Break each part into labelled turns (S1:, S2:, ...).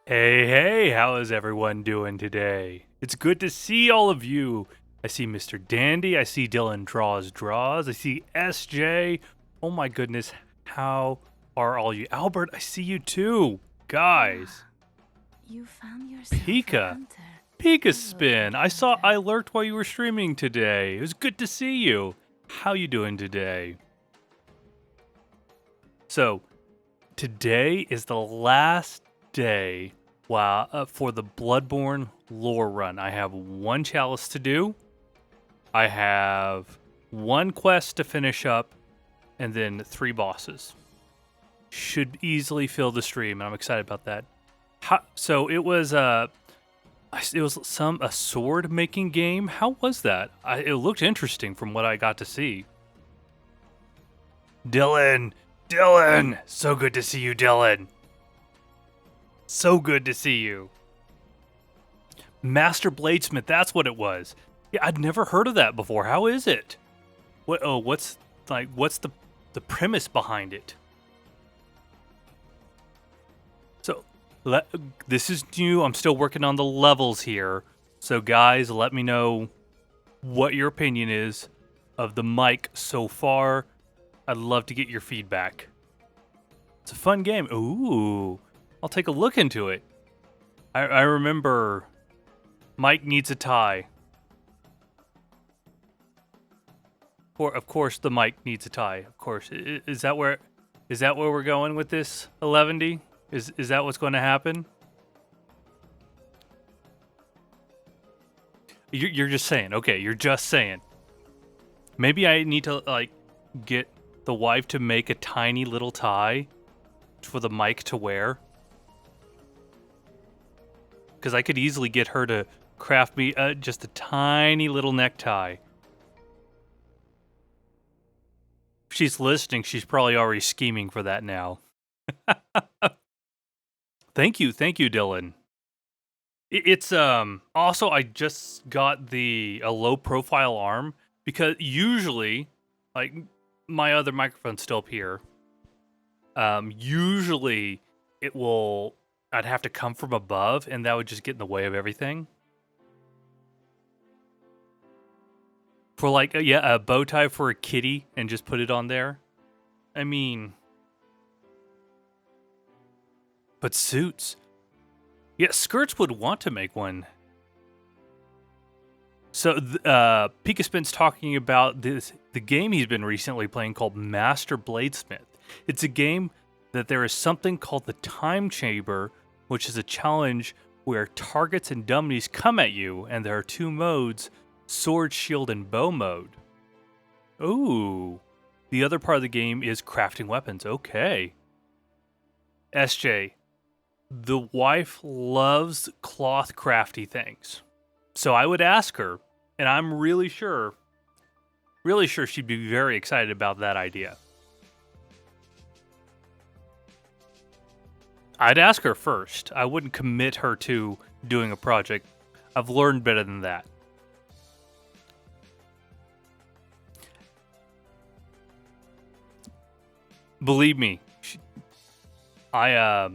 S1: Hey, how is everyone doing today? It's good to see all of you. I see Mr. Dandy, I see Dylan Draws, I see SJ. Oh my goodness, how are all you? Albert, I see you too. Guys,
S2: You found yourself a
S1: Pika.
S2: hunter.
S1: Pika Spin, I lurked while you were streaming today. It was good to see you. How you doing today? So, today is the last day for the Bloodborne lore run. I have one chalice to do. I have one quest to finish up, and then 3 bosses. Should easily fill the stream, and I'm excited about that. So it was a sword making game. How was that? It looked interesting from what I got to see. Dylan, so good to see you, Dylan. So good to see you. Master Bladesmith, that's what it was. Yeah, I'd never heard of that before. How is it? What's the premise behind it? So, this is new. I'm still working on the levels here. So guys, let me know what your opinion is of the mic so far. I'd love to get your feedback. It's a fun game. Ooh. I'll take a look into it. I remember Mike needs a tie. Of course the mic needs a tie. Of course. Is that where we're going with this, 11D? Is that what's going to happen? You're just saying. Okay, you're just saying. Maybe I need to get the wife to make a tiny little tie for the mic to wear. Because I could easily get her to craft me just a tiny little necktie. If she's listening, she's probably already scheming for that now. Thank you, Dylan. It's also I just got a low profile arm because usually, like, my other microphone's still up here. Usually I'd have to come from above, and that would just get in the way of everything. For a bow tie for a kitty and just put it on there. I mean, but suits. Yeah, Skirts would want to make one. So, Pika Spin's talking about the game he's been recently playing called Master Bladesmith. It's a game that there is something called the Time Chamber, which is a challenge where targets and dummies come at you, and there are 2 modes, sword, shield, and bow mode. Ooh. The other part of the game is crafting weapons. Okay. SJ, the wife loves cloth crafty things. So I would ask her, and I'm really sure she'd be very excited about that idea. I'd ask her first. I wouldn't commit her to doing a project. I've learned better than that. Believe me, I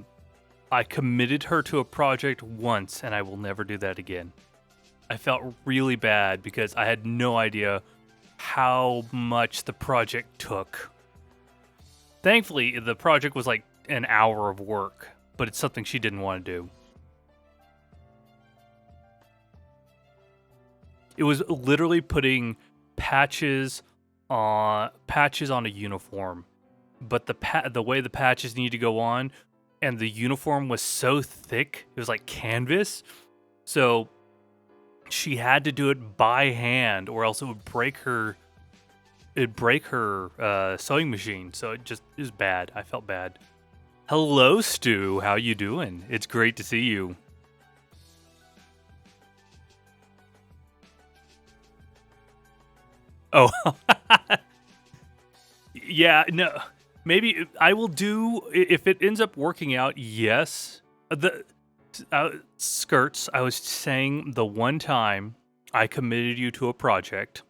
S1: committed her to a project once, and I will never do that again. I felt really bad because I had no idea how much the project took. Thankfully, the project was like an hour of work, but it's something she didn't want to do. It was literally putting patches on a uniform, but the way the patches need to go on, and the uniform was so thick, it was like canvas. So she had to do it by hand, or else it would break her. It'd break her sewing machine. So it was bad. I felt bad. Hello, Stu. How you doing? It's great to see you. Oh, yeah. No, maybe I will do if it ends up working out. Yes, the skirts. I was saying the one time I committed you to a project,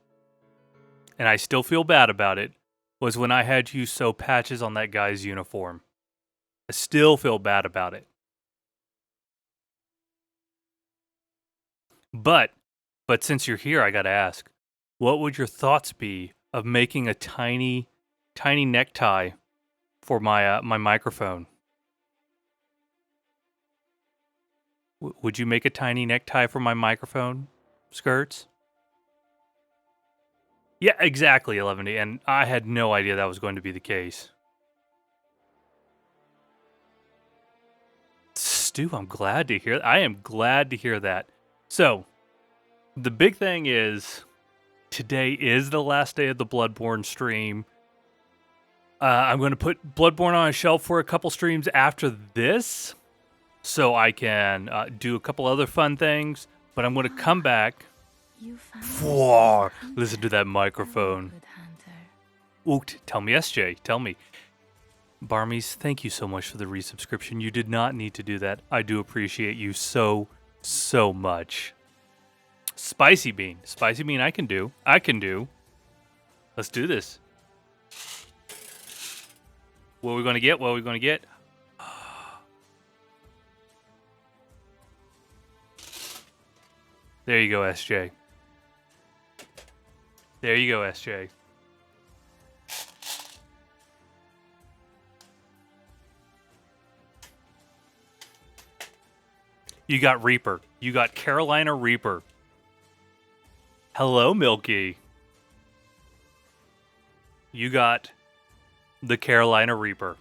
S1: and I still feel bad about it, was when I had you sew patches on that guy's uniform. I still feel bad about it. But since you're here, I gotta ask, what would your thoughts be of making a tiny necktie for my my microphone? Would you make a tiny necktie for my microphone, skirts? Yeah, exactly, 11D, and I had no idea that was going to be the case. Stu, I'm glad to hear. I am glad to hear that. So, the big thing is, today is the last day of the Bloodborne stream. I'm going to put Bloodborne on a shelf for a couple streams after this, so I can do a couple other fun things. But I'm going to come back. Whoa, listen to that microphone. Ooh, tell me, SJ, tell me. Barmies, thank you so much for the resubscription. You did not need to do that. I do appreciate you so much. Spicy bean, I can do. Let's do this. What are we going to get? There you go, SJ. You got Reaper. You got Carolina Reaper. Hello, Milky. You got the Carolina Reaper.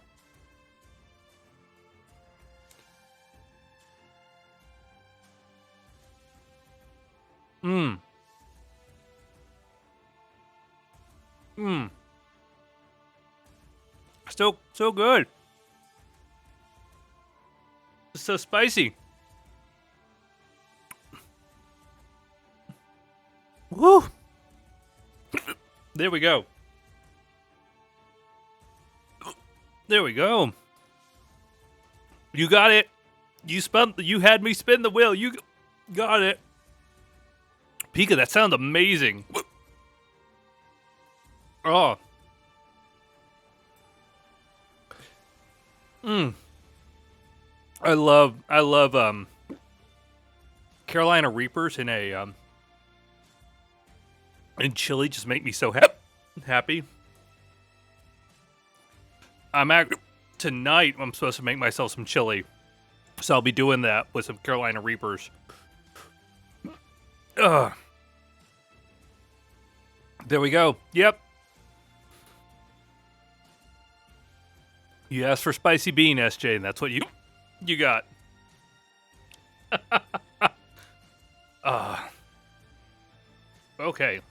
S1: Still so good. It's so spicy. Woo! There we go. You got it. You had me spin the wheel. You got it. Pika, that sounds amazing. Oh. I love Carolina Reapers in chili just make me so happy. Tonight I'm supposed to make myself some chili. So I'll be doing that with some Carolina Reapers. There we go. Yep. You asked for spicy bean, SJ, and that's what you got. Okay.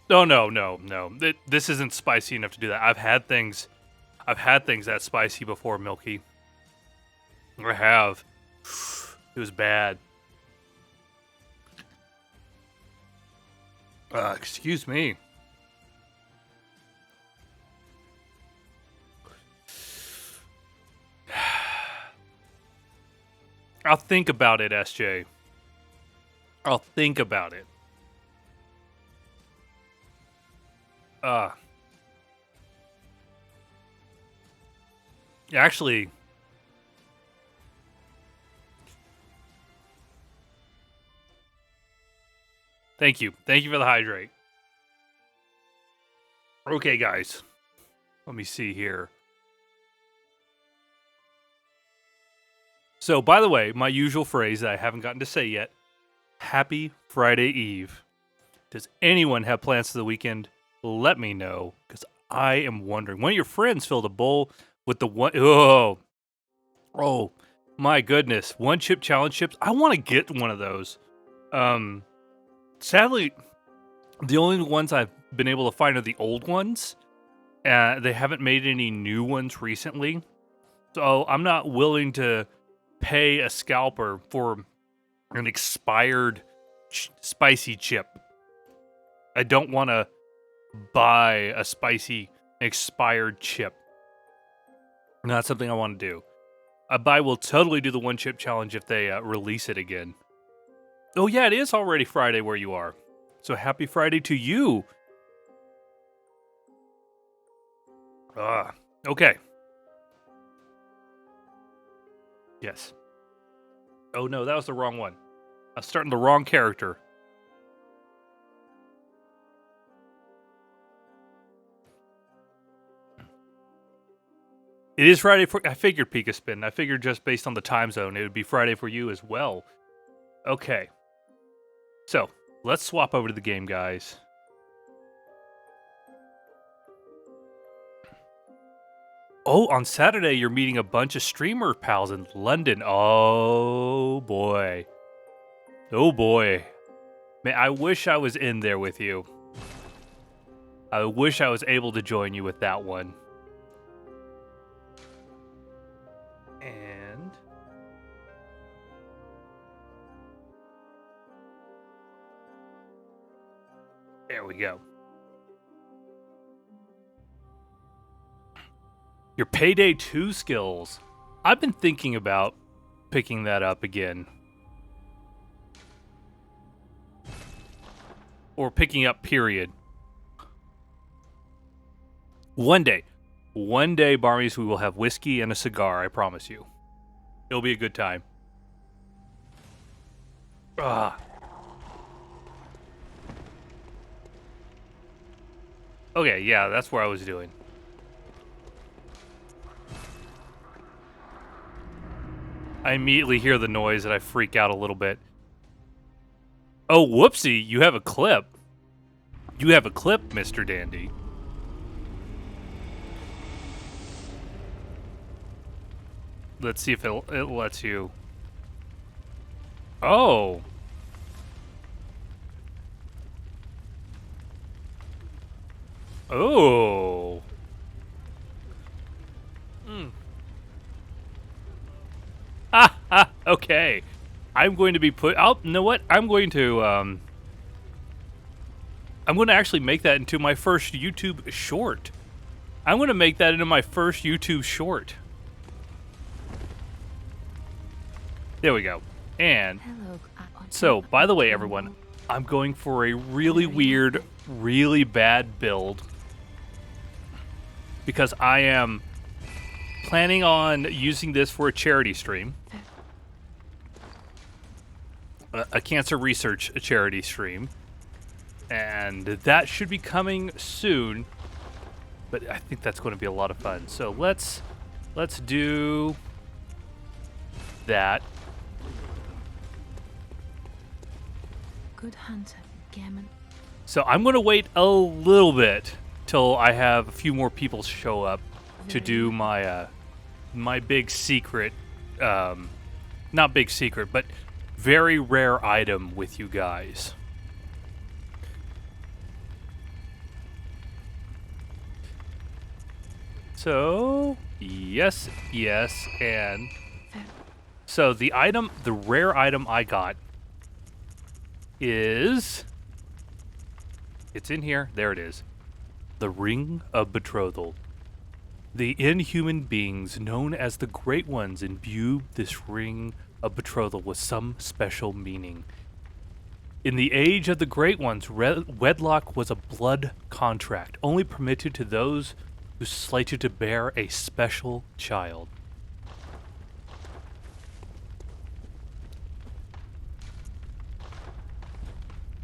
S1: Oh, no. This isn't spicy enough to do that. I've had things that spicy before, Milky. I have. It was bad. Excuse me. I'll think about it, SJ. I'll think about it. Actually, thank you. Thank you for the hydrate. Okay, guys. Let me see here. So, by the way, my usual phrase that I haven't gotten to say yet, Happy Friday Eve. Does anyone have plans for the weekend? Let me know, because I am wondering. One of your friends filled a bowl with the one... Oh, my goodness. One chip challenge chips. I want to get one of those. Sadly, the only ones I've been able to find are the old ones. They haven't made any new ones recently. So I'm not willing to pay a scalper for an expired spicy chip. I don't want to buy a spicy expired chip. Not something I want to do. I will totally do the one chip challenge if they release it again. Oh yeah, it is already Friday where you are. So happy Friday to you. Okay. Yes. Oh no, that was the wrong one. I was starting the wrong character. It is Friday for... I figured, Pika Spin. I figured just based on the time zone, it would be Friday for you as well. Okay. So, let's swap over to the game, guys. Oh, on Saturday, you're meeting a bunch of streamer pals in London. Oh, boy. Oh, boy. Man, I wish I was in there with you. I wish I was able to join you with that one. And... there we go. Your Payday 2 skills. I've been thinking about picking that up again. Or picking up, period. One day, Barmies, we will have whiskey and a cigar, I promise you. It'll be a good time. Okay, yeah, that's where I was doing. I immediately hear the noise and I freak out a little bit. Oh, whoopsie, you have a clip. You have a clip, Mr. Dandy. Let's see if it lets you. Oh. Oh. Okay. I'm going to be put... oh, you know what? I'm going to actually make that into my first YouTube short. I'm going to make that into my first YouTube short. There we go. And so, by the way, everyone, I'm going for a really weird, really bad build because I am planning on using this for a charity stream. A cancer research charity stream. And that should be coming soon. But I think that's going to be a lot of fun. So let's do that.
S2: Good hunter, gammon.
S1: So I'm going to wait a little bit till I have a few more people show up to do my my big secret not big secret, but very rare item with you guys. So, yes, and so the rare item I got is, it's in here, there it is. The Ring of Betrothal. The inhuman beings known as the Great Ones imbued this Ring of Betrothal with some special meaning. In the age of the Great Ones, wedlock was a blood contract, only permitted to those who slated to bear a special child.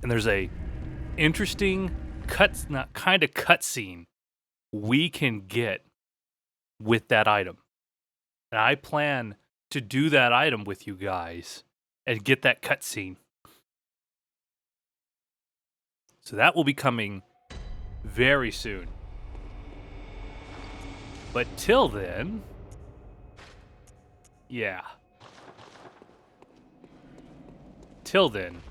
S1: And there's a interesting cutscene we can get with that item. And I plan to do that item with you guys and get that cutscene. So that will be coming very soon. But till then, yeah. Till then,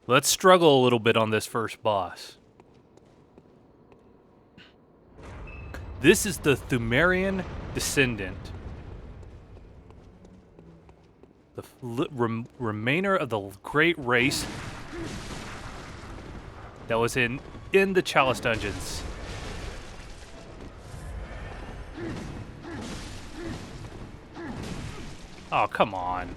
S1: let's struggle a little bit on this first boss. This is the Thumerian Descendant. The remainder of the great race that was in the Chalice Dungeons. Oh, come on.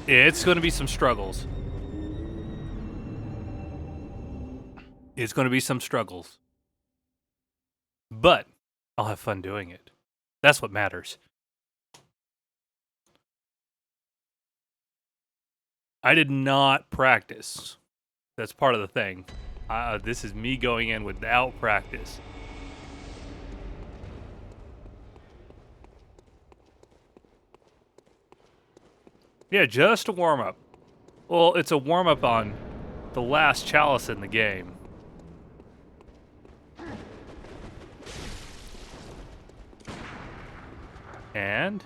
S1: It's going to be some struggles. It's going to be some struggles. But I'll have fun doing it. That's what matters. I did not practice. That's part of the thing. This is me going in without practice. Yeah, just a warm-up. Well, it's a warm-up on the last chalice in the game. And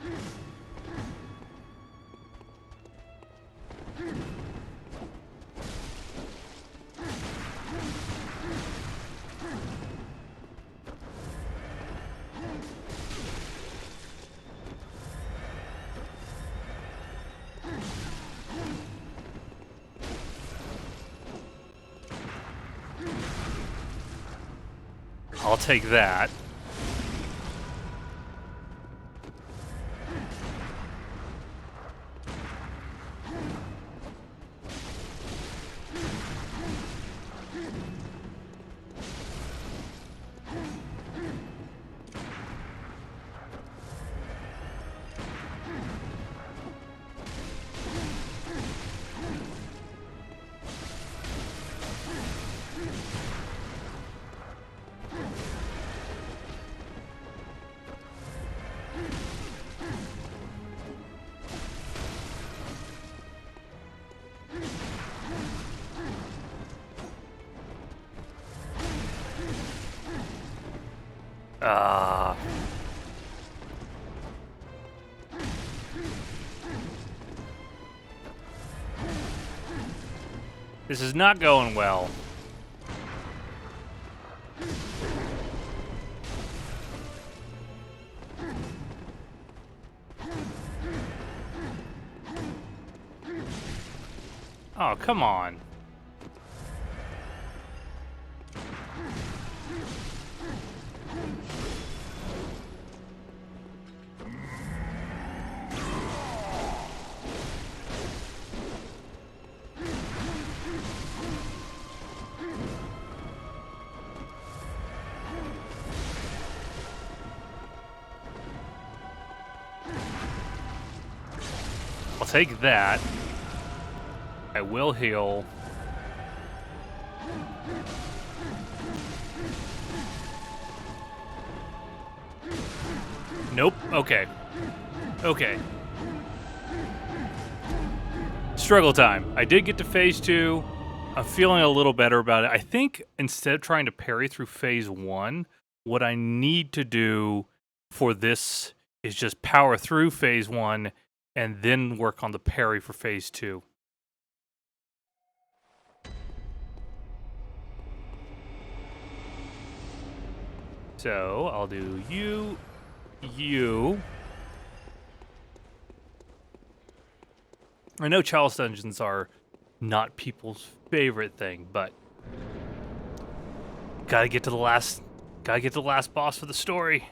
S1: I'll take that. This is not going well. Oh, come on. I'll take that. I will heal. Nope. Okay. Okay. Struggle time. I did get to phase 2. I'm feeling a little better about it. I think instead of trying to parry through phase 1, what I need to do for this is just power through phase 1 and then work on the parry for phase 2. So I'll do you. I know chalice dungeons are not people's favorite thing, but gotta get to the last boss for the story.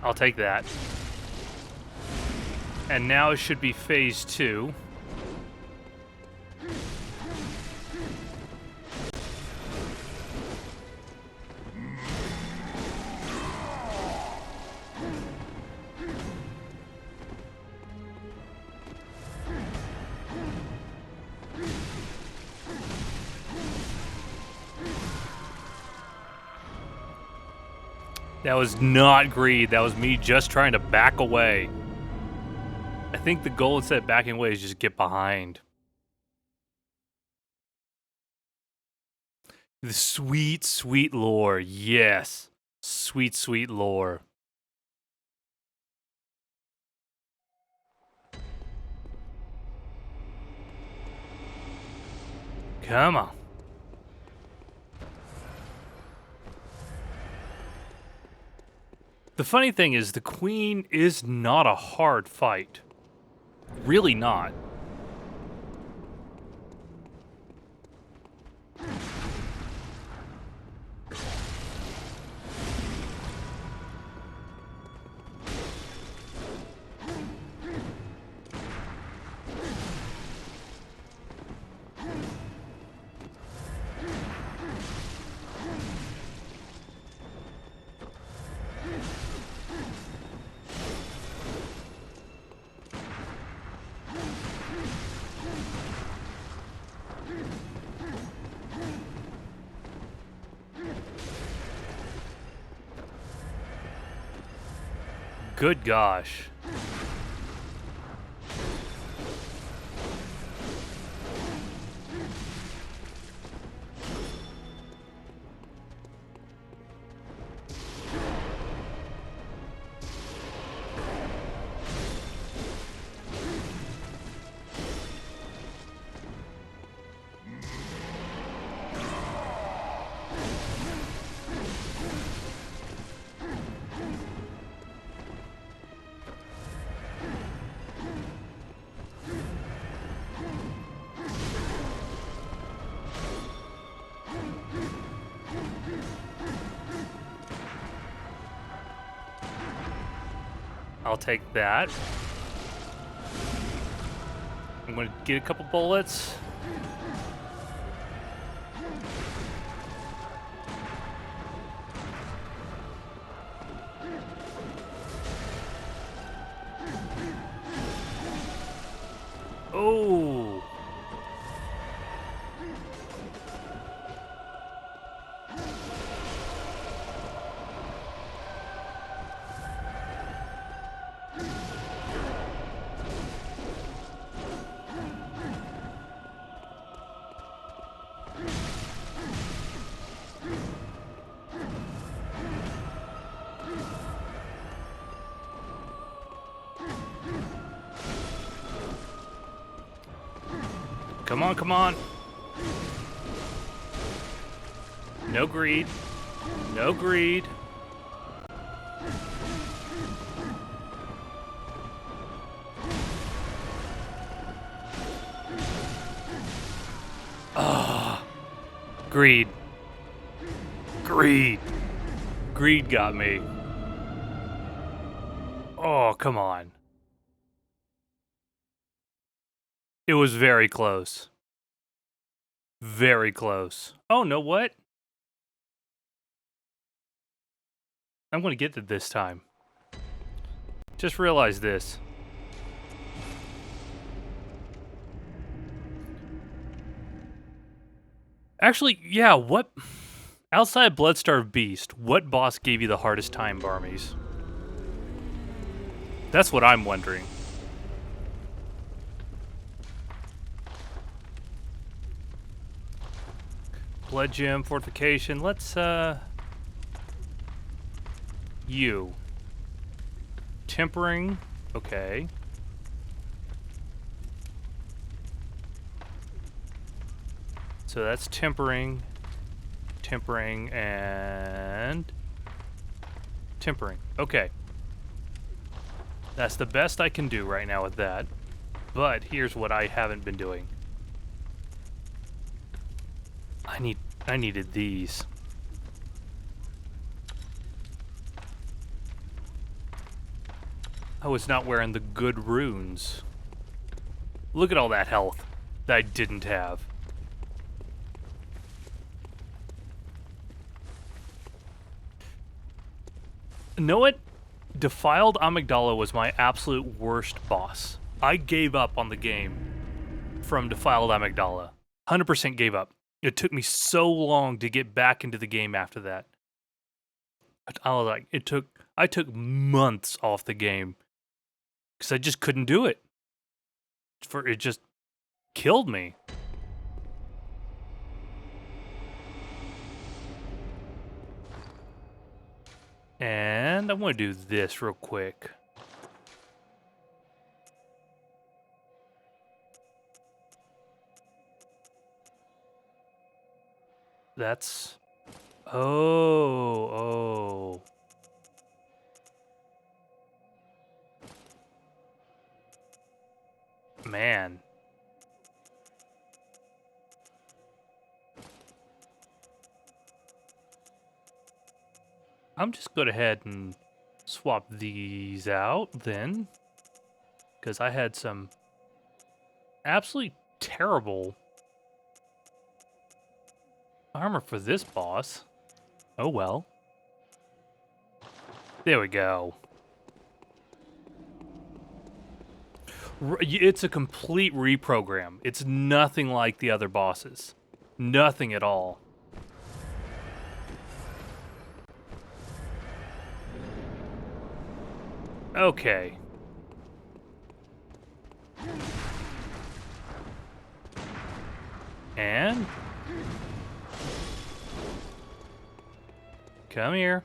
S1: I'll take that. And now it should be phase 2. That was not greed. That was me just trying to back away. I think the goal instead of backing away is just get behind. The sweet, sweet lore. Yes. Sweet, sweet lore. Come on. The funny thing is, the queen is not a hard fight. Really not. Good gosh. I'll take that. I'm gonna get a couple bullets. Oh. Come on, come on. No greed. No greed. Greed. Greed. Greed got me. Oh, come on. It was very close. Very close. Oh, no, what? I'm going to get it this time. Just realize this. Actually, yeah, what... Outside Bloodstarved Beast, what boss gave you the hardest time, Barmies? That's what I'm wondering. Blood Gem, Fortification, let's, you. Tempering, okay. So that's tempering, tempering, and tempering. Okay. That's the best I can do right now with that. But here's what I haven't been doing. I needed these. I was not wearing the good runes. Look at all that health that I didn't have. Know what? Defiled Amygdala was my absolute worst boss. I gave up on the game from Defiled Amygdala. 100% gave up. It took me so long to get back into the game after that. I was like, I took months off the game because I just couldn't do it. It just killed me. And I'm going to do this real quick. That's... Oh. Man. I'm just going to go ahead and swap these out then. Because I had some absolutely terrible armor for this boss. Oh well. There we go. It's a complete reprogram. It's nothing like the other bosses. Nothing at all. Okay. And... come here.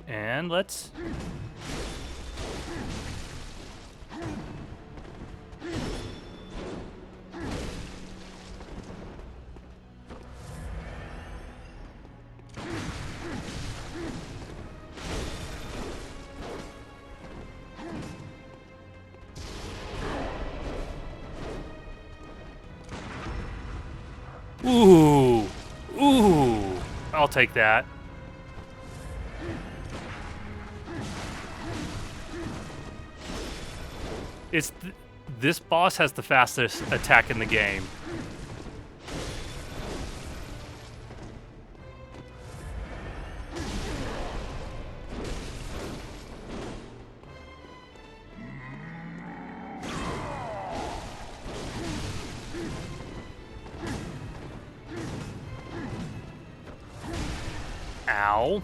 S1: And let's... Ooh. Ooh. I'll take that. This boss has the fastest attack in the game. Ow.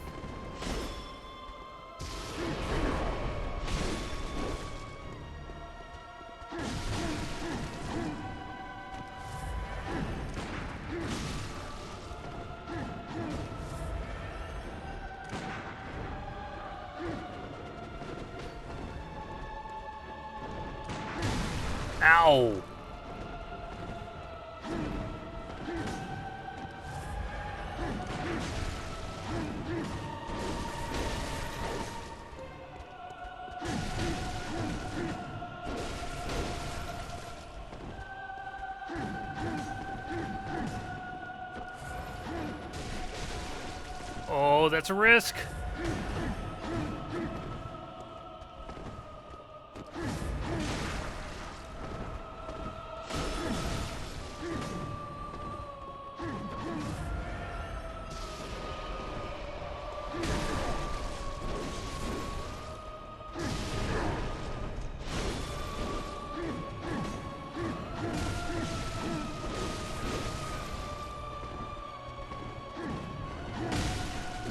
S1: Ow! Oh, that's a risk.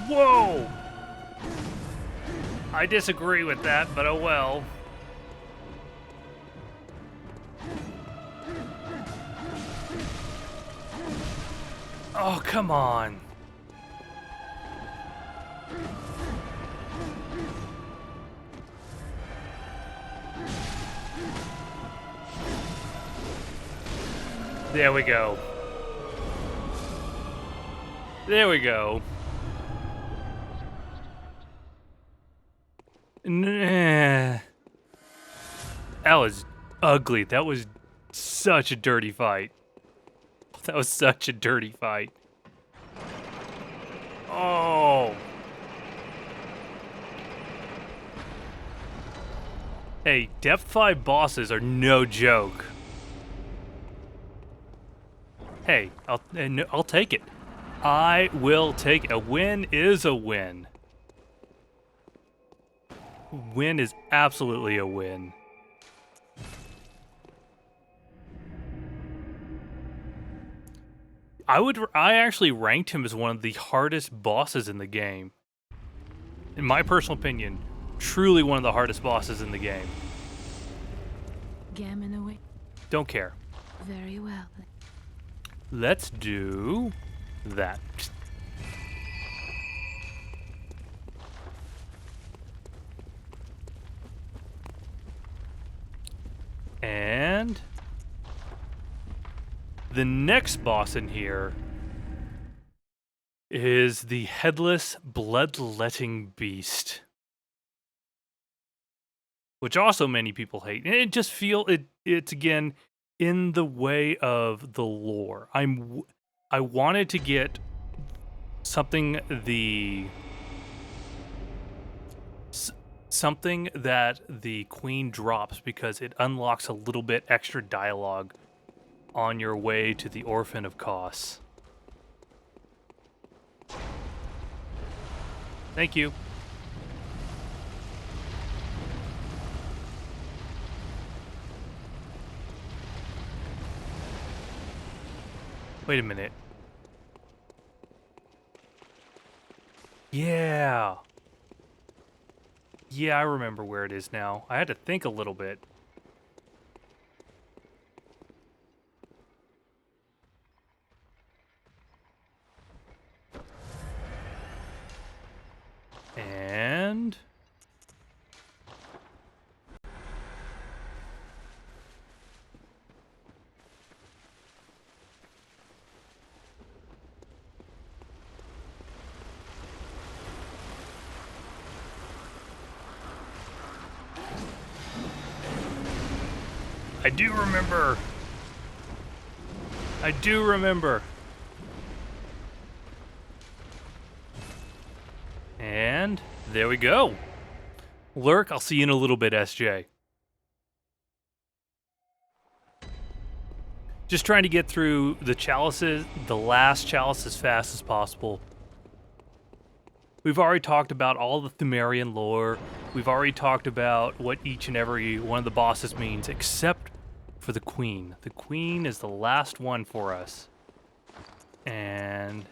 S1: Whoa! I disagree with that, but oh well. Oh, come on. There we go. There we go. Nah. That was ugly. That was such a dirty fight. That was such a dirty fight. Oh. Hey, Depth 5 bosses are no joke. Hey, I'll take it. I will take it. A win is a win. Win is absolutely a win. I actually ranked him as one of the hardest bosses in the game. In my personal opinion, truly one of the hardest bosses in the game.
S2: Gammon away.
S1: Don't care.
S2: Very well.
S1: Let's do that. And the next boss in here is the Headless Bloodletting Beast, which also many people hate. And it just it's again in the way of the lore. I wanted to get something something that the queen drops because it unlocks a little bit extra dialogue on your way to the Orphan of Kos. Thank you. Wait a minute. Yeah. Yeah, I remember where it is now. I had to think a little bit. And I do remember. I do remember. And there we go. Lurk, I'll see you in a little bit, SJ. Just trying to get through the chalices, the last chalice as fast as possible. We've already talked about all the Thumerian lore. We've already talked about what each and every one of the bosses means, except for the Queen. The Queen is the last one for us. And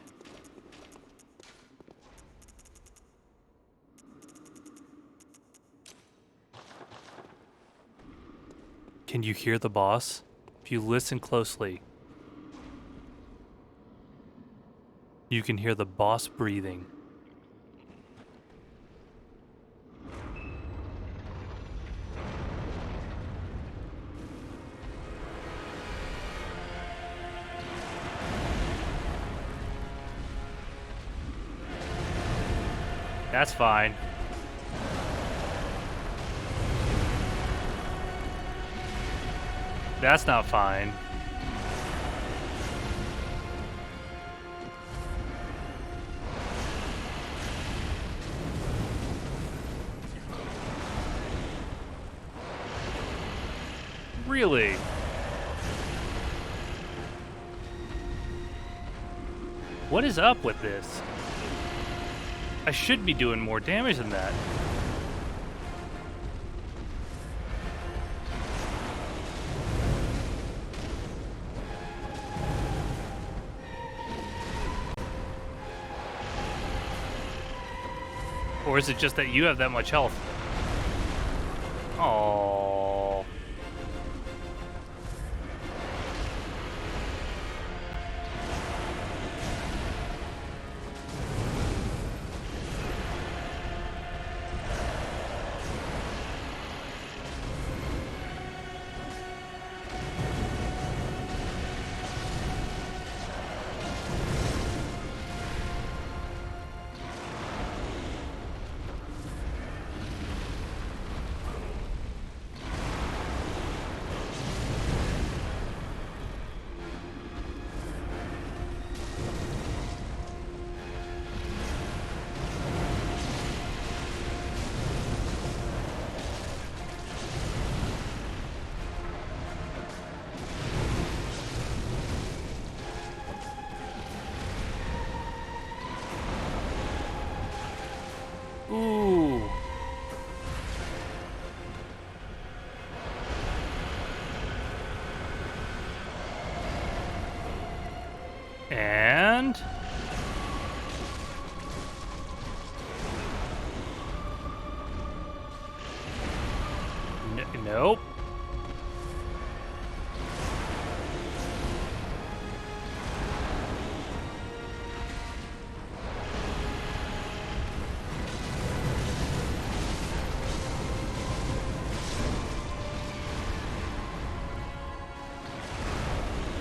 S1: can you hear the boss? If you listen closely, you can hear the boss breathing. That's fine. That's not fine. Really? What is up with this? I should be doing more damage than that. Or is it just that you have that much health? Oh. Ooh. And nope.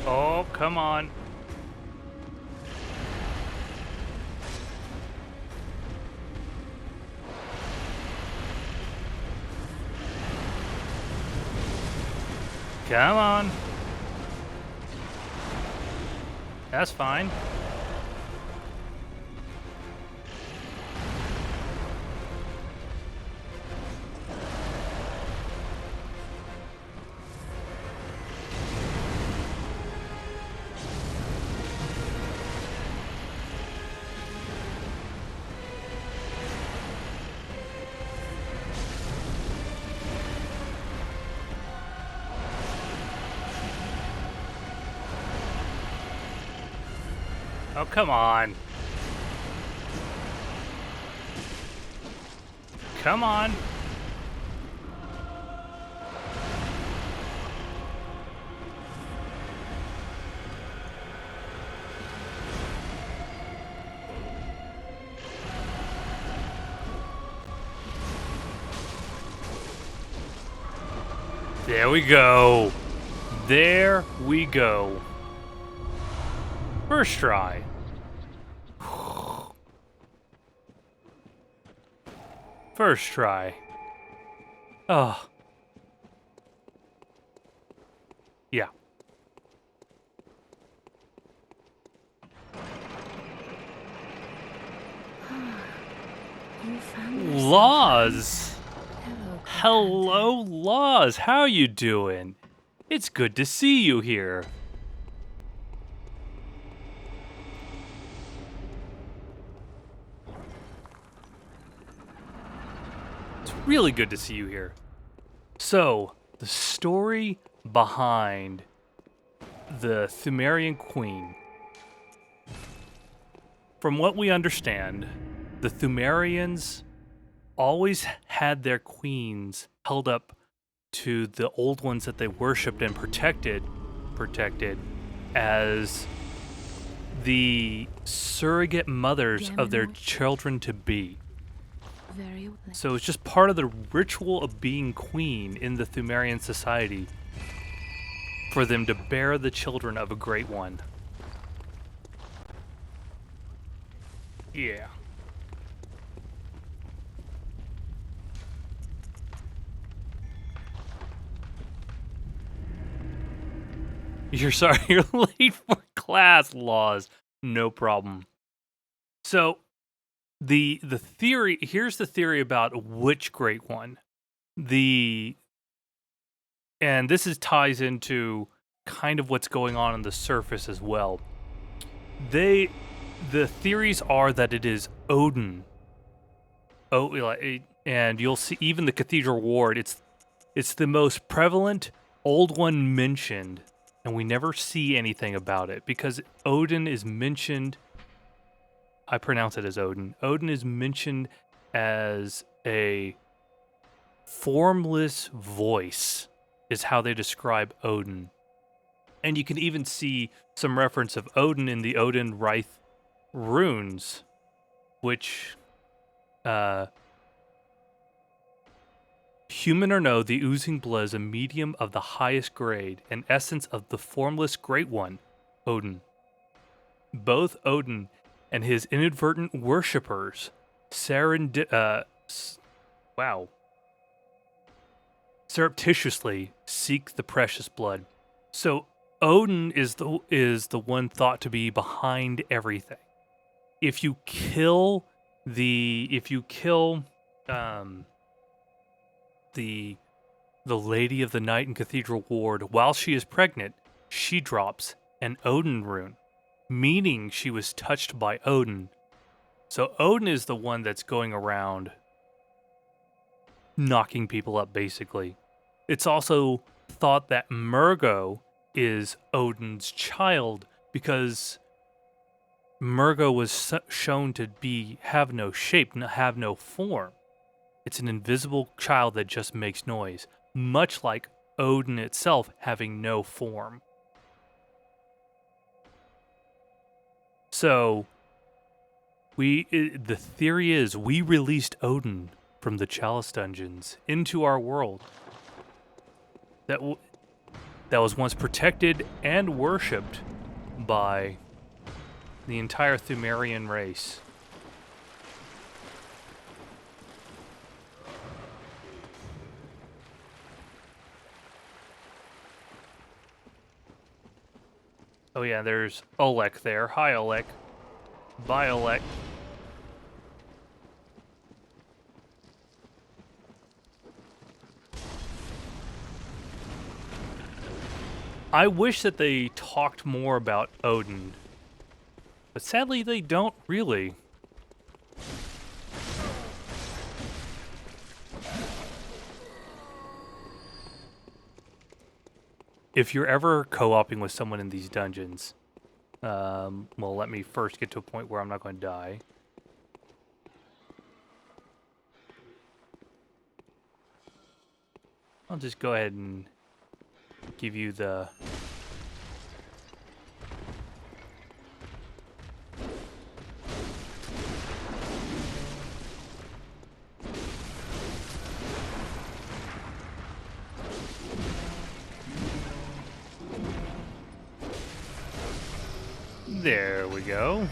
S1: Oh, come on. Come on. That's fine. Oh, come on. Come on. There we go. There we go. First try. First try. Oh. Yeah.
S2: You found yourself.
S1: Laws.
S2: Hello,
S1: Hello, Laws. How you doing? It's good to see you here. It's really good to see you here. So, the story behind the Thumerian Queen. From what we understand, the Thumerians always had their queens held up to the old ones that they worshipped and protected as the surrogate mothers of their children to be.
S2: Very
S1: So it's just part of the ritual of being queen in the Thumerian society for them to bear the children of a great one. Yeah. You're sorry, you're late for class, laws. No problem. So the theory here's the theory about which great one. The and this is ties into kind of what's going on the surface as well. The theories are that it is Odin. And you'll see even the Cathedral Ward. It's the most prevalent old one mentioned, and we never see anything about it because Odin is mentioned. I pronounce it as Odin. Odin is mentioned as a formless voice, is how they describe Odin. And you can even see some reference of Odin in the Odin Wraith runes, which, human or no, the oozing blood is a medium of the highest grade, an essence of the formless great one, Odin. Both Odin and his inadvertent worshippers surreptitiously seek the precious blood. So Odin is the one thought to be behind everything. If you kill the Lady of the Night in Cathedral Ward while she is pregnant, she drops an Odin rune, meaning she was touched by Odin. So Odin is the one that's going around knocking people up, basically. It's also thought that Murgo is Odin's child because Murgo was shown to have no shape, have no form. It's an invisible child that just makes noise, much like Odin itself having no form. So, the theory is we released Odin from the Chalice Dungeons into our world that was once protected and worshipped by the entire Thumerian race. Oh yeah, there's Olek there. Hi, Olek. Bye, Olek. I wish that they talked more about Odin, but sadly they don't really. If you're ever co-oping with someone in these dungeons, well, let me first get to a point where I'm not going to die. I'll just go ahead and give you the... There we go.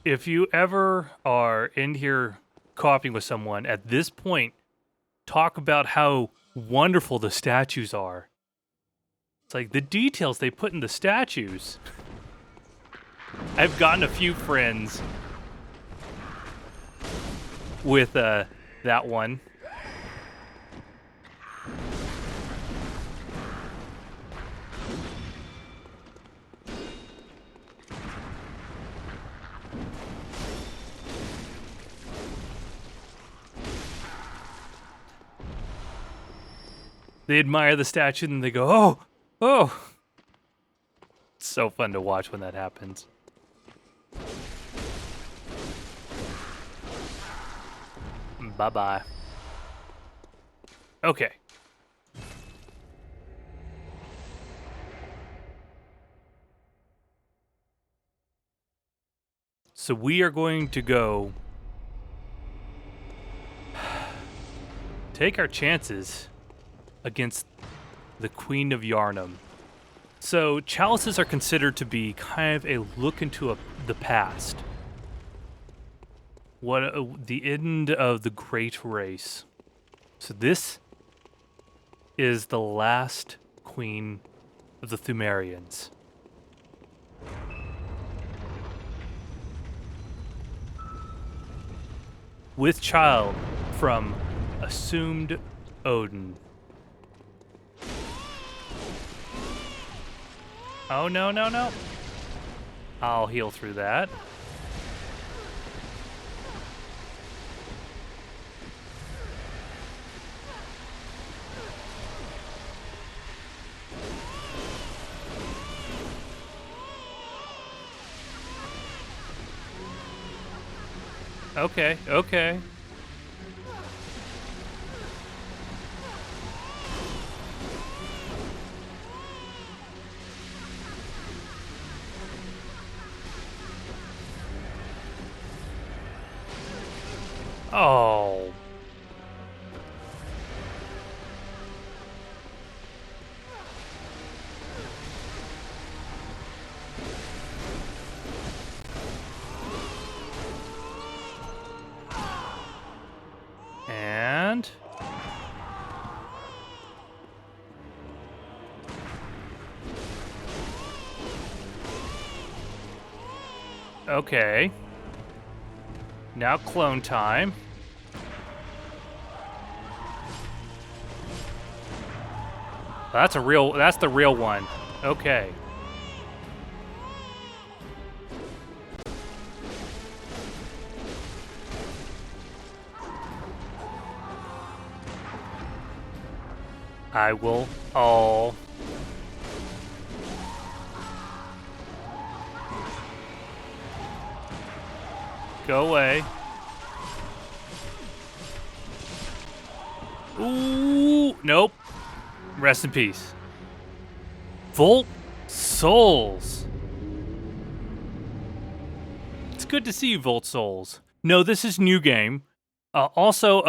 S1: If you ever are in here copying with someone, at this point, talk about how wonderful the statues are. It's like the details they put in the statues. I've gotten a few friends with that one. They admire the statue and they go, oh, oh. It's so fun to watch when that happens. Bye-bye. Okay. So we are going to go take our chances against the Queen of Yarnum. So chalices are considered to be kind of a look into the past. What the end of the great race. So this is the last queen of the Thumerians. With child from assumed Odin. Oh, no, no, no. I'll heal through that. Okay, okay. Oh. And okay. Now clone time. That's the real one. Okay. I will. Oh. Go away. Ooh. Nope. Rest in peace. Volt Souls. It's good to see you, Volt Souls. No, this is new game. Also,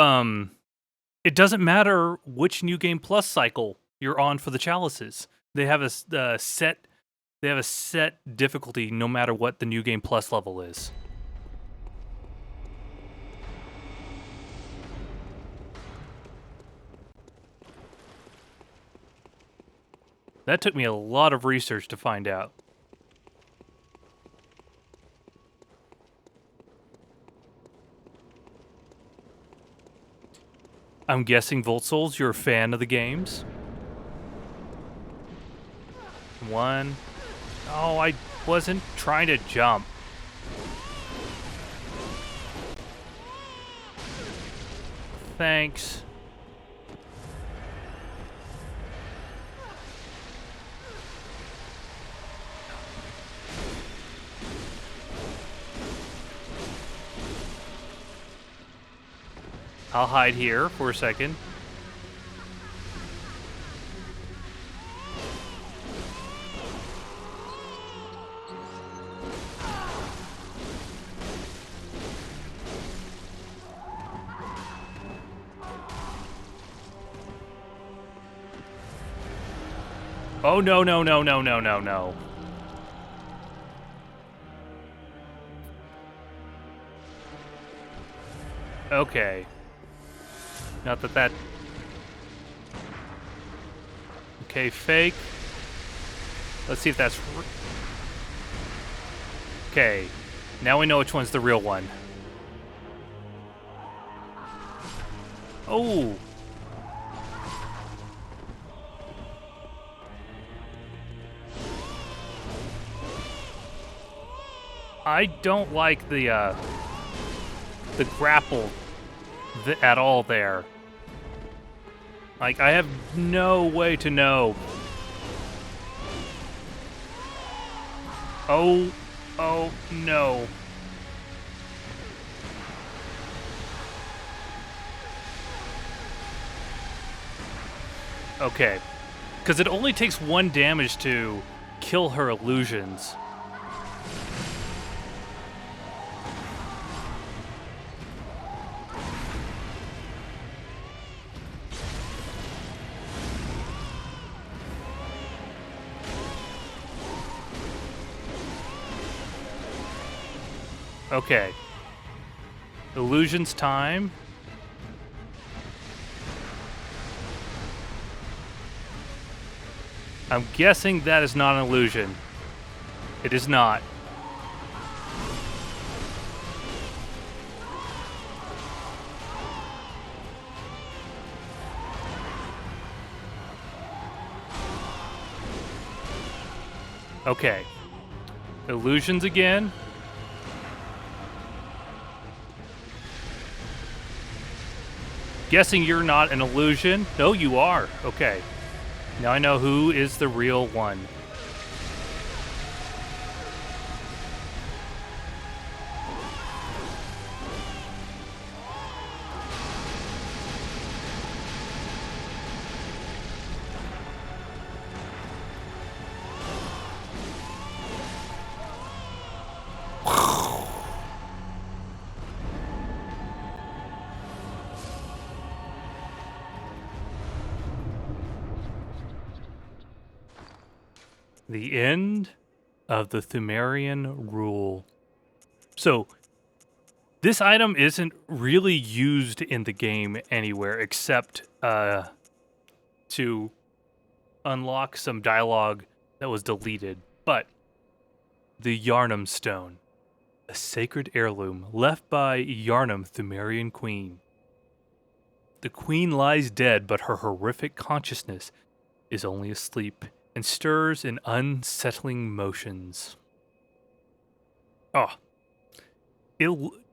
S1: it doesn't matter which new game plus cycle you're on for the chalices. They have a set. They have a set difficulty no matter what the new game plus level is. That took me a lot of research to find out. I'm guessing, Volt Souls, you're a fan of the games? One. Oh, I wasn't trying to jump. Thanks. I'll hide here for a second. Oh, no, no, no, no, no, no, no. Okay. Not that... Okay, fake. Let's see if that's... Okay. Now we know which one's the real one. Oh! I don't like the grapple at all there. Like, I have no way to know. Oh, no. Okay. Because it only takes 1 damage to kill her illusions. Okay. Illusions time. I'm guessing that is not an illusion. It is not. Okay. Illusions again. Guessing you're not an illusion. No, you are. Okay. Now I know who is the real one. The end of the Thumerian rule. So, this item isn't really used in the game anywhere except to unlock some dialogue that was deleted. But the Yarnum Stone, a sacred heirloom left by Yarnum, Thumerian queen. The queen lies dead, but her horrific consciousness is only asleep and stirs in unsettling motions. Oh,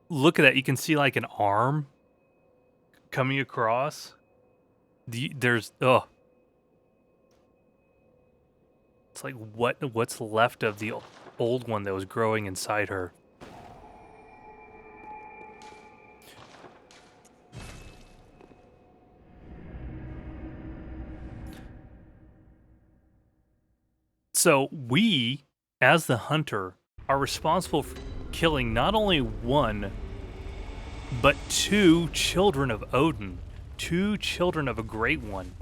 S1: look at that. You can see like an arm coming across. There's it's like what's left of the old one that was growing inside her. So we, as the hunter, are responsible for killing not only one, but two children of Odin, two children of a great one.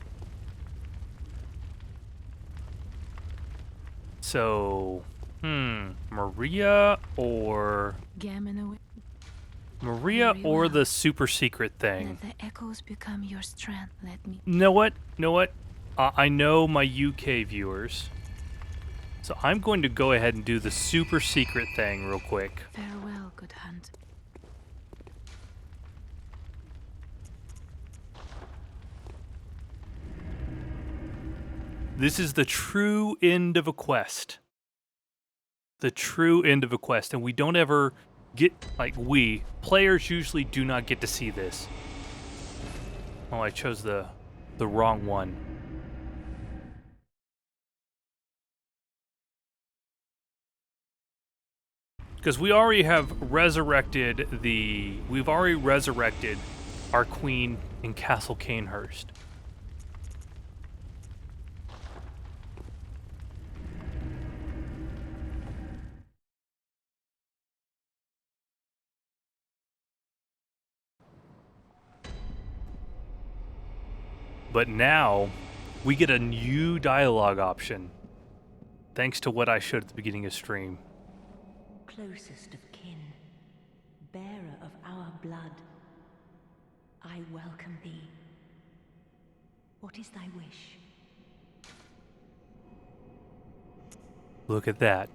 S1: So, Maria or
S2: Gammon
S1: Maria
S2: Very
S1: or
S2: well.
S1: the super secret thing?
S2: Let the echoes become your strength. Let me.
S1: Know what? I know my UK viewers. So I'm going to go ahead and do the super secret thing real quick.
S2: Farewell, good hunt.
S1: This is the true end of a quest. The true end of a quest. And we don't ever get, like players usually do not get to see this. Oh, I chose the wrong one. Because we've already resurrected our queen in Castle Canehurst. But now, we get a new dialogue option. Thanks to what I showed at the beginning of stream.
S3: Closest of kin, bearer of our blood, I welcome thee. What is thy wish?
S1: Look at that.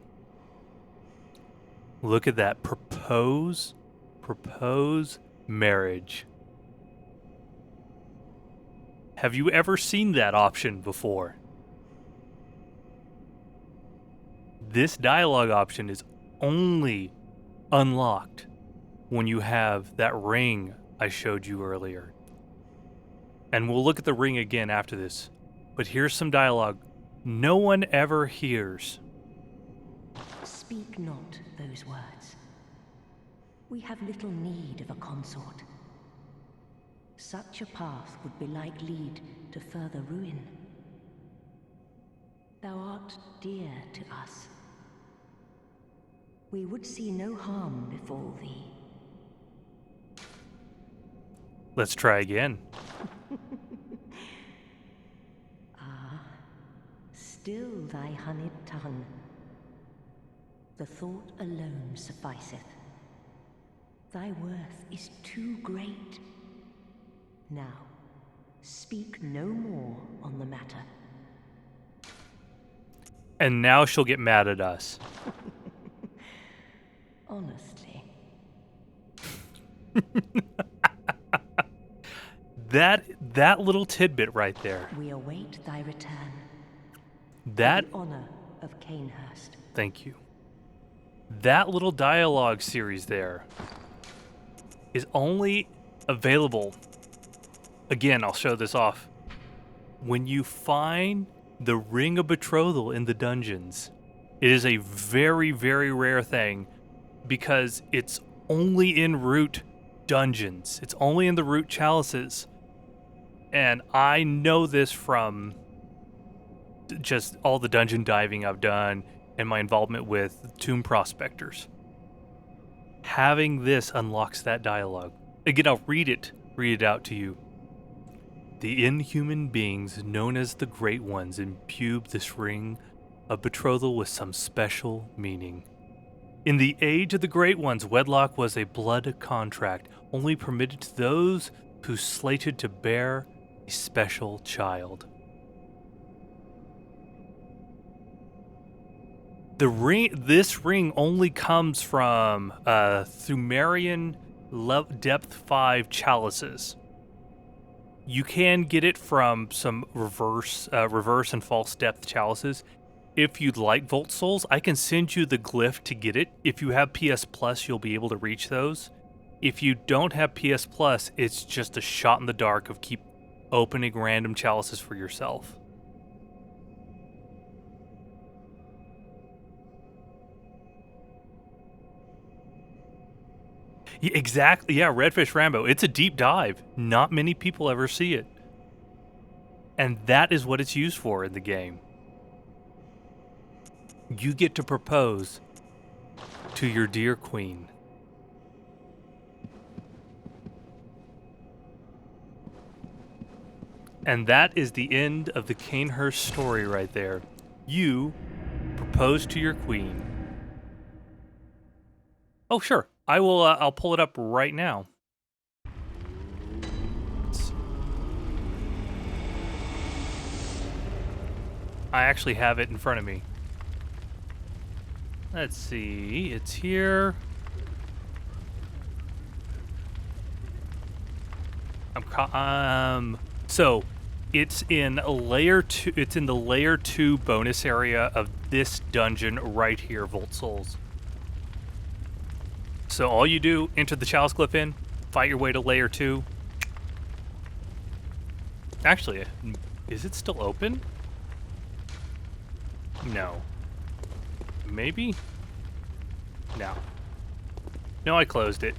S1: Look at that. Propose marriage. Have you ever seen that option before? This dialogue option is only unlocked when you have that ring I showed you earlier. And we'll look at the ring again after this. But here's some dialogue no one ever hears.
S3: Speak not those words. We have little need of a consort. Such a path would belike lead to further ruin. Thou art dear to us. We would see no harm befall thee.
S1: Let's try again.
S3: Still thy honeyed tongue. The thought alone sufficeth. Thy worth is too great. Now, speak no more on the matter.
S1: And now she'll get mad at us.
S3: Honestly.
S1: That little tidbit right there.
S3: We await thy return.
S1: That,
S3: For the honor of Canehurst.
S1: thank you. That little dialogue series there is only available. Again, I'll show this off. When you find the Ring of Betrothal in the dungeons, it is a very, very rare thing because it's only in root dungeons. It's only in the root chalices. And I know this from just all the dungeon diving I've done and my involvement with tomb prospectors. Having this unlocks that dialogue. Again, I'll read it out to you. The inhuman beings known as the Great Ones imbued this ring of betrothal with some special meaning. In the age of the Great Ones, wedlock was a blood contract only permitted to those who slated to bear a special child. This ring only comes from Thumerian depth 5 chalices. You can get it from some reverse and false depth chalices. If you'd like Volt Souls, I can send you the glyph to get it. If you have PS Plus, you'll be able to reach those. If you don't have PS Plus, it's just a shot in the dark of keep opening random chalices for yourself. Yeah, exactly. Yeah, Redfish Rambo. It's a deep dive. Not many people ever see it. And that is what it's used for in the game. You get to propose to your dear queen. And that is the end of the Canehurst story right there. You propose to your queen. Oh, sure. I will. I'll pull it up right now. I actually have it in front of me. Let's see. It's here. So it's in layer 2. It's in the layer 2 bonus area of this dungeon right here, Volt Souls. So all you do, enter the chalice glyph in, fight your way to layer 2. Actually, is it still open? No. Maybe? No. No, I closed it.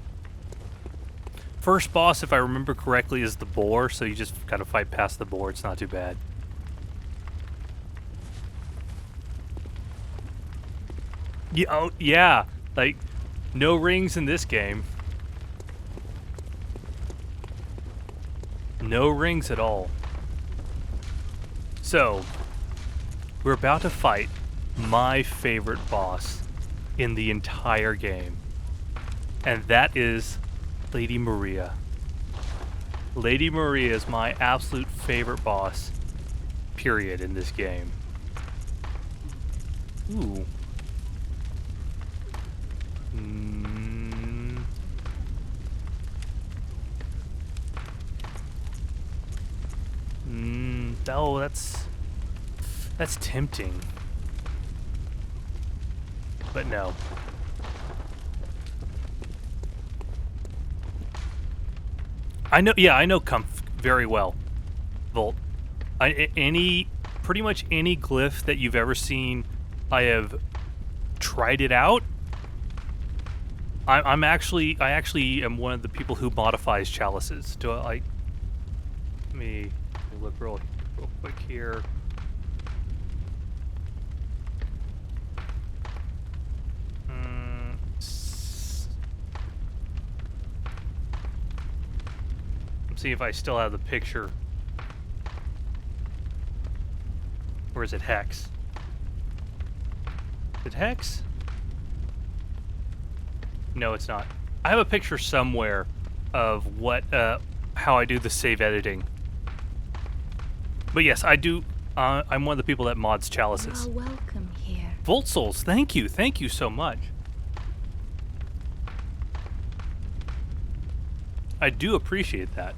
S1: First boss, if I remember correctly, is the boar, so you just gotta fight past the boar. It's not too bad. Yeah, oh, yeah. Like, no rings in this game. No rings at all. So, we're about to fight my favorite boss in the entire game. And that is Lady Maria. Lady Maria is my absolute favorite boss, period, in this game. Ooh. Oh, that's tempting. But no. I know, yeah, I know Comf very well, Volt. Pretty much any glyph that you've ever seen, I have tried it out. I actually am one of the people who modifies chalices. Let me look real quick here. See if I still have the picture. Or is it Hex? Is it Hex? No, it's not. I have a picture somewhere of how I do the save editing. But yes, I do I'm one of the people that mods
S2: You
S1: chalices.
S2: are welcome here.
S1: Volt Souls, thank you so much. I do appreciate that.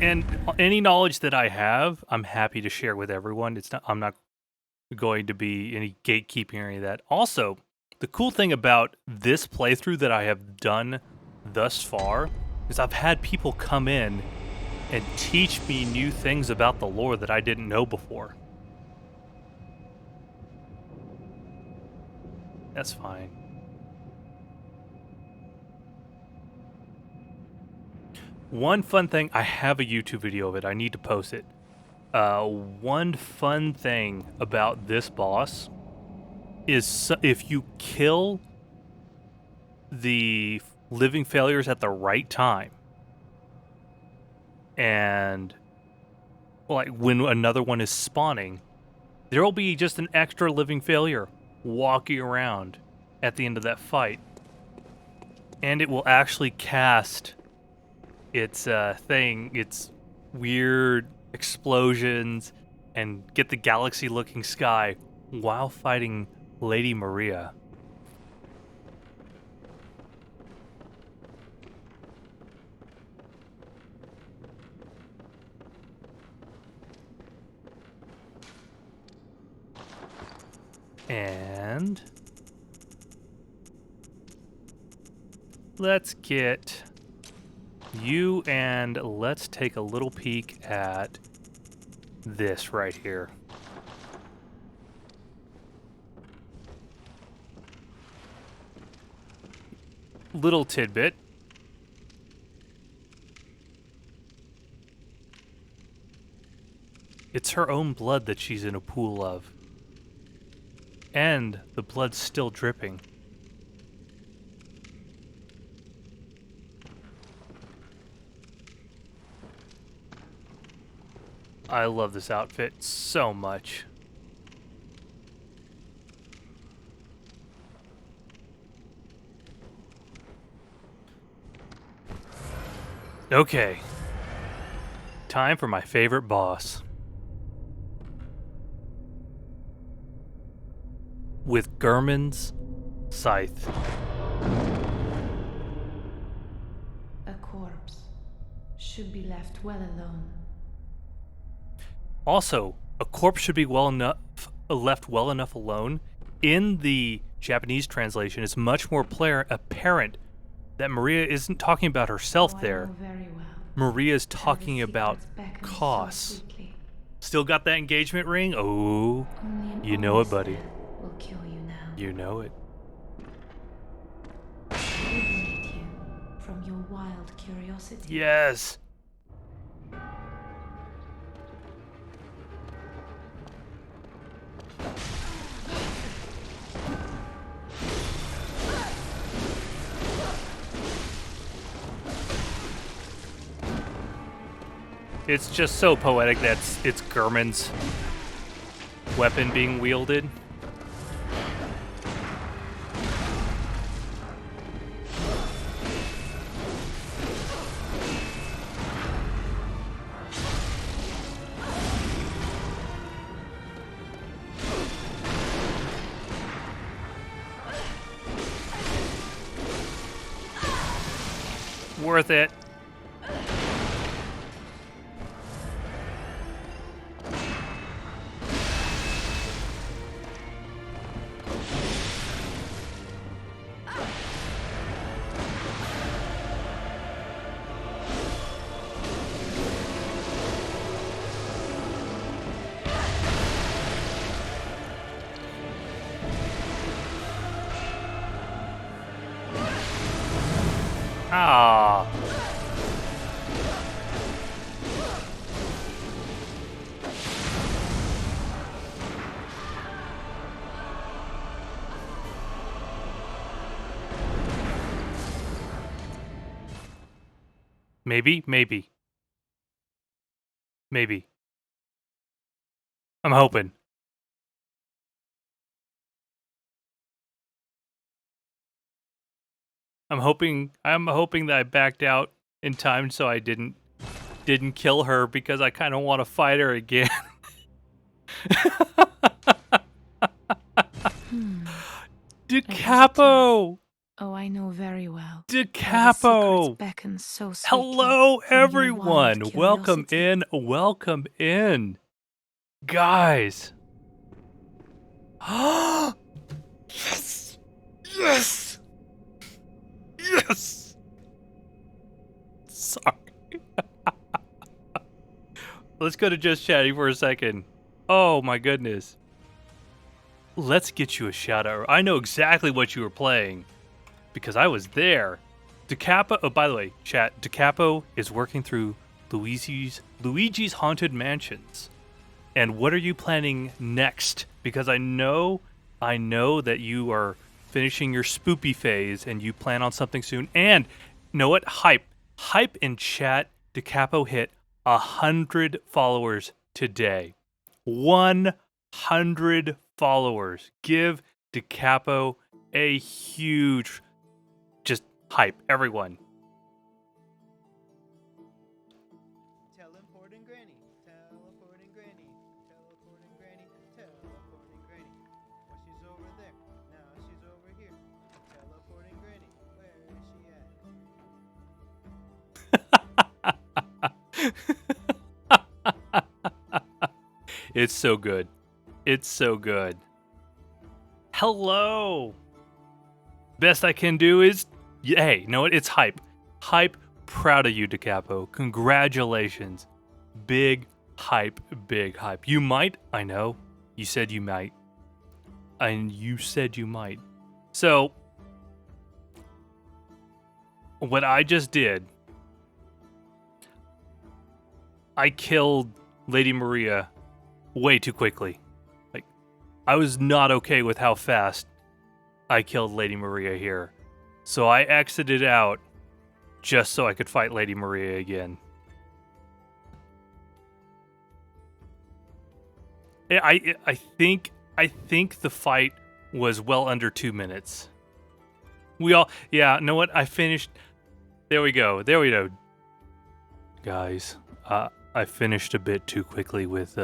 S1: And any knowledge that I have, I'm happy to share with everyone. I'm not going to be any gatekeeping or any of that. Also, the cool thing about this playthrough that I have done thus far is I've had people come in and teach me new things about the lore that I didn't know before. That's fine. One fun thing, I have a YouTube video of it. I need to post it. One fun thing about this boss is if you kill the living failures at the right time, and like when another one is spawning, there will be just an extra living failure walking around at the end of that fight, and it will actually cast its its weird explosions and get the galaxy-looking sky while fighting Lady Maria. And let's get you, and let's take a little peek at this right here. Little tidbit. It's her own blood that she's in a pool of. And the blood's still dripping. I love this outfit so much. Okay. Time for my favorite boss. With Gurman's scythe.
S2: A corpse should be left well alone.
S1: Also, a corpse should be left well enough alone. In the Japanese translation, it's much more apparent that Maria isn't talking about herself
S2: Oh, I
S1: there.
S2: know very well.
S1: Maria's
S2: How the
S1: talking about
S2: secrets beckon so
S1: Koss.
S2: sweetly.
S1: Still got that engagement ring? Oh,
S2: Only an
S1: you know it,
S2: honest
S1: buddy.
S2: death will kill you now.
S1: You know it.
S2: Liberate you from your wild curiosity.
S1: Yes. It's just so poetic that it's Gurman's weapon being wielded. Worth it. Ah. Maybe. I'm hoping. I'm hoping that I backed out in time so I didn't kill her because I kind of want to fight her again. Da Capo!
S2: Oh, I know very well.
S1: Da
S2: Why the
S1: Capo!
S2: secrets beckon so sweetly
S1: Hello,
S2: from your
S1: everyone!
S2: wild
S1: Welcome
S2: curiosity.
S1: in, welcome in. Guys! Yes! Yes! Yes! Sorry. Let's go to just chatting for a second. Oh my goodness. Let's get you a shout out. I know exactly what you were playing because I was there. Da Capo, oh, by the way, chat, Da Capo is working through Luigi's Haunted Mansions. And what are you planning next? Because I know that you are finishing your spoopy phase and you plan on something soon. And you know what? Hype in chat. Da Capo hit 100 followers today. 100 followers. Give Da Capo a huge just hype, everyone.
S4: Teleporting Granny, teleporting Granny, teleporting Granny, teleporting Granny. Well, she's over there. Now she's over here. Teleporting Granny. Where is she at?
S1: It's so good. It's so good. Hello. Best I can do is, hey, you know what? It's hype. Hype. Proud of you, Da Capo. Congratulations. Big hype. Big hype. You might. I know. You said you might. And you said you might. So, what I just did, I killed Lady Maria way too quickly. Like, I was not okay with how fast I killed Lady Maria here. So I exited out just so I could fight Lady Maria again. I think the fight was well under 2 minutes. Yeah, know what? I finished. There we go. Guys, I finished a bit too quickly with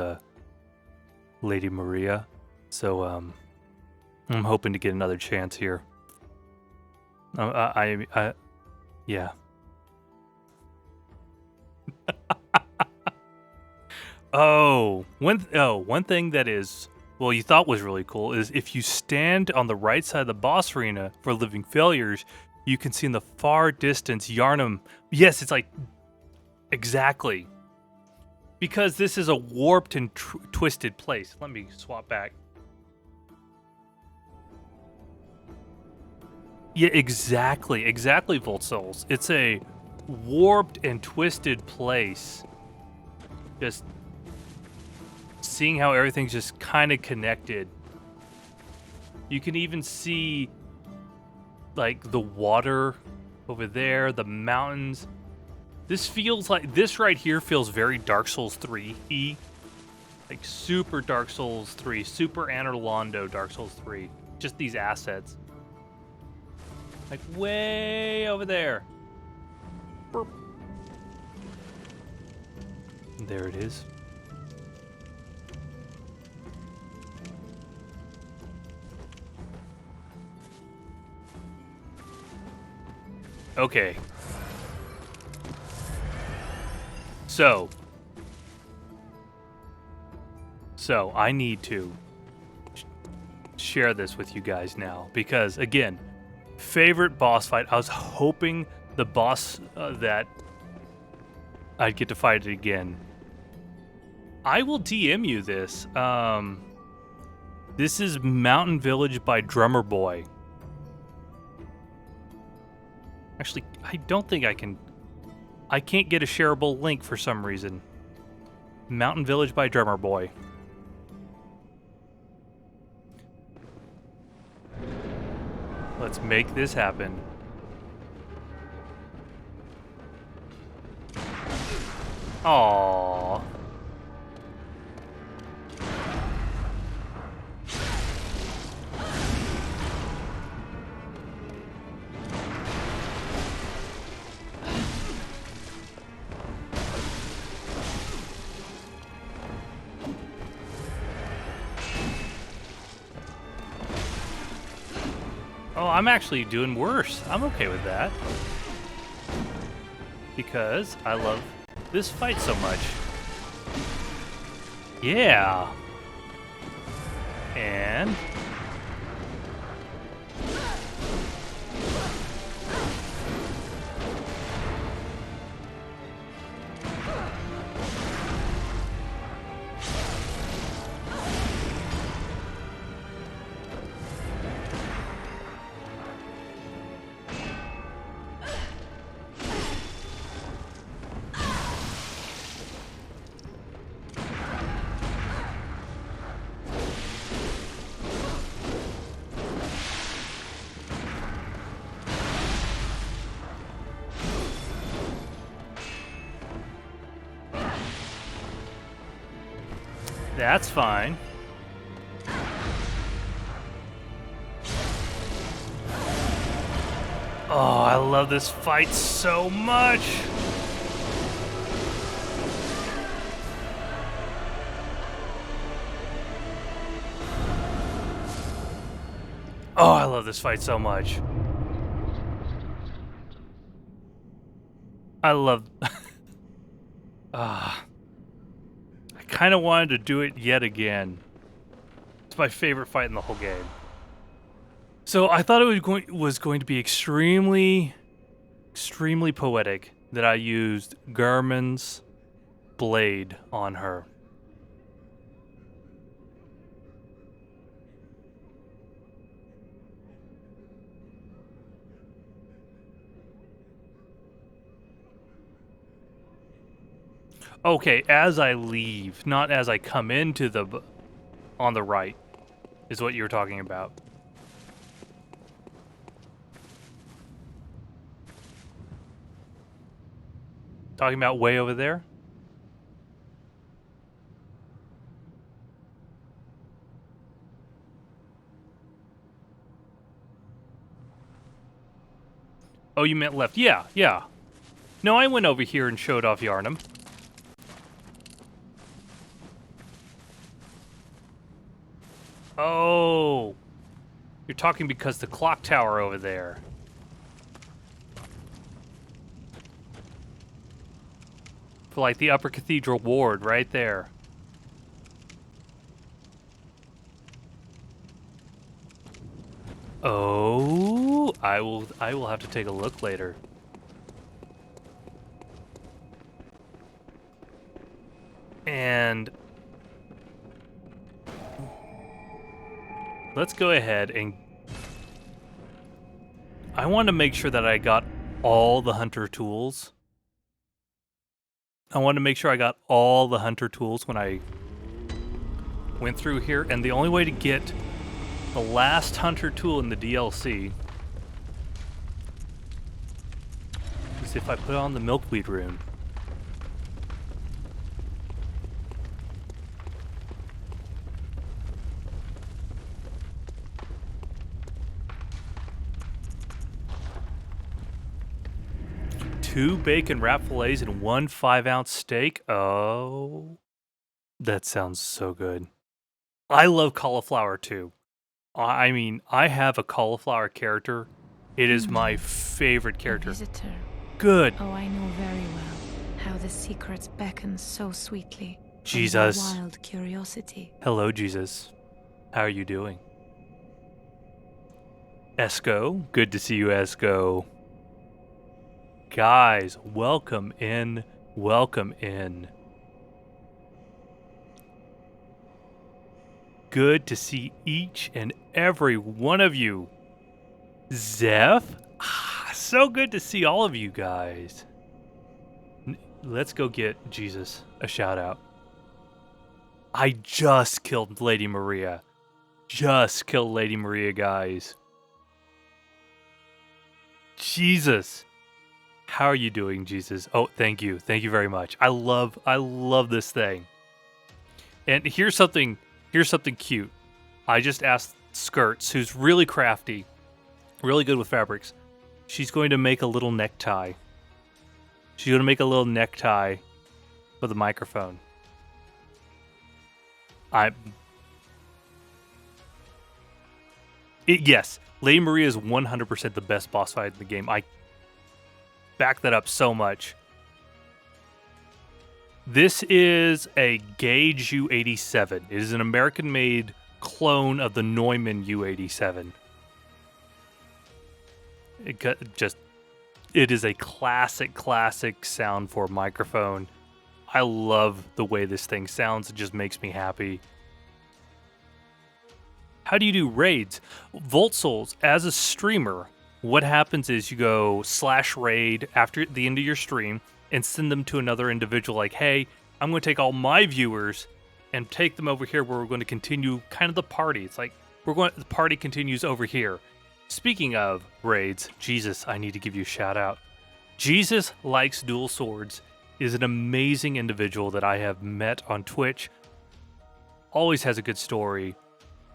S1: Lady Maria. So I'm hoping to get another chance here. Yeah. One thing that is, well, you thought was really cool is if you stand on the right side of the boss arena for Living Failures, you can see in the far distance Yarnum. Yes, it's like, exactly. Because this is a warped and twisted place. Let me swap back. Yeah, exactly, Volt Souls. It's a warped and twisted place. Just seeing how everything's just kind of connected. You can even see, like, the water over there, the mountains. This right here feels very Dark Souls 3-y. Like, super Dark Souls 3, super Anor Londo Dark Souls 3. Just these assets. Like, way over there. Burp. There it is. Okay. So I need to share this with you guys now because, again, favorite boss fight. I was hoping the boss that I'd get to fight it again. I will DM you this. This is Mountain Village by Drummer Boy. Actually, I don't think I can. I can't get a shareable link for some reason. Mountain Village by Drummer Boy. Let's make this happen. Aww. Oh, I'm actually doing worse. I'm okay with that. Because I love this fight so much. Yeah. And... that's fine. Oh, I love this fight so much. Oh, I love this fight so much. I love... I kind of wanted to do it yet again. It's my favorite fight in the whole game. So I thought it was going to be extremely poetic that I used Garmin's blade on her. Okay, as I leave, not as I come into the... on the right, is what you're talking about. Talking about way over there? Oh, you meant left. Yeah, yeah. No, I went over here and showed off Yarnum. Oh. You're talking because the clock tower over there. For like the Upper Cathedral Ward right there. Oh, I will have to take a look later. And let's go ahead and I want to make sure that I got all the hunter tools. I want to make sure I got all the hunter tools when I went through here, and the only way to get the last hunter tool in the DLC is if I put on the milkweed rune. Two bacon wrap fillets and one 5-ounce steak. Oh, that sounds so good. I love cauliflower too. I mean, I have a cauliflower character. It is my favorite character.
S2: Visitor.
S1: Good.
S2: Oh, I know very well how the secrets beckon so sweetly. from
S1: Jesus.
S2: their wild curiosity.
S1: Hello, Jesus. How are you doing? Esco. Good to see you, Esco. Guys, welcome in. Welcome in. Good to see each and every one of you. Zeph? So good to see all of you guys. Let's go get Jesus a shout out. I just killed Lady Maria. Just killed Lady Maria, guys. Jesus. How are you doing, Jesus? Oh, thank you. Thank you very much. I love this thing. And here's something cute. I just asked Skirts, who's really crafty, really good with fabrics. She's going to make a little necktie. She's going to make a little necktie for the microphone. Yes, Lady Maria is 100% the best boss fight in the game. I back that up so much. This is a Gauge U-87. It is an American-made clone of the Neumann U-87. It is a classic sound for a microphone. I love the way this thing sounds. It just makes me happy. How do you do raids? Volt Souls, as a streamer, what happens is you go /raid after the end of your stream and send them to another individual like, hey, I'm going to take all my viewers and take them over here where we're going to continue kind of the party. It's like the party continues over here. Speaking of raids, Jesus, I need to give you a shout out. Jesus Likes Dual Swords is an amazing individual that I have met on Twitch. Always has a good story.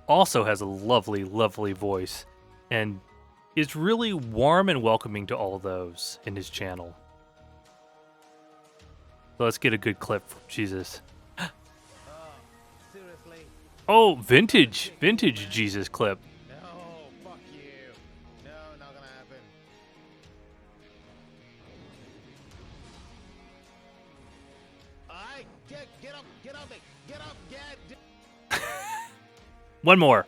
S1: Also has a lovely, lovely voice. And is really warm and welcoming to all those in his channel. So let's get a good clip from Jesus.
S4: Seriously?
S1: Oh, vintage Jesus clip.
S4: No, fuck you. No, not gonna happen. Alright, get up, get up, get.
S1: One more.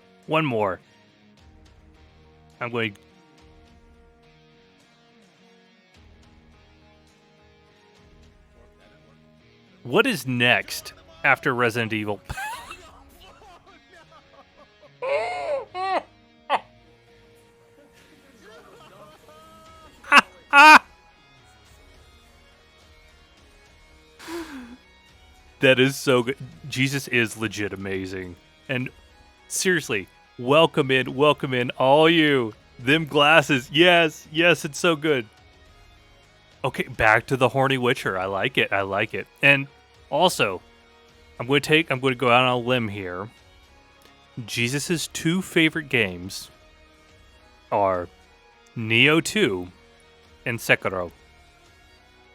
S1: I'm going. What is next after Resident Evil? That is so good. Jesus is legit amazing. And seriously, welcome in, all you. Them glasses. Yes, it's so good. Okay, back to the horny Witcher. I like it. And also, I'm going to go out on a limb here. Jesus's 2 favorite games are Neo 2 and Sekiro.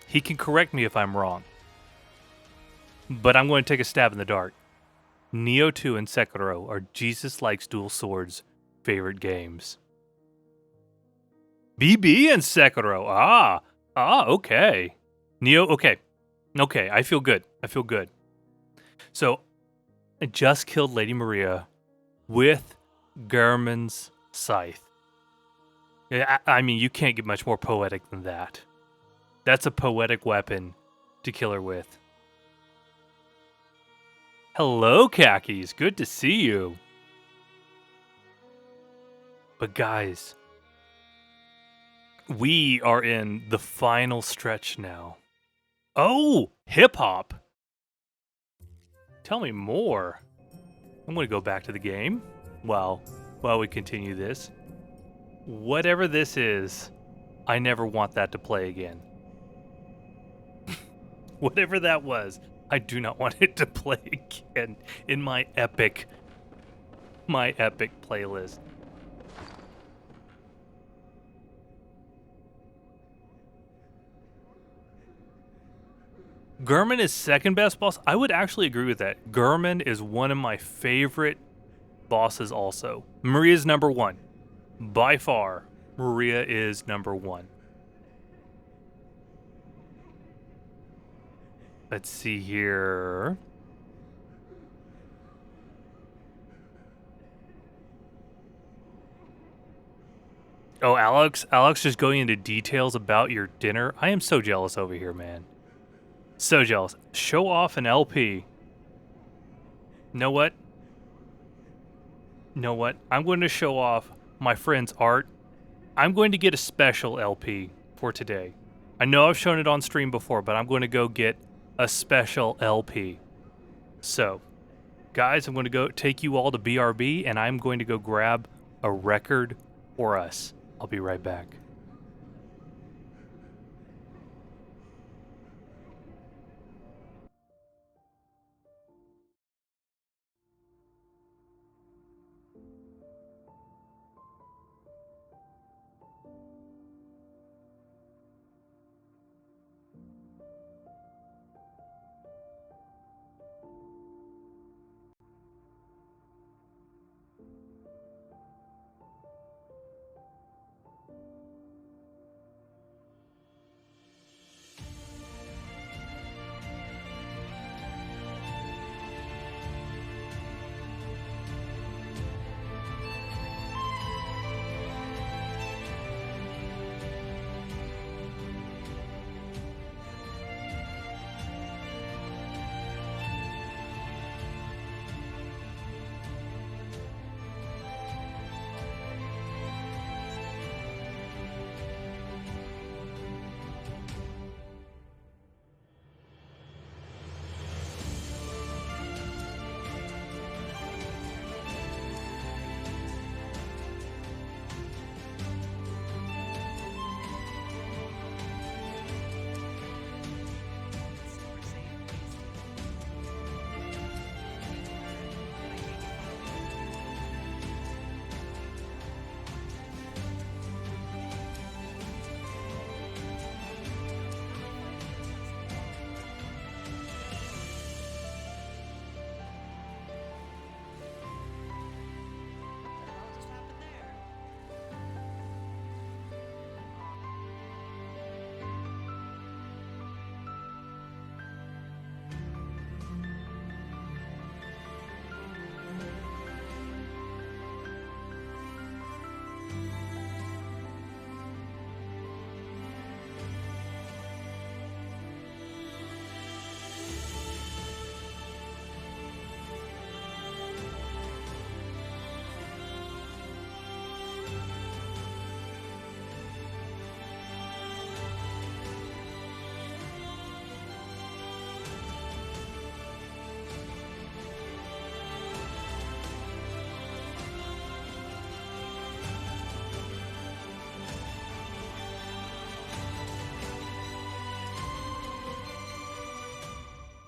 S1: He can correct me if I'm wrong. But I'm going to take a stab in the dark. Neo 2 and Sekiro are Jesus Likes Dual Swords' favorite games. BB and Sekiro. Okay. Neo, okay. Okay, I feel good. So, I just killed Lady Maria with Gehrman's scythe. I mean, you can't get much more poetic than that. That's a poetic weapon to kill her with. Hello, Khakis. Good to see you. But guys, we are in the final stretch now. Oh, hip-hop. Tell me more. I'm going to go back to the game while we continue this. Whatever this is, I never want that to play again. Whatever that was, I do not want it to play again in my epic playlist. Gehrman is second best boss. I would actually agree with that. Gehrman is one of my favorite bosses also. Maria's number 1. By far, Maria is number 1. Let's see here. Oh, Alex just going into details about your dinner. I am so jealous over here, man. So jealous. Show off an LP. Know what? I'm going to show off my friend's art. I'm going to get a special LP for today. I know I've shown it on stream before, but I'm going to go get a special LP. So, guys, I'm going to go take you all to BRB, and I'm going to go grab a record for us. I'll be right back.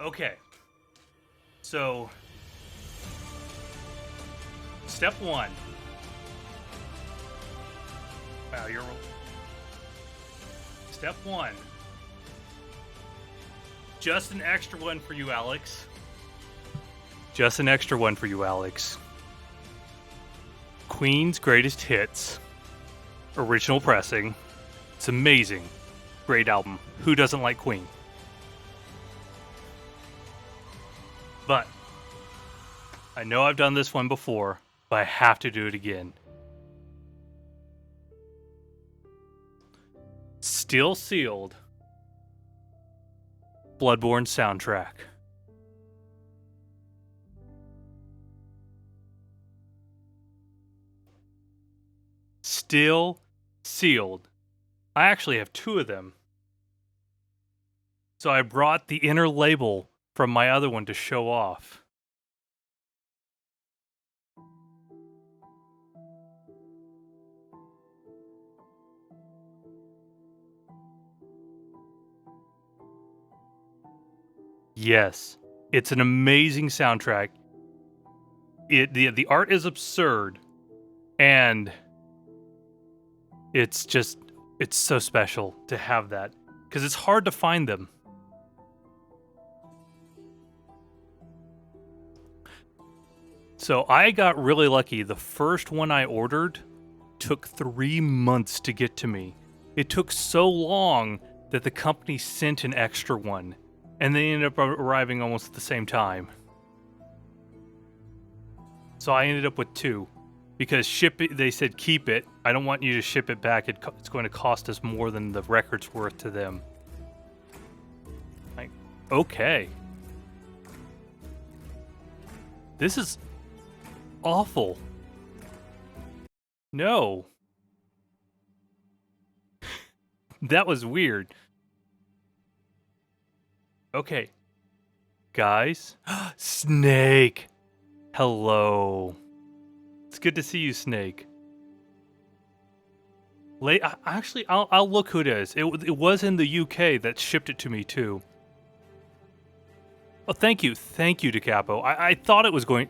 S1: Okay. So, step one. Wow, you're... Step one. Just an extra one for you, Alex. Just an extra one for you, Alex. Queen's Greatest Hits. Original pressing. It's amazing. Great album. Who doesn't like Queen? But I know I've done this one before, but I have to do it again. Still Sealed. Bloodborne soundtrack. Still Sealed. I actually have two of them. So I brought the inner label from my other one to show off. Yes, it's an amazing soundtrack. The art is absurd, and it's so special to have that because it's hard to find them. So I got really lucky. The first one I ordered took 3 months to get to me. It took so long that the company sent an extra one, and they ended up arriving almost at the same time. So I ended up with 2 because they said keep it. I don't want you to ship it back. It's going to cost us more than the record's worth to them. Like, okay. This is awful. No. That was weird. Okay. Guys. Snake. Hello. It's good to see you, Snake. Actually, I'll look who it is. It was in the UK that shipped it to me, too. Oh, thank you. Thank you, DeCapo. I thought it was going...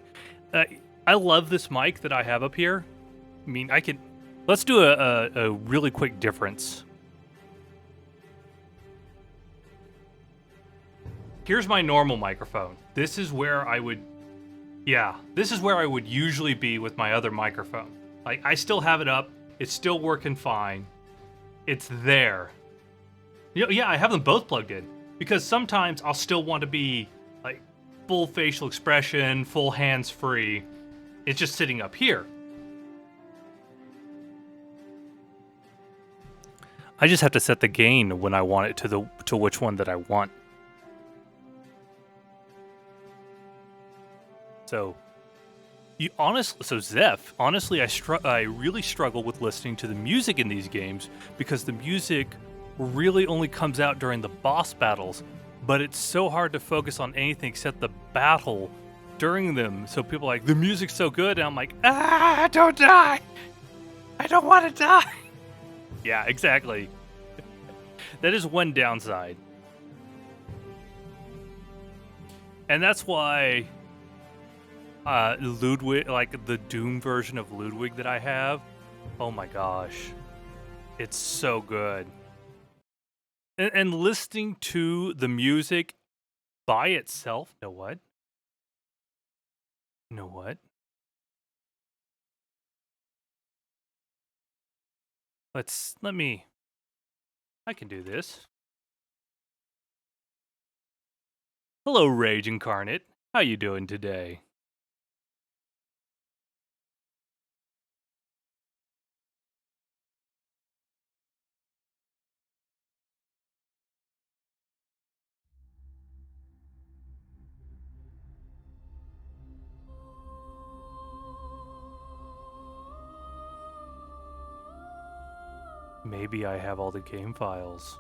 S1: I love this mic that I have up here. I mean, I could... Let's do a really quick difference. Here's my normal microphone. This is where I would... Yeah, this is where I would usually be with my other microphone. Like, I still have it up. It's still working fine. It's there. You know, yeah, I have them both plugged in. Because sometimes I'll still want to be, like, full facial expression, full hands-free. It's just sitting up here. I just have to set the gain when I want it to which one that I want. So, Zeph, honestly, I really struggle with listening to the music in these games because the music really only comes out during the boss battles, but it's so hard to focus on anything except the battle during them. So people are like, the music's so good, and I'm like, don't die! I don't want to die! Yeah, exactly. That is one downside. And that's why... Ludwig, like the Doom version of Ludwig that I have, oh my gosh, it's so good. And listening to the music by itself, you know what? You know what? I can do this. Hello, Rage Incarnate. How you doing today? Maybe I have all the game files.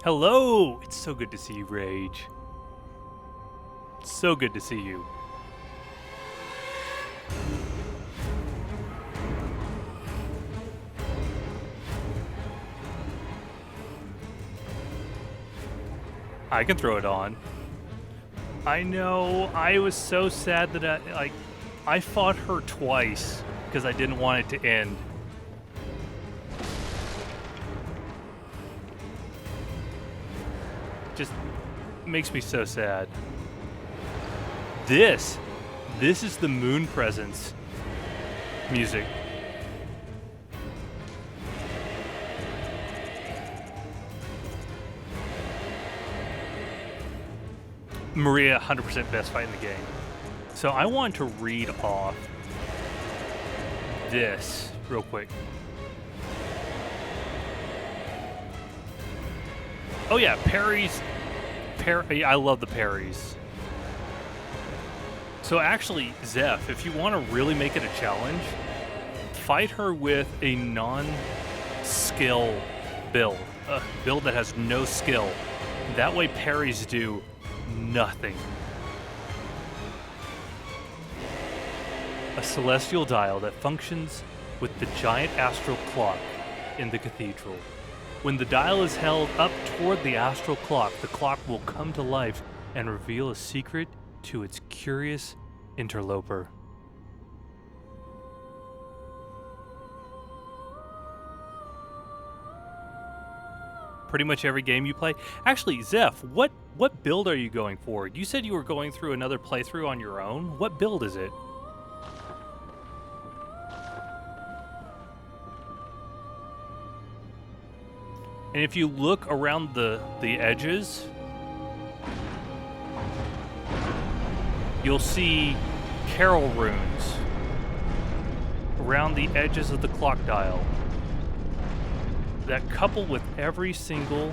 S1: Hello! It's so good to see you, Rage. So good to see you. I can throw it on. I know. I was so sad that I fought her twice because I didn't want it to end. Just makes me so sad. This is the moon presence music. Maria, 100% best fight in the game. So I want to read off this real quick. Oh yeah, parries. I love the parries. So actually, Zeph, if you want to really make it a challenge, fight her with a non-skill build. A build that has no skill. That way parries do nothing. A celestial dial that functions with the giant astral clock in the cathedral. When the dial is held up toward the astral clock, the clock will come to life and reveal a secret to its curious interloper. Pretty much every game you play. Actually, Zeph, what build are you going for? You said you were going through another playthrough on your own. What build is it? And if you look around the edges, you'll see carol runes around the edges of the clock dial that couple with every single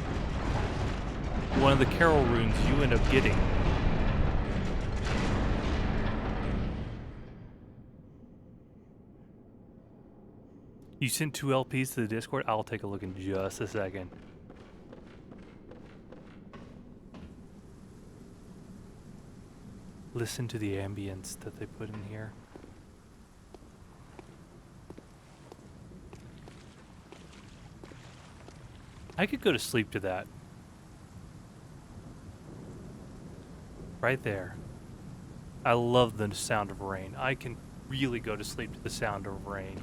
S1: one of the carol runes you end up getting. You sent 2 LPs to the Discord? I'll take a look in just a second. Listen to the ambience that they put in here. I could go to sleep to that. Right there. I love the sound of rain. I can really go to sleep to the sound of rain.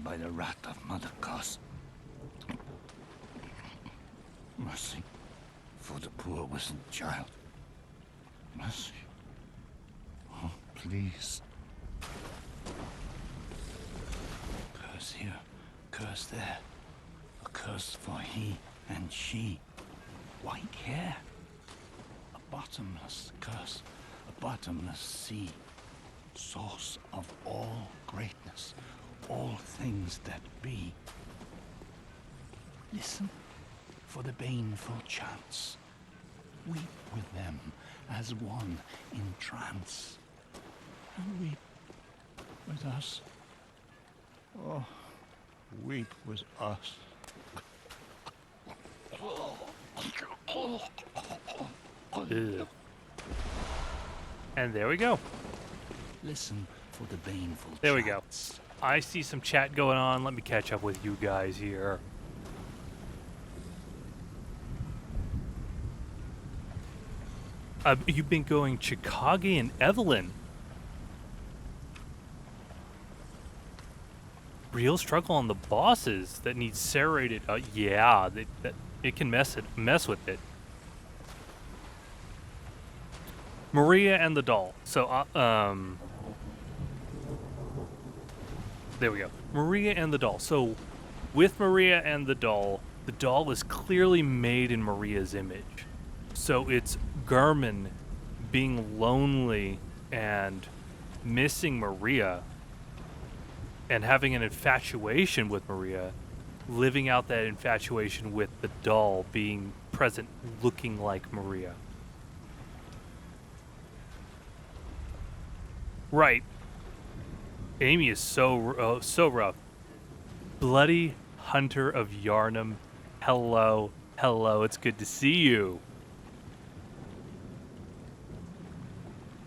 S5: By the wrath of Mother Goss. Mercy for the poor wizened child. Mercy. Oh, please. Curse here, curse there. A curse for he and she. White hair. A bottomless curse. A bottomless sea. Source of all greatness. All things that be. Listen for the baneful chants. Weep with them as one in trance. And weep with us. Oh, weep with us.
S1: Ugh. And there we go.
S5: Listen for the baneful
S1: There we go.
S5: chants.
S1: I see some chat going on. Let me catch up with you guys here. You've been going Chikage and Evelyn. Real struggle on the bosses that need serrated. Yeah, that it can mess with it. Maria and the doll. So there we go. Maria and the doll. So with Maria and the doll is clearly made in Maria's image. So it's Garmin being lonely and missing Maria and having an infatuation with Maria, living out that infatuation with the doll being present, looking like Maria. Right. Amy is so rough. Bloody Hunter of Yarnum. Hello. It's good to see you.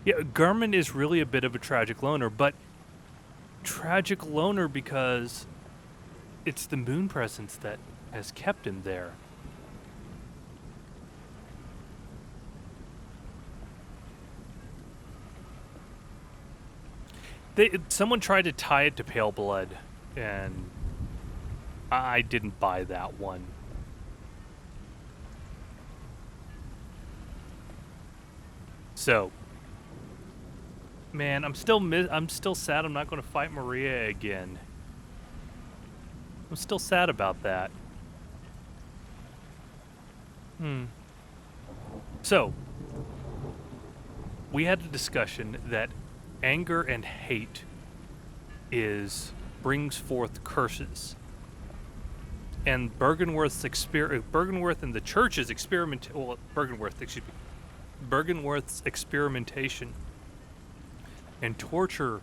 S1: Yeah, Gurman is really a bit of a tragic loner, but tragic loner because it's the moon presence that has kept him there. Someone tried to tie it to Pale Blood, and I didn't buy that one. So, man, I'm still sad I'm not going to fight Maria again. I'm still sad about that. So, we had a discussion that anger and hate brings forth curses. And Bergenworth's Bergenworth and the church's Bergenworth's experimentation and torture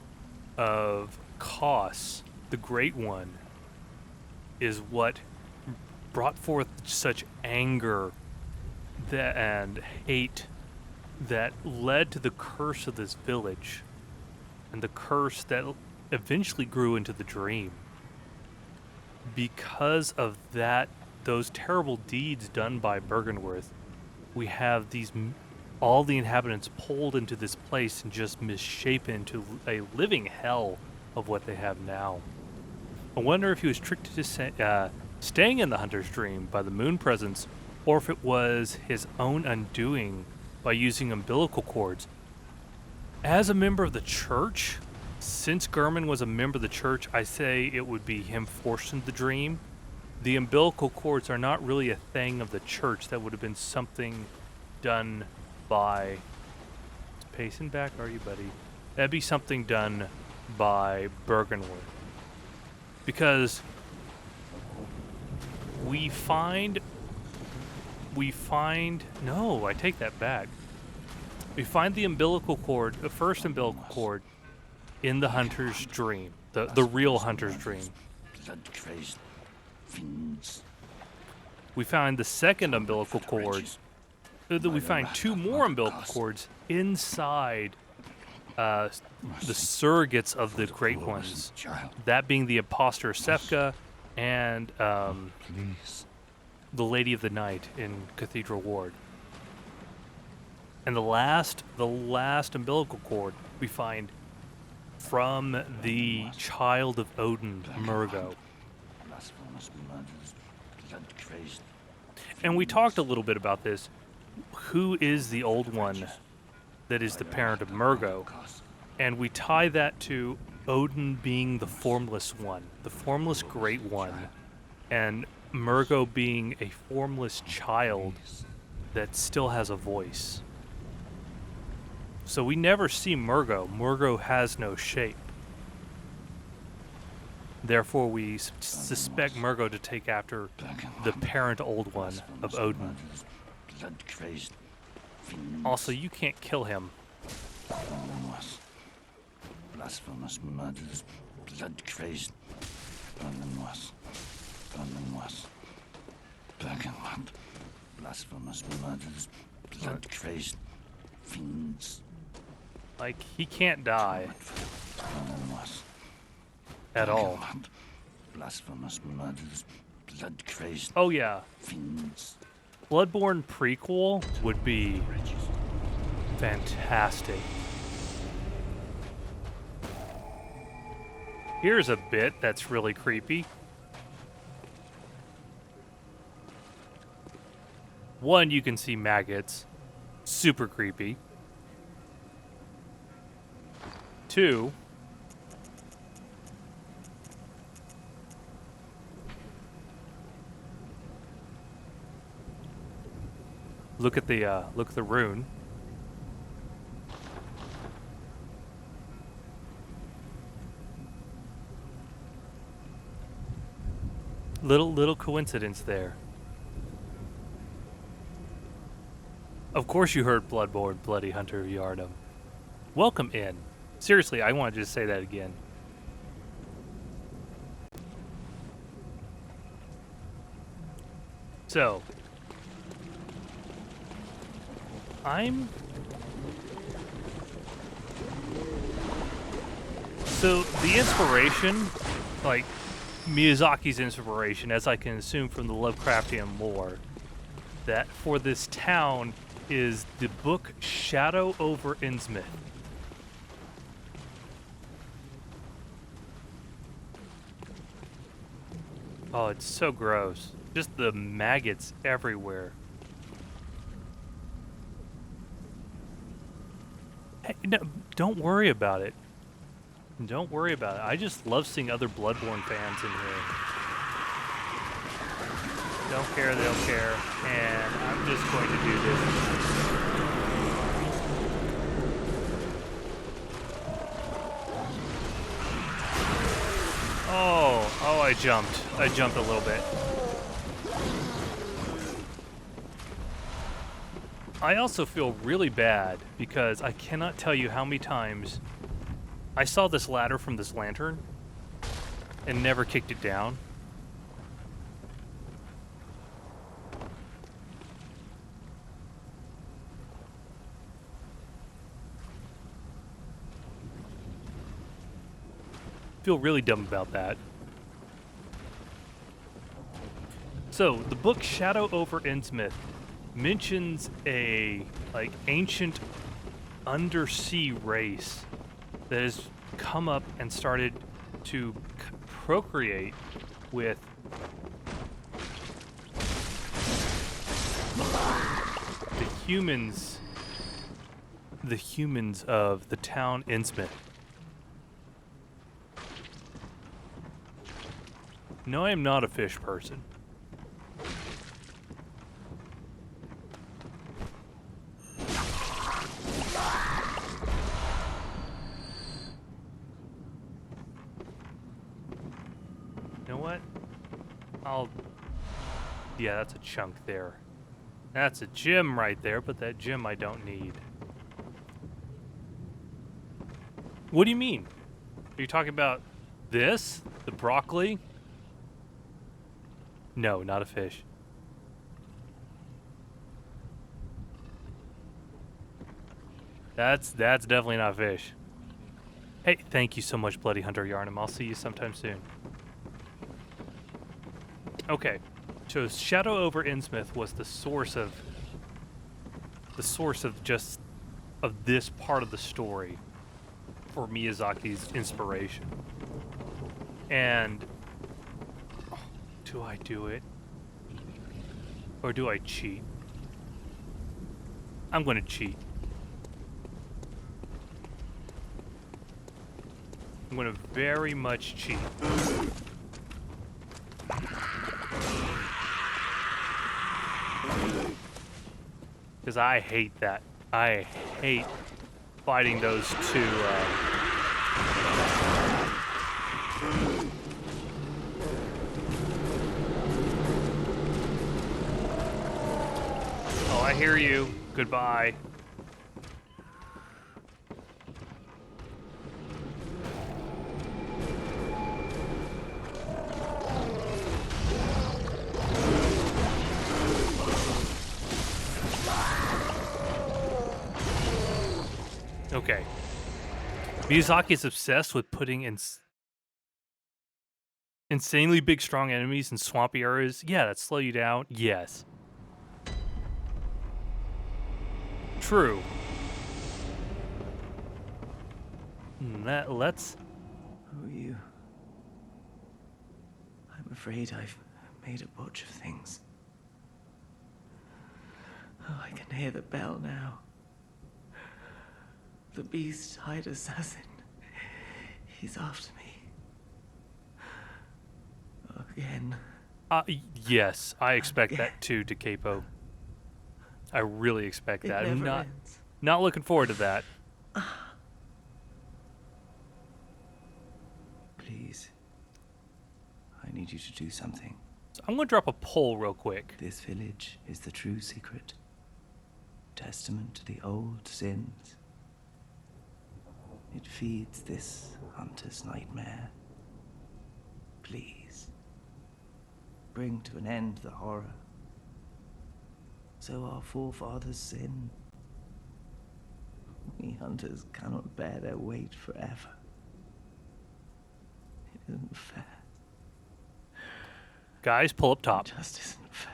S1: of Kos, the Great One, is what brought forth such anger and hate that led to the curse of this village, and the curse that eventually grew into the dream. Because of those terrible deeds done by Bergenworth, we have all the inhabitants pulled into this place and just misshapen into a living hell of what they have now. I wonder if he was tricked into staying in the Hunter's Dream by the moon presence, or if it was his own undoing by using umbilical cords. As a member of the church, since Gurman was a member of the church, I say it would be him forced into the dream. The umbilical cords are not really a thing of the church. That would have been something done by... Pacing back, are you, buddy? That'd be something done by Bergenworth. Because we find... No, I take that back. We find the umbilical cord, the first umbilical cord, in the Hunter's Dream. The real Hunter's Dream.
S5: Blood-crazed fiends.
S1: We find the second umbilical cord. We find two more umbilical cords inside the surrogates of the Great Ones. That being the imposter Sefka and the Lady of the Night in Cathedral Ward. And the last umbilical cord we find from the child of Odin, Murgo. And we talked a little bit about this. Who is the old one that is the parent of Murgo? And we tie that to Odin being the formless one, the formless Great One, and Murgo being a formless child that still has a voice. So we never see Murgo. Murgo has no shape. Therefore, we suspect Murgo to take after the parent old one of Odin. Also, you can't kill him.
S5: Blasphemous murders, blood-crazed, blasphemous murders, blood-crazed fiends.
S1: Like, he can't die. At all.
S5: Blasphemous murders, blood-crazed
S1: Oh yeah,
S5: fiends.
S1: Bloodborne prequel would be fantastic. Here's a bit that's really creepy. One, you can see maggots. Super creepy. Two, look at the rune. Little coincidence there. Of course you heard Bloodborne, Bloody Hunter of Yharnam. Welcome in. Seriously, I wanted to just say that again. So, So, the inspiration, like, Miyazaki's inspiration, as I can assume from the Lovecraftian lore, that for this town is the book Shadow over Innsmouth. Oh, it's so gross. Just the maggots everywhere. Hey, no, don't worry about it. Don't worry about it. I just love seeing other Bloodborne fans in here. Don't care, they'll care. And I'm just going to do this. Oh, I jumped. I jumped a little bit. I also feel really bad because I cannot tell you how many times I saw this ladder from this lantern and never kicked it down. Feel really dumb about that. So, the book Shadow over Innsmouth mentions a ancient undersea race that has come up and started to procreate with the humans of the town Innsmouth. No, I am not a fish person. Yeah, that's a chunk there. That's a gem right there, but that gem I don't need. What do you mean? Are you talking about this? The broccoli? No, not a fish. That's definitely not fish. Hey, thank you so much, Bloody Hunter Yharnam. I'll see you sometime soon. Okay. So Shadow over Innsmouth was the source of this part of the story for Miyazaki's inspiration. And do I do it? Or do I cheat? I'm going to cheat. I'm going to very much cheat. Because I hate that. I hate fighting those two. Oh, I hear you. Goodbye. Okay. Miyazaki is obsessed with putting insanely big, strong enemies in swampy areas. Yeah, that slow you down. Yes. True. Let's...
S6: Who are you? I'm afraid I've made a botch of things. Oh, I can hear the bell now. The beast-eyed assassin. He's after me. Again.
S1: Yes, I expect that too, DeCapo. I really expect that. I'm not looking forward to that.
S6: Please. I need you to do something.
S1: So I'm going to drop a poll real quick.
S6: This village is the true secret. Testament to the old sins. It feeds this hunter's nightmare. Please, bring to an end the horror. So our forefathers sin. We hunters cannot bear their weight forever. It isn't fair.
S1: Guys, pull up top.
S6: It just isn't fair.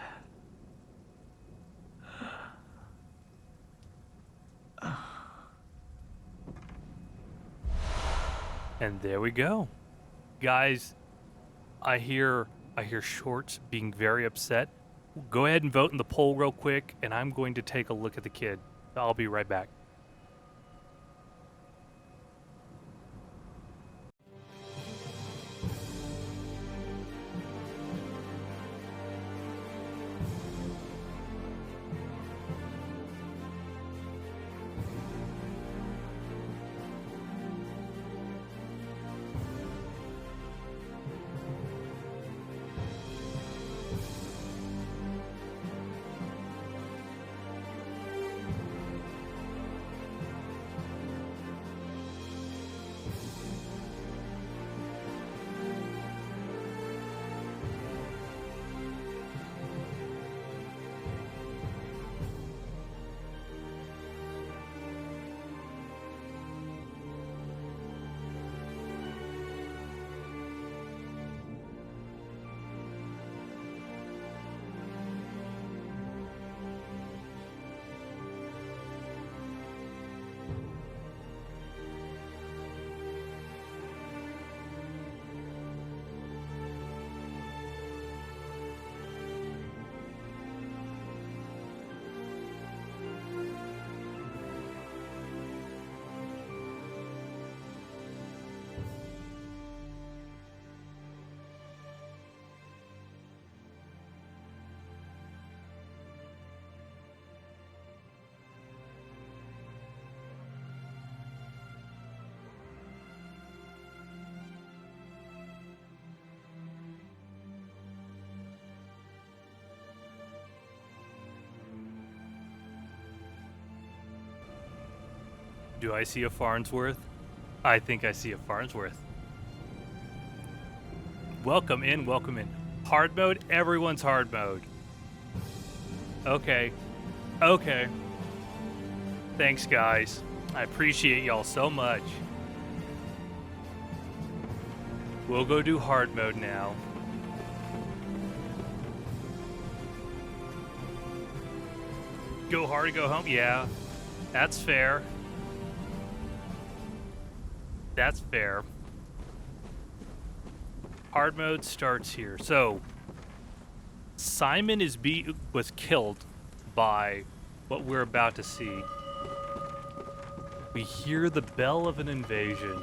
S1: And there we go. Guys, I hear Shorts being very upset. Go ahead and vote in the poll real quick, and I'm going to take a look at the kid. I'll be right back. Do I see a Farnsworth? I think I see a Farnsworth. Welcome in, welcome in. Hard mode? Everyone's hard mode. Okay. Okay. Thanks, guys. I appreciate y'all so much. We'll go do hard mode now. Go hard, go home? Yeah. That's fair. That's fair. Hard mode starts here. So, Simon was killed by what we're about to see. We hear the bell of an invasion.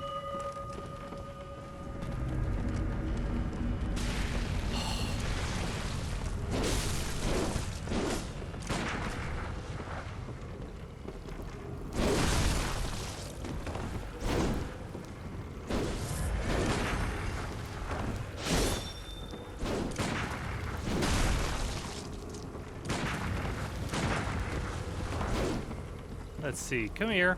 S1: Let's see. Come here.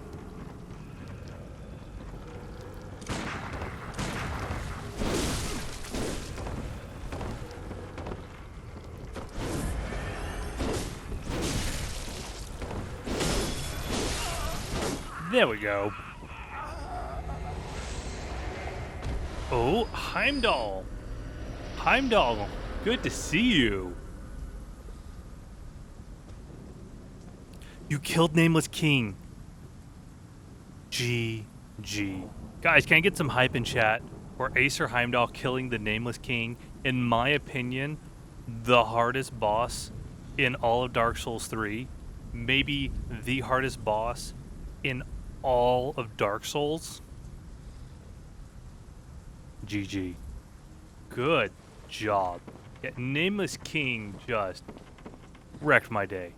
S1: There we go. Oh, Heimdall. Heimdall, good to see you. You killed Nameless King. GG. Guys, can I get some hype in chat for Acer Heimdall killing the Nameless King? In my opinion, the hardest boss in all of Dark Souls 3. Maybe the hardest boss in all of Dark Souls. GG. Good job. Yeah, Nameless King just wrecked my day.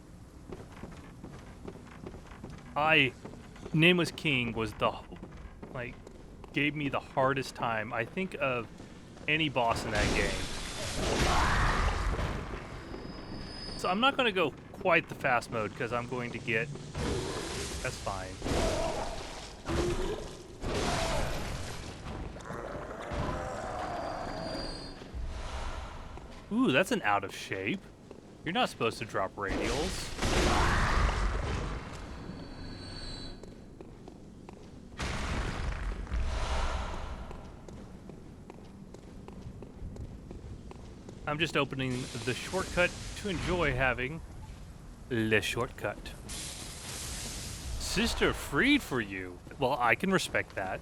S1: Nameless King was gave me the hardest time, I think, of any boss in that game. So I'm not going to go quite the fast mode because I'm going to get... That's fine. Ooh, that's an out of shape. You're not supposed to drop radials. I'm just opening the shortcut to enjoy having le shortcut. Sister freed for you. Well, I can respect that.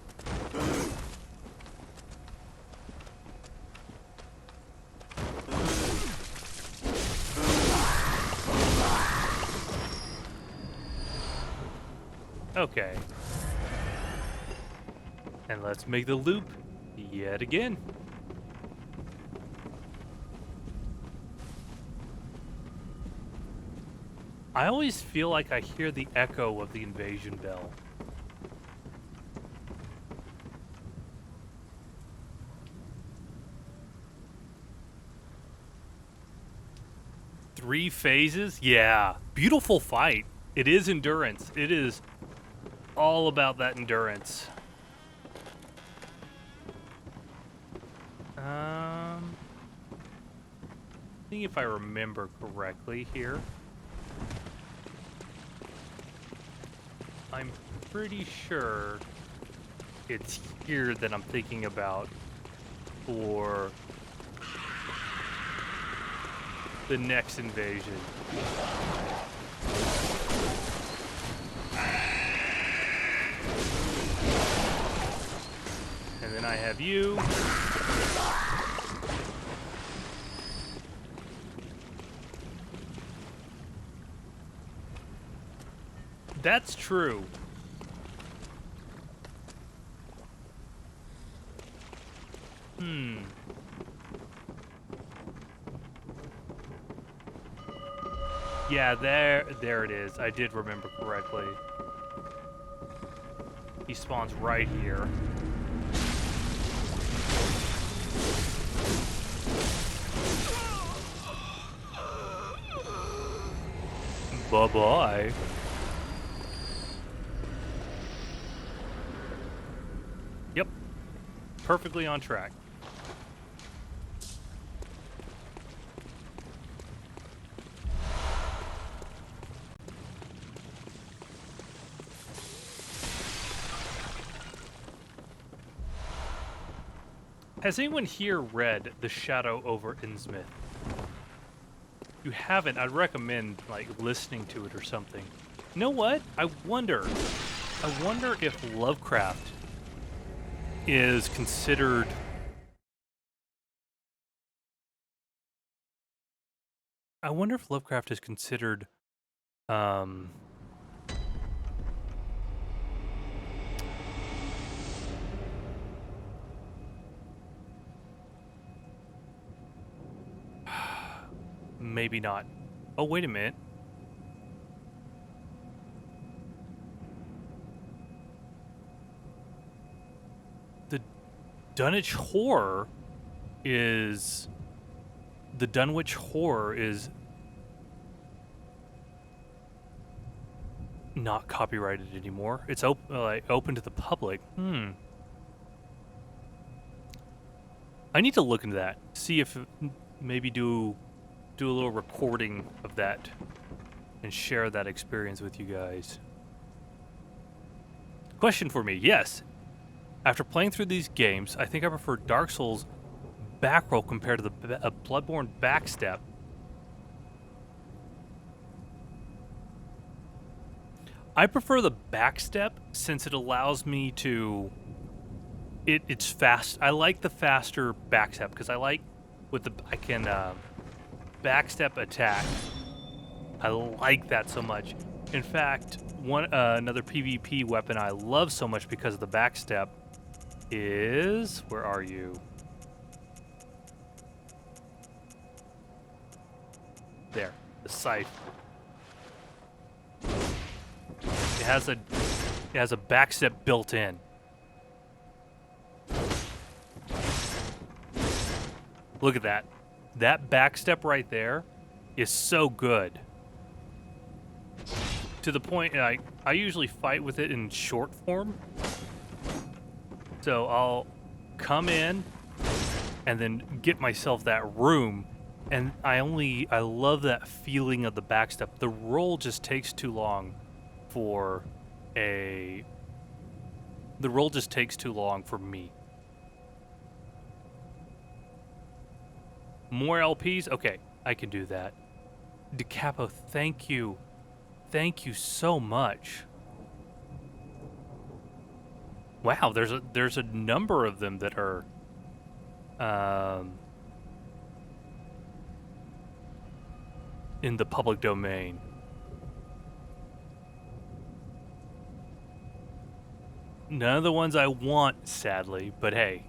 S1: Okay. And let's make the loop yet again. I always feel like I hear the echo of the invasion bell. Three phases? Yeah. Beautiful fight. It is endurance. It is all about that endurance. I think if I remember correctly here, I'm pretty sure it's here that I'm thinking about for the next invasion. And then I have you. That's true. Yeah, there it is. I did remember correctly. He spawns right here. Bye-bye. Yep. Perfectly on track. Has anyone here read The Shadow over Innsmouth? If you haven't, I'd recommend like listening to it or something. You know what? I wonder if Lovecraft is considered maybe not. Oh, wait a minute. The Dunwich Horror is not copyrighted anymore. It's open to the public. I need to look into that. See if maybe do a little recording of that and share that experience with you guys. Question for me. Yes. After playing through these games, I think I prefer Dark Souls backroll compared to the Bloodborne backstep. I prefer the backstep since it allows me to... It's fast. I like the faster backstep because I can backstep attack. I like that so much. In fact, another PvP weapon I love so much because of the backstep is... Where are you? There, the scythe. It has a backstep built in. Look at that. That backstep right there is so good. To the point, I usually fight with it in short form. So I'll come in and then get myself that room. And I love that feeling of the backstep. The roll just takes too long for me. More LPs? Okay, I can do that. DeCapo, thank you. Thank you so much. Wow, there's a number of them that are in the public domain. None of the ones I want, sadly, but hey.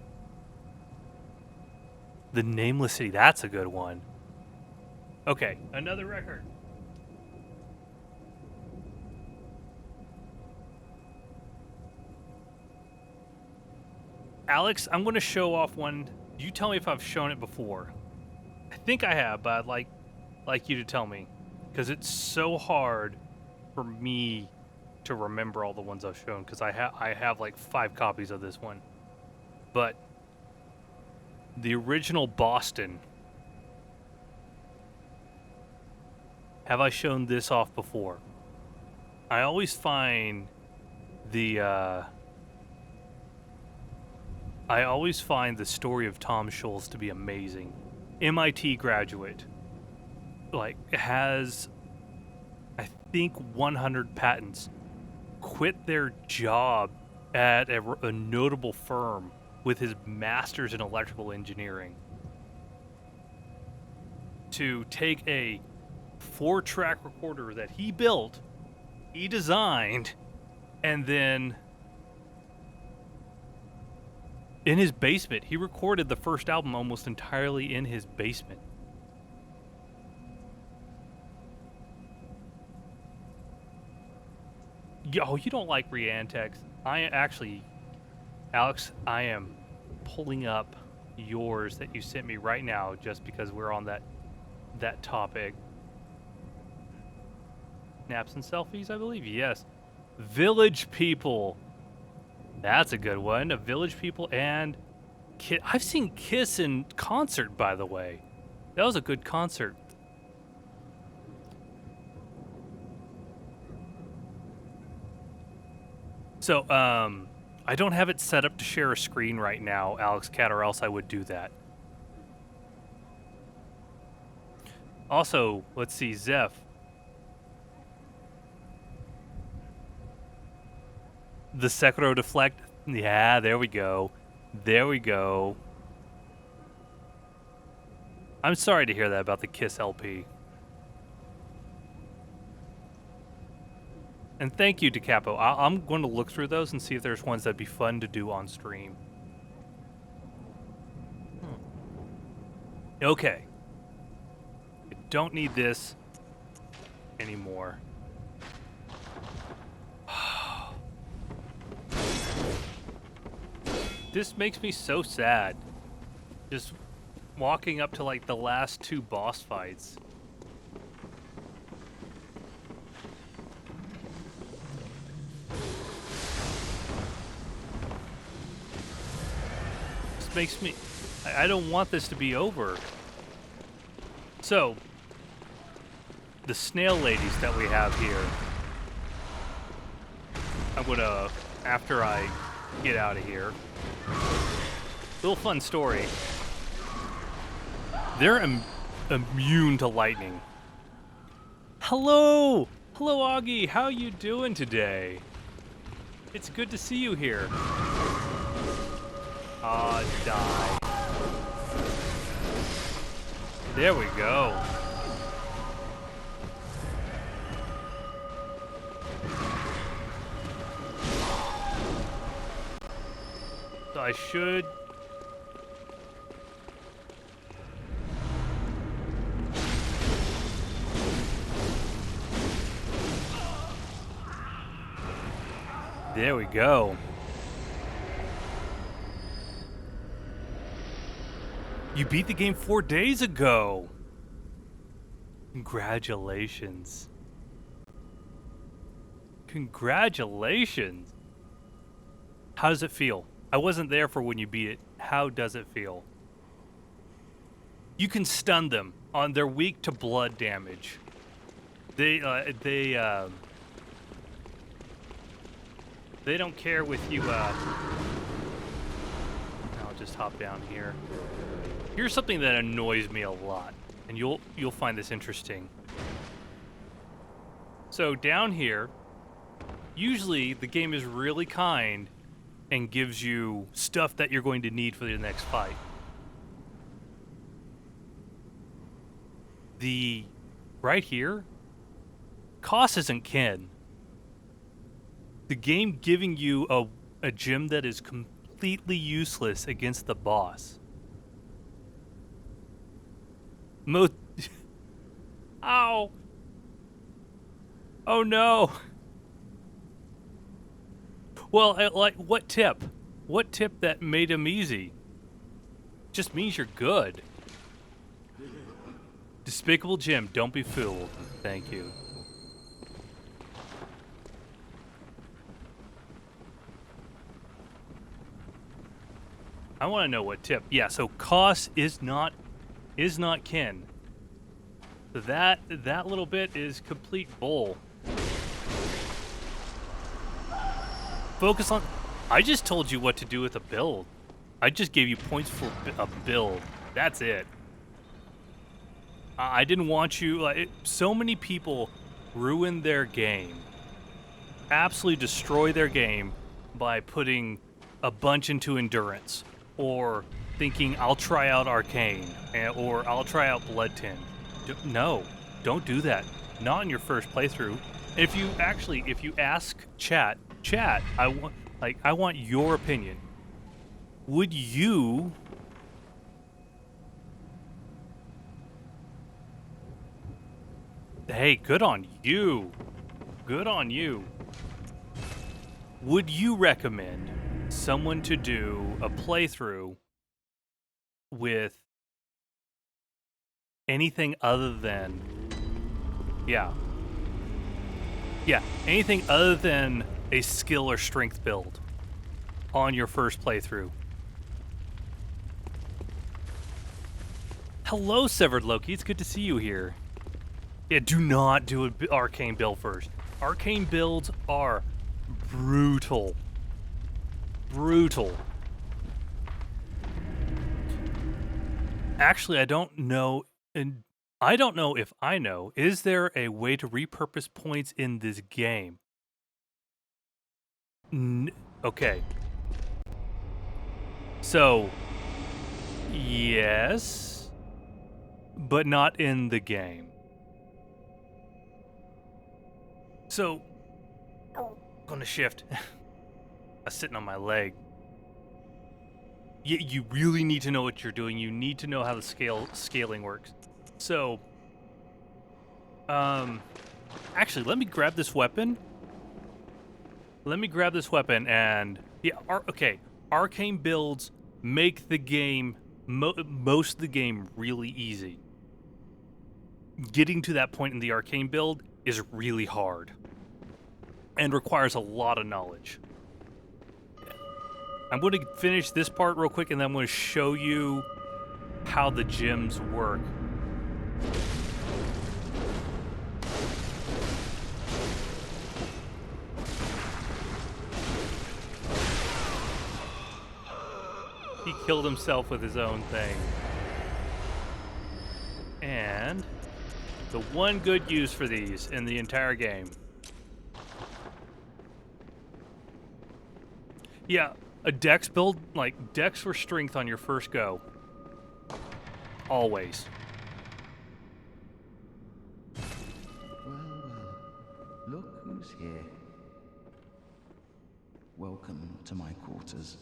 S1: The Nameless City, that's a good one. Okay, another record. Alex, I'm going to show off one. You tell me if I've shown it before. I think I have, but I'd like you to tell me, because it's so hard for me to remember all the ones I've shown, because I have like 5 copies of this one. But the original Boston. Have I shown this off before? I always find the story of Tom Schultz to be amazing. MIT graduate, like, has, I think, 100 patents, quit their job at a notable firm with his master's in electrical engineering to take a 4-track recorder that he built, he designed, and then in his basement, he recorded the first album almost entirely in his basement. Oh, you don't like Riantex? Alex, I am pulling up yours that you sent me right now just because we're on that topic. Naps and selfies, I believe. Yes. Village People. That's a good one. Village People and Kiss. I've seen Kiss in concert, by the way. That was a good concert. So, I don't have it set up to share a screen right now, Alex Cat, or else I would do that. Also, let's see, Zeph. The Sekiro Deflect. Yeah, there we go. There we go. I'm sorry to hear that about the Kiss LP. And thank you, DeCapo. I'm going to look through those and see if there's ones that'd be fun to do on stream. Okay. I don't need this anymore. This makes me so sad. Just walking up to like the last 2 boss fights. This makes me... I don't want this to be over. So, the snail ladies that we have here. I'm gonna, after I get out of here. Little fun story. They're immune to lightning. Hello! Hello, Augie. How you doing today? It's good to see you here. Aw, die. There we go. So I should... There we go. You beat the game 4 days ago. Congratulations. Congratulations. How does it feel? I wasn't there for when you beat it. How does it feel? You can stun them on their weak to blood damage. They don't care with you. I'll just hop down here. Here's something that annoys me a lot, and you'll find this interesting. So down here, usually the game is really kind and gives you stuff that you're going to need for the next fight. The right here, cost isn't kin. The game giving you a gem that is completely useless against the boss. Ow! Oh no! Well, like, what tip? What tip that made him easy? Just means you're good. Despicable Jim, don't be fooled. Thank you. I want to know what tip. Yeah, so cost is not kin. So that little bit is complete bull. Focus on. I just told you what to do with a build. I just gave you points for a build. That's it. I didn't want you. So many people ruin their game, absolutely destroy their game by putting a bunch into endurance, or thinking I'll try out arcane, or I'll try out blood tin. No, don't do that. Not in your first playthrough. And if you ask chat, I want your opinion. Would you Hey, good on you. Good on you. Would you recommend someone to do a playthrough with anything other than anything other than a skill or strength build on your first playthrough? Hello, Severed Loki. It's good to see you here. Yeah, do not do an arcane build first. Arcane builds are brutal. Brutal. Actually, I don't know, and I don't know if I know, is there a way to repurpose points in this game? Okay. So, yes, but not in the game. So, gonna shift. I'm sitting on my leg. You really need to know what you're doing. You need to know how the scaling works. So, actually, let me grab this weapon. And yeah, okay. Arcane builds make the game most of the game really easy. Getting to that point in the arcane build is really hard and requires a lot of knowledge. I'm going to finish this part real quick, and then I'm going to show you how the gems work. He killed himself with his own thing. And the one good use for these in the entire game. Yeah, a dex build, like dex for strength on your first go. Always.
S6: Well, look who's here. Welcome to my quarters.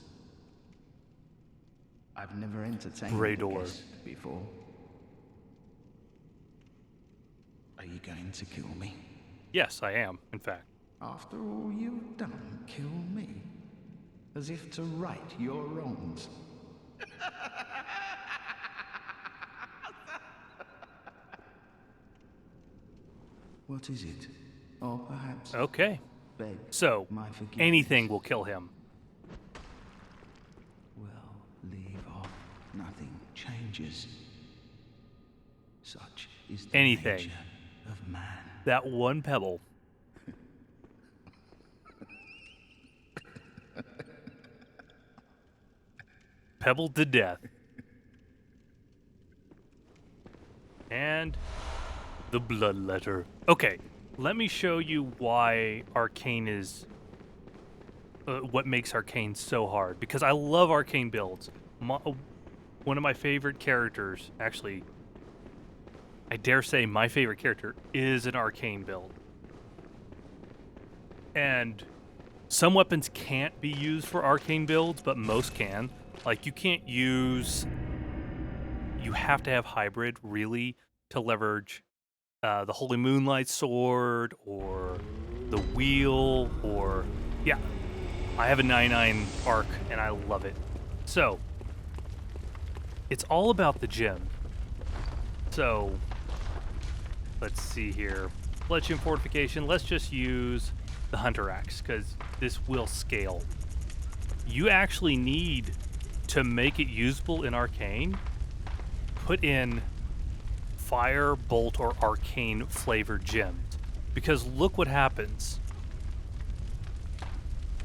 S6: I've never entertained a
S1: Rador.
S6: guest before. Are you going to kill me?
S1: Yes, I am, in fact.
S6: After all you've done, kill me? As if to right your wrongs. What is it? Or perhaps
S1: Okay.
S6: beg
S1: So,
S6: my forgiveness.
S1: anything will kill him.
S6: Well, leave off. Nothing changes. Such is the
S1: Anything.
S6: nature of man.
S1: That one pebble. Pebbled to death. And the blood letter. Okay, let me show you why Arcane is... what makes Arcane so hard. Because I love Arcane builds. One of my favorite characters, actually, I dare say my favorite character, is an Arcane build. And some weapons can't be used for Arcane builds, but most can. Like, you can't use... You have to have hybrid, really, to leverage the Holy Moonlight Sword, or the Wheel, or... Yeah, I have a 9/9 arc, and I love it. So, it's all about the gem. So, let's see here. Legend Fortification, let's just use the Hunter Axe, because this will scale. You actually need to make it usable in Arcane. Put in Fire, Bolt, or Arcane flavored gems. Because look what happens.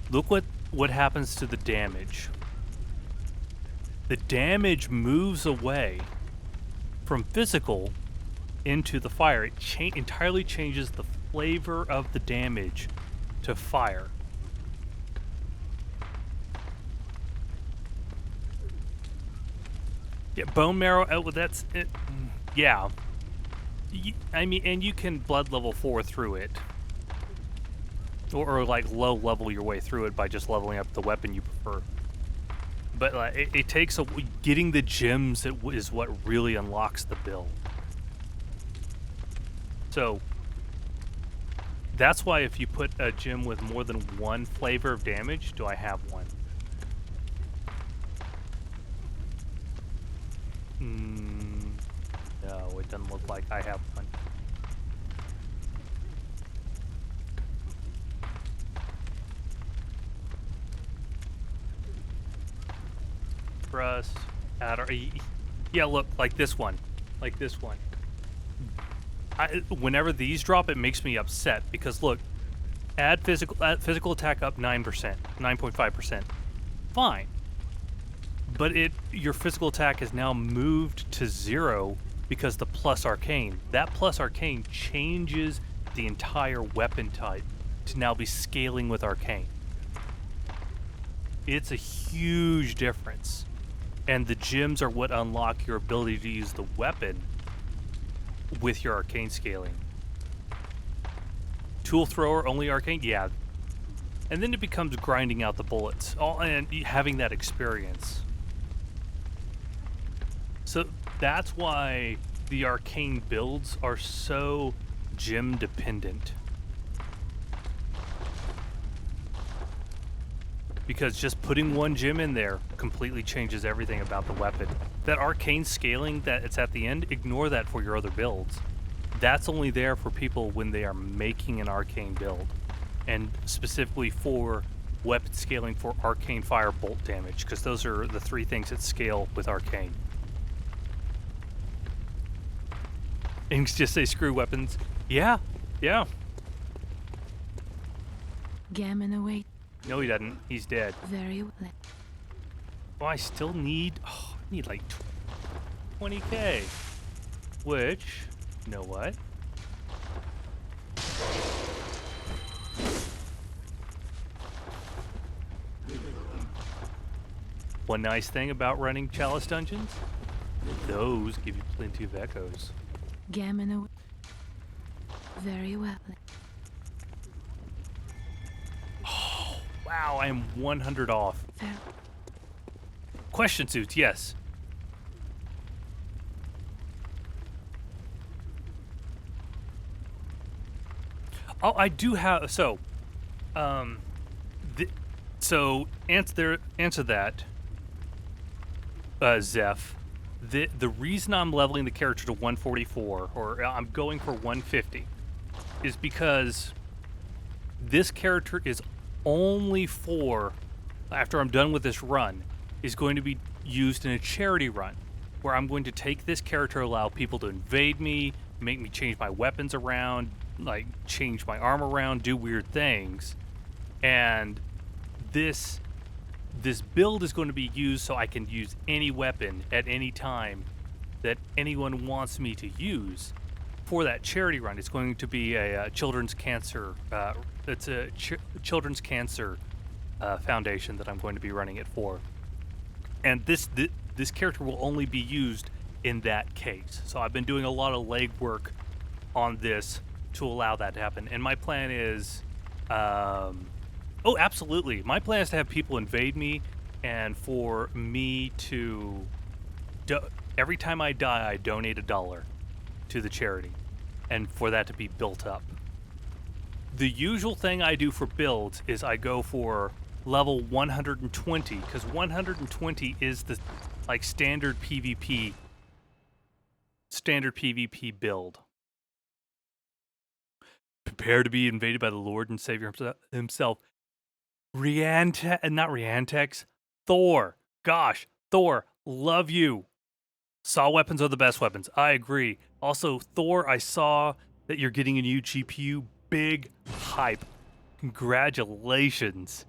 S1: Look what happens to the damage. The damage moves away from physical into the fire. It entirely changes the flavor of the damage to fire. Yeah, bone marrow. Oh, that's it. Yeah. I mean, and you can blood level 4 through it, or like low level your way through it by just leveling up the weapon you prefer. But it takes getting the gems that is what really unlocks the build. So that's why if you put a gem with more than one flavor of damage, do I have one? No, it doesn't look like I have one. Trust, yeah, look, like this one. Like this one. Whenever these drop, it makes me upset because look, add physical attack up 9%, 9.5%. Fine. But your physical attack is now moved to 0 because the plus arcane. That plus arcane changes the entire weapon type to now be scaling with arcane. It's a huge difference. And the gems are what unlock your ability to use the weapon with your arcane scaling. Tool thrower, only arcane? Yeah. And then it becomes grinding out the bullets, and having that experience. So that's why the arcane builds are so gem dependent. Because just putting one gem in there completely changes everything about the weapon. That arcane scaling that it's at the end, ignore that for your other builds. That's only there for people when they are making an arcane build. And specifically for weapon scaling for arcane fire bolt damage, because those are the 3 things that scale with arcane. And just say screw weapons. Yeah, yeah.
S2: Gammon away.
S1: No, he doesn't. He's dead.
S2: Very well.
S1: Oh, I still need... Oh, I need like 20k. Which, you know what? One nice thing about running Chalice dungeons, those give you plenty of echoes.
S2: Gammon away. Very well.
S1: Wow, I am 100 off.
S2: Fair.
S1: Question suits, yes. Oh, I do have, so answer that, Zeph. The reason I'm leveling the character to 144, or I'm going for 150, is because this character is only for, after I'm done with this run, is going to be used in a charity run, where I'm going to take this character, allow people to invade me, make me change my weapons around, like change my armor around, do weird things. And this build is going to be used so I can use any weapon at any time that anyone wants me to use for that charity run. It's going to be a children's cancer. It's a children's cancer foundation that I'm going to be running it for, and this character will only be used in that case. So I've been doing a lot of legwork on this to allow that to happen. And my plan is, oh, absolutely. My plan is to have people invade me, and for me to, every time I die, I donate $1 to the charity, and for that to be built up. The usual thing I do for builds is I go for level 120, because 120 is the like standard PvP build. Prepare to be invaded by the Lord and Savior himself. Not Riantex, Thor. Gosh, Thor, love you. Saw weapons are the best weapons. I agree. Also, Thor, I saw that you're getting a new GPU. Big hype. Congratulations.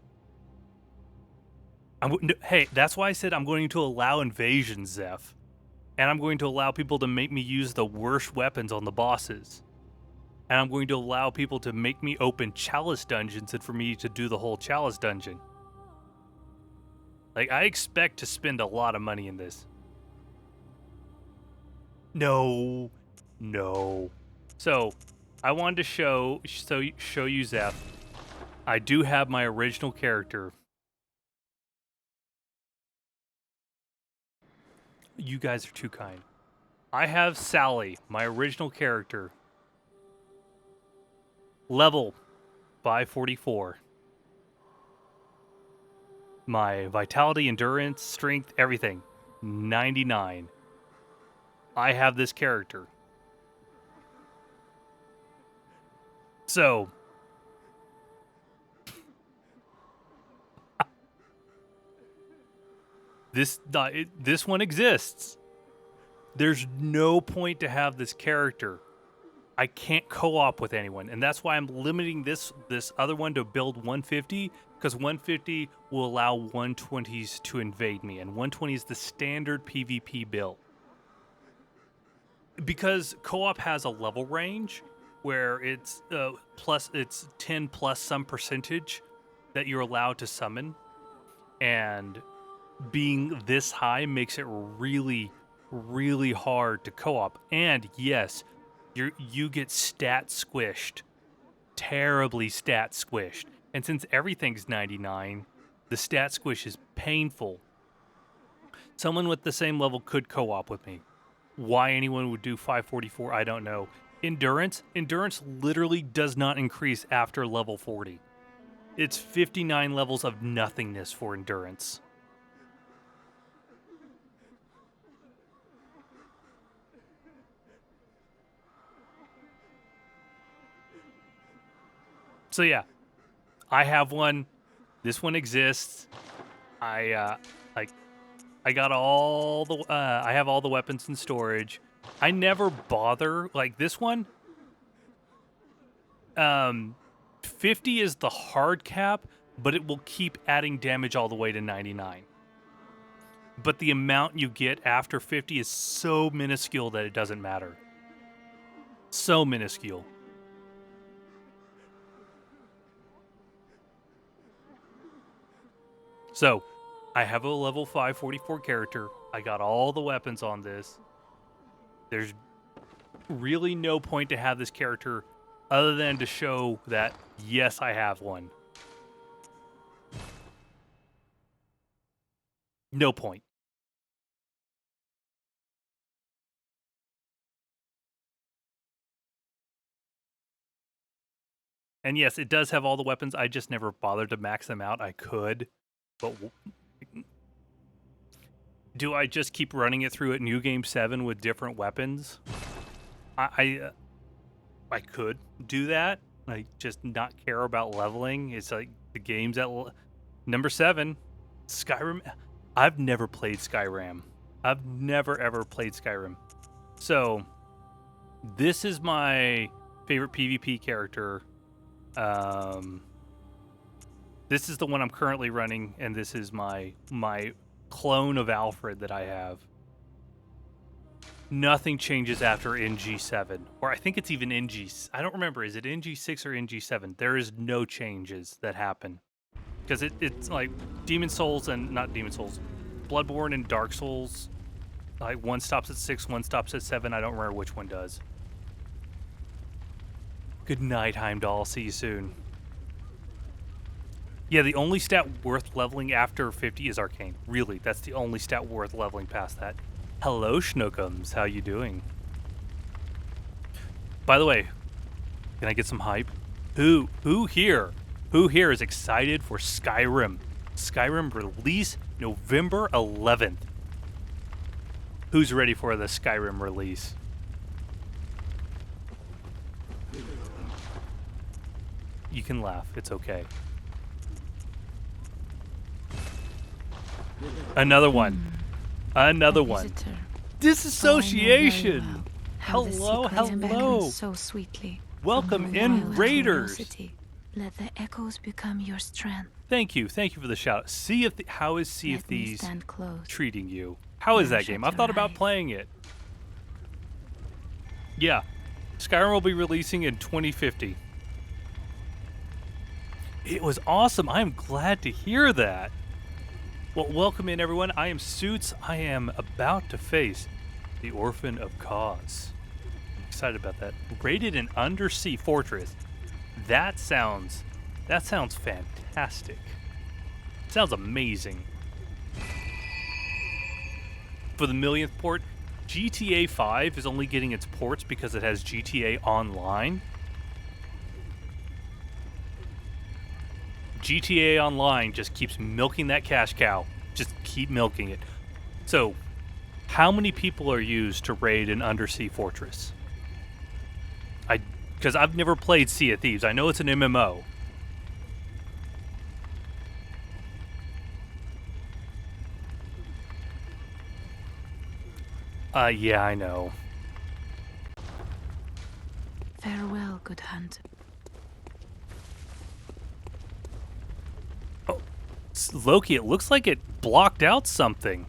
S1: Hey, that's why I said I'm going to allow invasions, Zeph. And I'm going to allow people to make me use the worst weapons on the bosses. And I'm going to allow people to make me open chalice dungeons and for me to do the whole chalice dungeon. Like, I expect to spend a lot of money in this. No. So, I wanted to show you, Zeph. I do have my original character. You guys are too kind. I have Sally, my original character. Level 544. My vitality, endurance, strength, everything, 99. I have this character. So, this one exists. There's no point to have this character. I can't co-op with anyone, and that's why I'm limiting this other one to build 150, because 150 will allow 120s to invade me, and 120 is the standard PvP build. Because co-op has a level range where it's it's 10 plus some percentage that you're allowed to summon, and being this high makes it really, really hard to co-op. And yes, you get stat squished, terribly stat squished. And since everything's 99, the stat squish is painful. Someone with the same level could co-op with me. Why anyone would do 544, I don't know. Endurance literally does not increase after level 40. It's 59 levels of nothingness for endurance. So yeah, I have one. This one exists. I got all the I have all the weapons in storage. I never bother like this one. 50 is the hard cap, but it will keep adding damage all the way to 99. But the amount you get after 50 is so minuscule that it doesn't matter. So minuscule. So, I have a level 544 character. I got all the weapons on this. There's really no point to have this character other than to show that, yes, I have one. No point. And yes, it does have all the weapons. I just never bothered to max them out. I could, but do I just keep running it through at New Game 7 with different weapons? I could do that. Like, just not care about leveling. It's like the games at number 7, Skyrim. I've never played Skyrim. I've never ever played Skyrim. So this is my favorite PvP character. This is the one I'm currently running, and this is my clone of Alfred that I have. Nothing changes after NG7, or I think it's even NG. I don't remember. Is it NG6 or NG7? There is no changes that happen because it's like Demon Souls and not Demon Souls, Bloodborne and Dark Souls. Like one stops at 6, one stops at 7. I don't remember which one does. Good night, Heimdall. See you soon. Yeah, the only stat worth leveling after 50 is Arcane. Really, that's the only stat worth leveling past that. Hello, Schnookums. How you doing? By the way, can I get some hype? Who here is excited for Skyrim? Skyrim release November 11th. Who's ready for the Skyrim release? You can laugh. It's okay. Another one. Another one.
S2: Visitor.
S1: Disassociation.
S2: Oh, I know very well how the
S1: Hello,
S2: secret
S1: hello.
S2: beckons so sweetly.
S1: Welcome
S2: From your
S1: in,
S2: wild
S1: Raiders.
S2: curiosity. Let the echoes become your strength.
S1: Thank you for the shout. How is Sea of
S2: Let me
S1: Thieves
S2: stand close.
S1: treating you? How is
S2: Now
S1: that game?
S2: shut
S1: I've thought
S2: your
S1: about
S2: eyes.
S1: playing it. Yeah, Skyrim will be releasing in 2050. It was awesome. I am glad to hear that. Well, welcome in, everyone. I am Suits. I am about to face the Orphan of Cause. I'm excited about that. Raided an undersea fortress. That sounds fantastic. Sounds amazing. For the millionth port, GTA 5 is only getting its ports because it has GTA Online. GTA Online just keeps milking that cash cow. Just keep milking it. So, how many people are used to raid an undersea fortress? Because I've never played Sea of Thieves. I know it's an MMO. Yeah, I know.
S2: Farewell, good hunter.
S1: Loki, it looks like it blocked out something.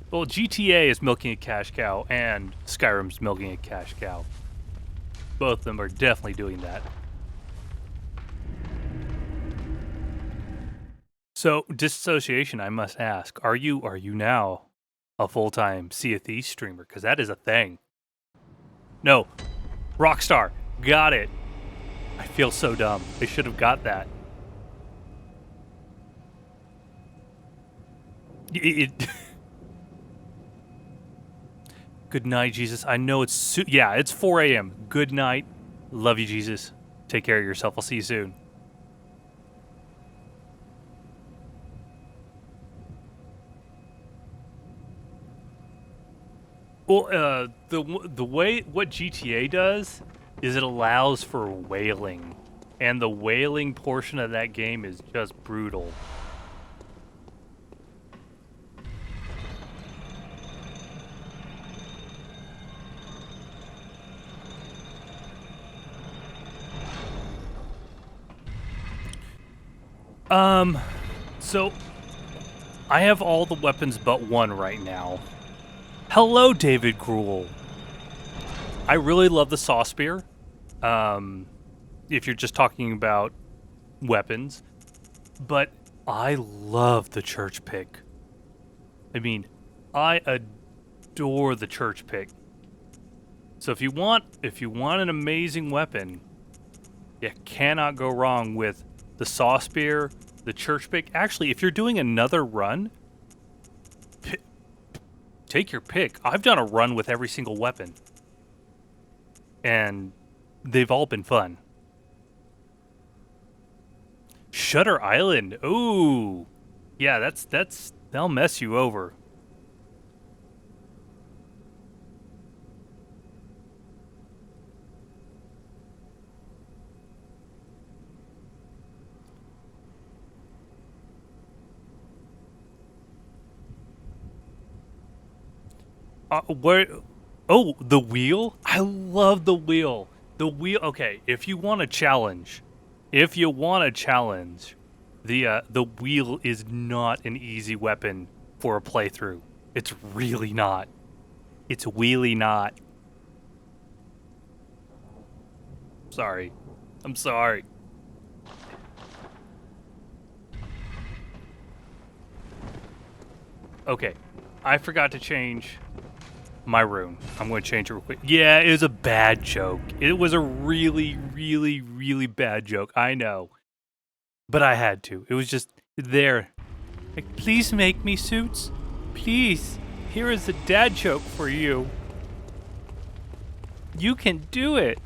S1: Well, GTA is milking a cash cow, and Skyrim's milking a cash cow. Both of them are definitely doing that. So, disassociation, I must ask, are you now a full-time Sea of Thieves streamer? Because that is a thing. No. Rockstar. Got it. I feel so dumb. I should have got that. Good night, Jesus. I know it's... yeah, it's 4 a.m. Good night. Love you, Jesus. Take care of yourself. I'll see you soon. Well, the way what GTA does is it allows for whaling, and the whaling portion of that game is just brutal. So I have all the weapons but one right now. Hello, David Gruel. I really love the saw spear. If you're just talking about weapons, but I love the church pick. I mean, I adore the church pick. So if you want an amazing weapon, you cannot go wrong with the saw spear, the church pick. Actually, if you're doing another run, take your pick. I've done a run with every single weapon, and they've all been fun. Shutter Island. Ooh, yeah, that'll mess you over. Where? Oh, the wheel. I love the wheel. The wheel. Okay, if you want a challenge, the wheel is not an easy weapon for a playthrough. It's really not. It's really not. Sorry. I'm sorry. Okay. I forgot to change my rune. I'm going to change it real quick. Yeah, it was a bad joke. It was a really, really, really bad joke. I know. But I had to. It was just there. Like, please make me suits. Please. Here is a dad joke for you. You can do it.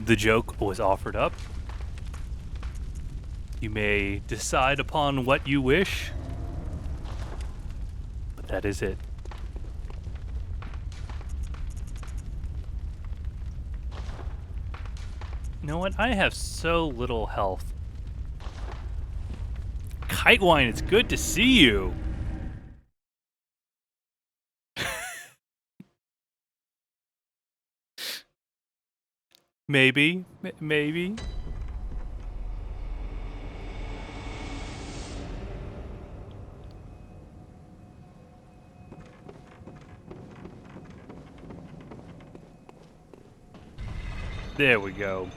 S1: The joke was offered up. You may decide upon what you wish. But that is it. You know what? I have so little health. Kitewine, it's good to see you. Maybe. Maybe. There we go.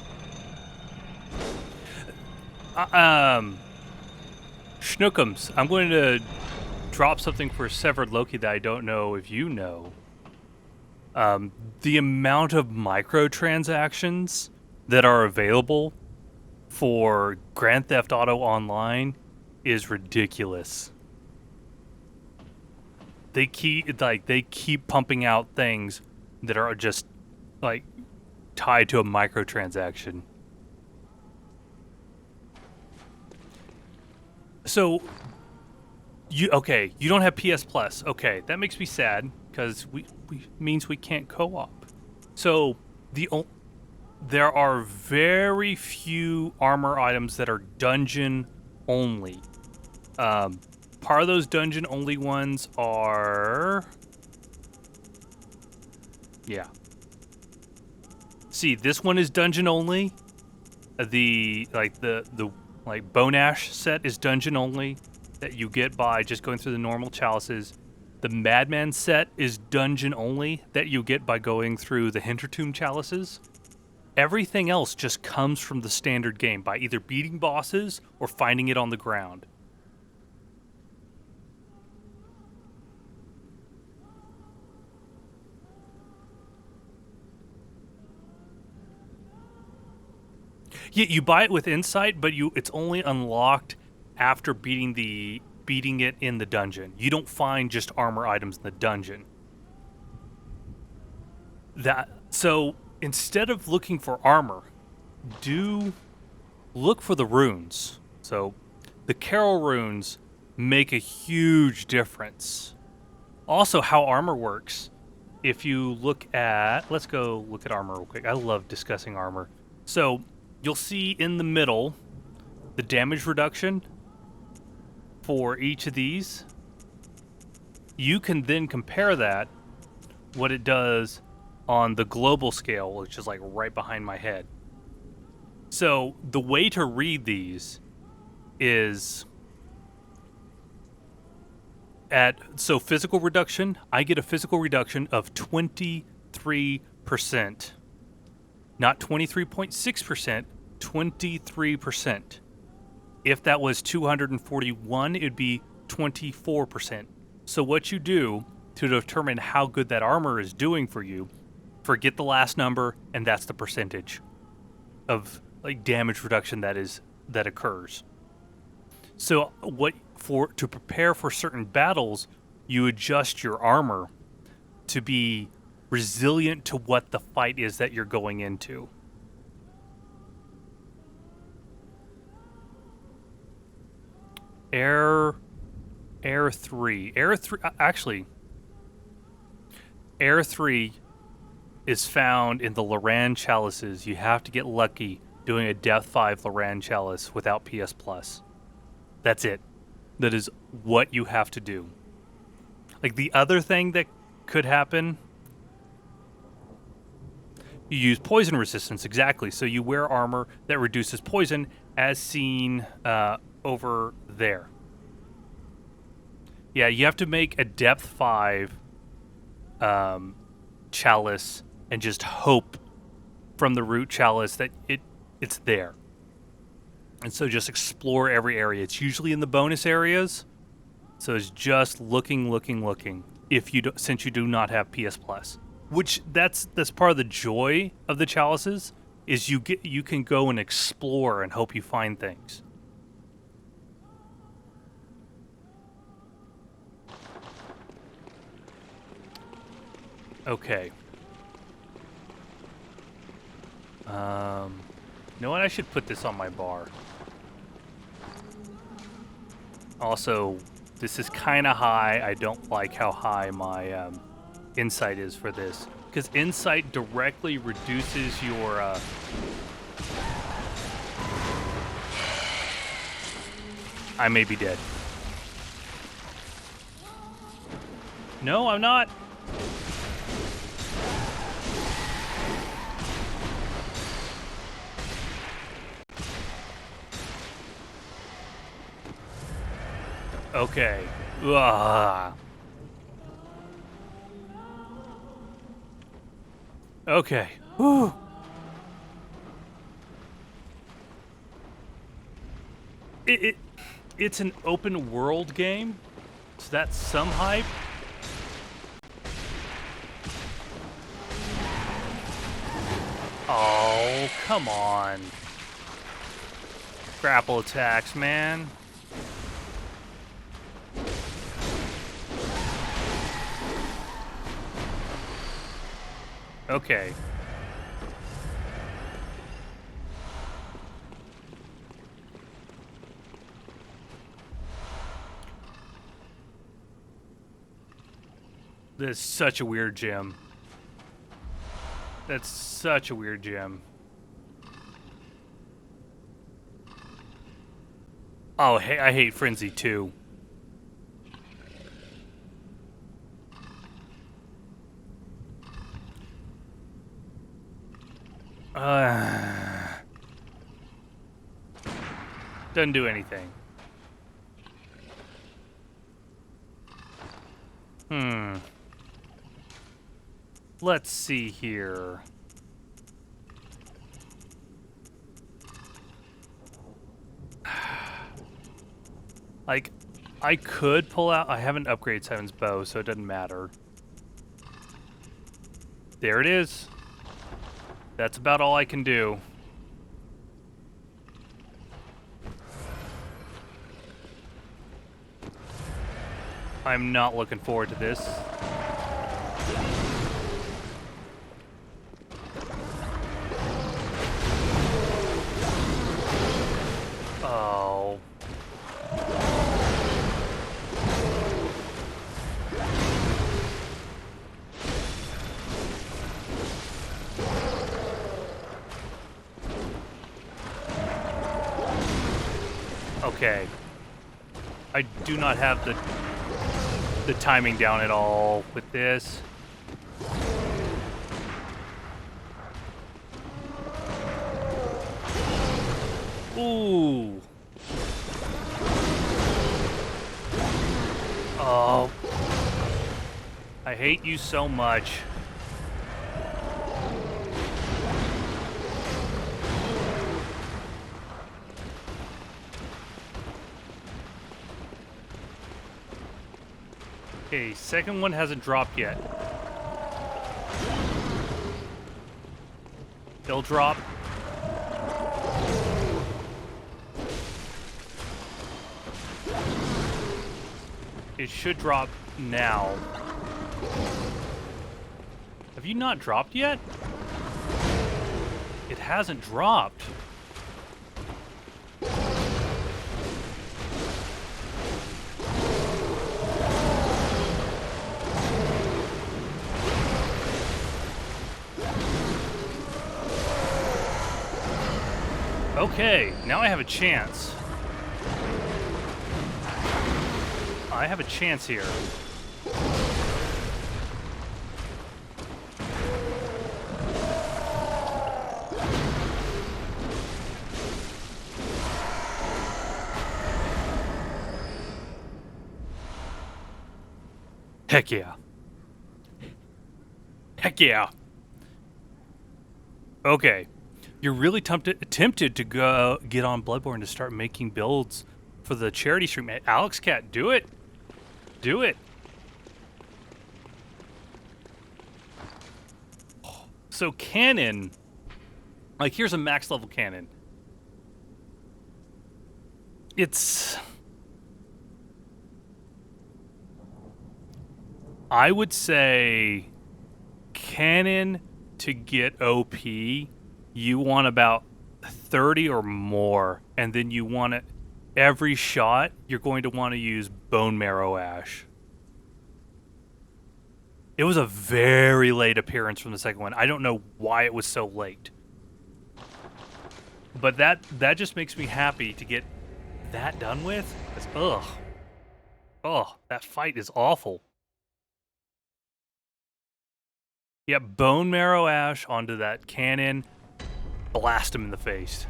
S1: Schnookums, I'm going to drop something for Severed Loki that I don't know if you know. The amount of microtransactions that are available for Grand Theft Auto Online is ridiculous. They keep pumping out things that are just like tied to a microtransaction. So you don't have PS Plus. Okay, that makes me sad because we means we can't co-op. So there are very few armor items that are dungeon only. Part of those dungeon only ones are See, this one is dungeon only. The Bone Ash set is dungeon only that you get by just going through the normal chalices. The Madman set is dungeon only that you get by going through the Hintertomb chalices. Everything else just comes from the standard game by either beating bosses or finding it on the ground. Yeah, you buy it with insight, but it's only unlocked after beating it in the dungeon. You don't find just armor items in the dungeon. So instead of looking for armor, do look for the runes. So the Carol runes make a huge difference. Also, how armor works. If you look at, let's go look at armor real quick. I love discussing armor. So you'll see in the middle the damage reduction for each of these. You can then compare that, what it does on the global scale, which is like right behind my head. So the way to read these is so physical reduction, I get a physical reduction of 23%. Not 23.6%, 23%. If that was 241, it'd be 24%. So what you do to determine how good that armor is doing for you, forget the last number, and that's the percentage of like damage reduction that occurs. So to prepare for certain battles, you adjust your armor to be resilient to what the fight is that you're going into. Air 3 is found in the Loran chalices. You have to get lucky doing a Depth 5 Loran chalice without PS Plus. That's it. That is what you have to do. Like the other thing that could happen, you use poison resistance, exactly. So you wear armor that reduces poison, as seen over there. Yeah, you have to make a depth 5 chalice and just hope from the root chalice that it's there. And so just explore every area. It's usually in the bonus areas. So it's just looking. If you do, since you do not have PS Plus, which that's part of the joy of the chalices, is you can go and explore and hope you find things. Okay. You know what? I should put this on my bar. Also, this is kind of high. I don't like how high my insight is for this. Because insight directly reduces your... I may be dead. No, I'm not. Okay. Ugh. Okay. Whew. It's an open world game, so that's some hype. Oh, come on. Grapple attacks, man. Okay. This is such a weird gym. That's such a weird gym. Oh, hey, I hate Frenzy too. Doesn't do anything. Let's see here. Like, I could pull out... I haven't upgraded Seven's bow, so it doesn't matter. There it is. That's about all I can do. I'm not looking forward to this. Oh. Okay. I do not have the timing down at all with this. Ooh. Oh. I hate you so much. Okay, second one hasn't dropped yet. They'll drop. It should drop now. Have you not dropped yet? It hasn't dropped. Okay, now I have a chance. I have a chance here. Heck yeah. Heck yeah. Okay. You're really tempted to go get on Bloodborne to start making builds for the charity stream. Alex Cat, do it. Do it. So cannon, like here's a max level cannon. I would say cannon to get OP, you want about 30 or more, and then you want it every shot, you're going to want to use Bone Marrow Ash. It was a very late appearance from the second one. I don't know why it was so late. But that just makes me happy to get that done with. Ugh. Oh, that fight is awful. Yeah, Bone Marrow Ash onto that cannon. Blast him in the face.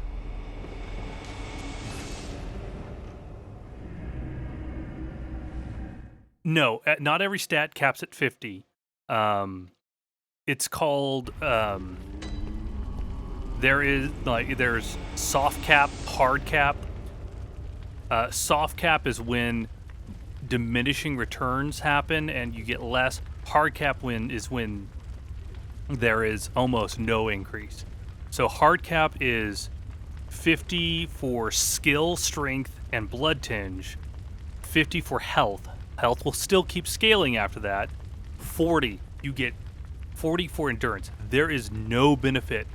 S1: No, not every stat caps at 50. It's called, there's soft cap, hard cap. Soft cap is when diminishing returns happen and you get less. Hard cap is when there is almost no increase. So hard cap is 50 for skill, strength, and blood tinge. 50 for health. Health will still keep scaling after that. 40, you get 40 for endurance. There is no benefit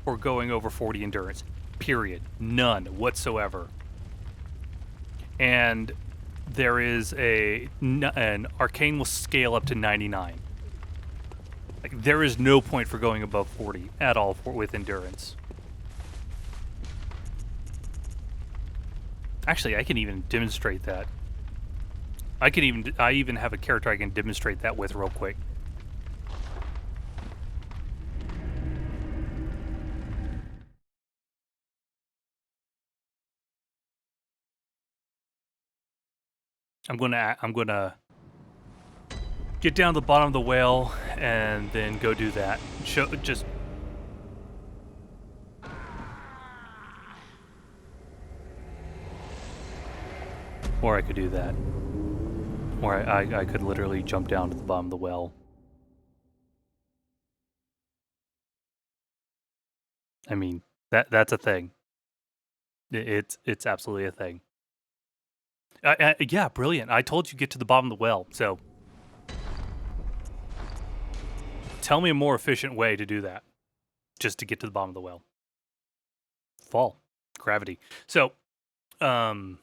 S1: for going over 40 endurance. Period. None whatsoever. And there is an arcane will scale up to 99. Like, there is no point for going above 40 at all with endurance. Actually, I can even demonstrate that. I even have a character I can demonstrate that with real quick. I'm gonna get down to the bottom of the whale and then go do that. Or I could do that. Or I could literally jump down to the bottom of the well. I mean, that's a thing. It's absolutely a thing. Yeah, brilliant. I told you get to the bottom of the well, so tell me a more efficient way to do that. Just to get to the bottom of the well. Fall. Gravity. So, yeah,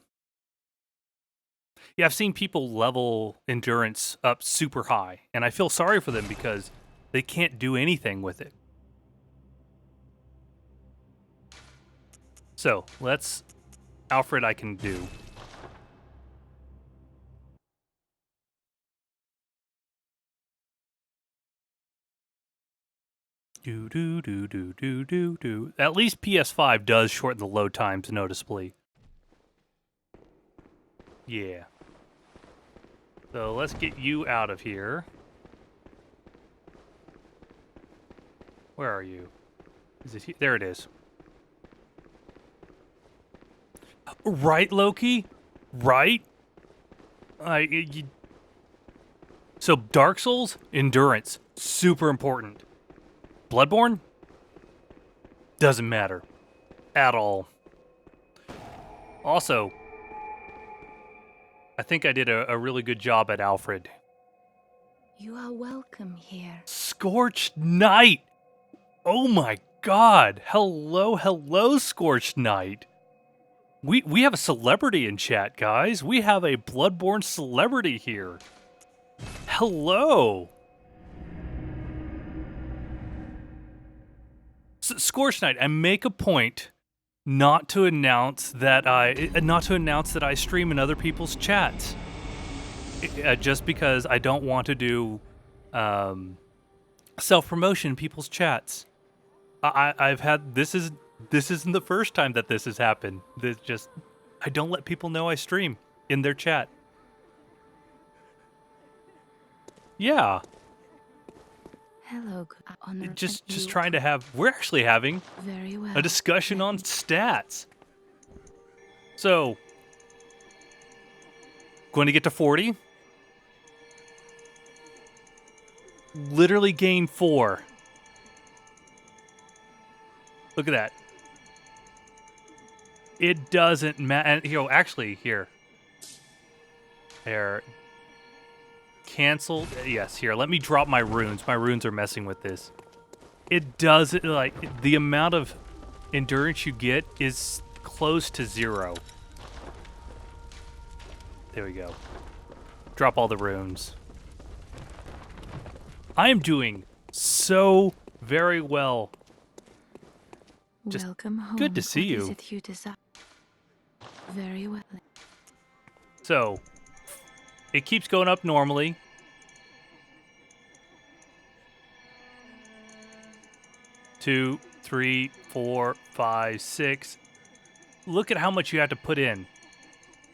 S1: I've seen people level endurance up super high, and I feel sorry for them because they can't do anything with it. So, Alfred I can do. Do. At least PS5 does shorten the load times noticeably. Yeah. So let's get you out of here. Where are you? Is it here? There it is. Right, Loki? Right? So Dark Souls, endurance, super important. Bloodborne? Doesn't matter. At all. Also, I think I did a really good job at Alfred.
S2: You are welcome here.
S1: Scorched Knight! Oh my god! Hello, Scorched Knight! We have a celebrity in chat, guys. We have a Bloodborne celebrity here. Hello! Scorched Knight, I make a point not to announce that I stream in other people's chats. just because I don't want to do self-promotion in people's chats. I've had this isn't the first time that this has happened. I don't let people know I stream in their chat. Yeah,
S2: Hello, honor.
S1: just trying to have. We're actually having
S2: Very well.
S1: a discussion on stats. So, going to get to 40. Literally gain 4. Look at that. It doesn't matter. Actually, here. There. Cancel. Yes, here. Let me drop my runes. My runes are messing with this. It doesn't, like, the amount of endurance you get is close to 0. There we go. Drop all the runes. I am doing so very well. Just
S2: Welcome home.
S1: good to see
S2: What is
S1: you.
S2: it you desire? Very well.
S1: So, it keeps going up normally. Two, 3, 4, 5, 6. Look at how much you have to put in.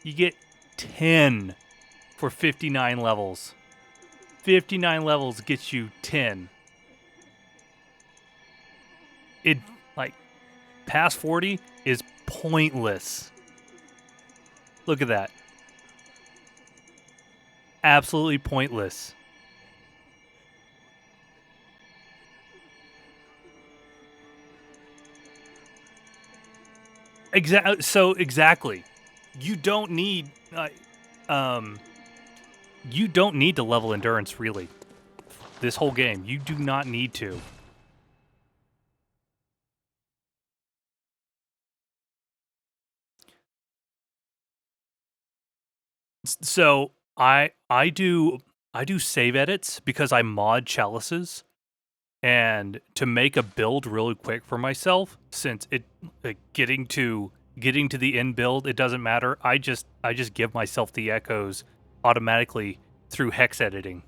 S1: You get 10 for 59 levels. 59 levels gets you 10. It, like, past 40 is pointless. Look at that. Absolutely pointless. Exactly. You don't need you don't need to level endurance really. This whole game, you do not need to. So I do save edits because I mod chalices, and to make a build really quick for myself, since it getting to the end build, it doesn't matter. I just give myself the echoes automatically through hex editing.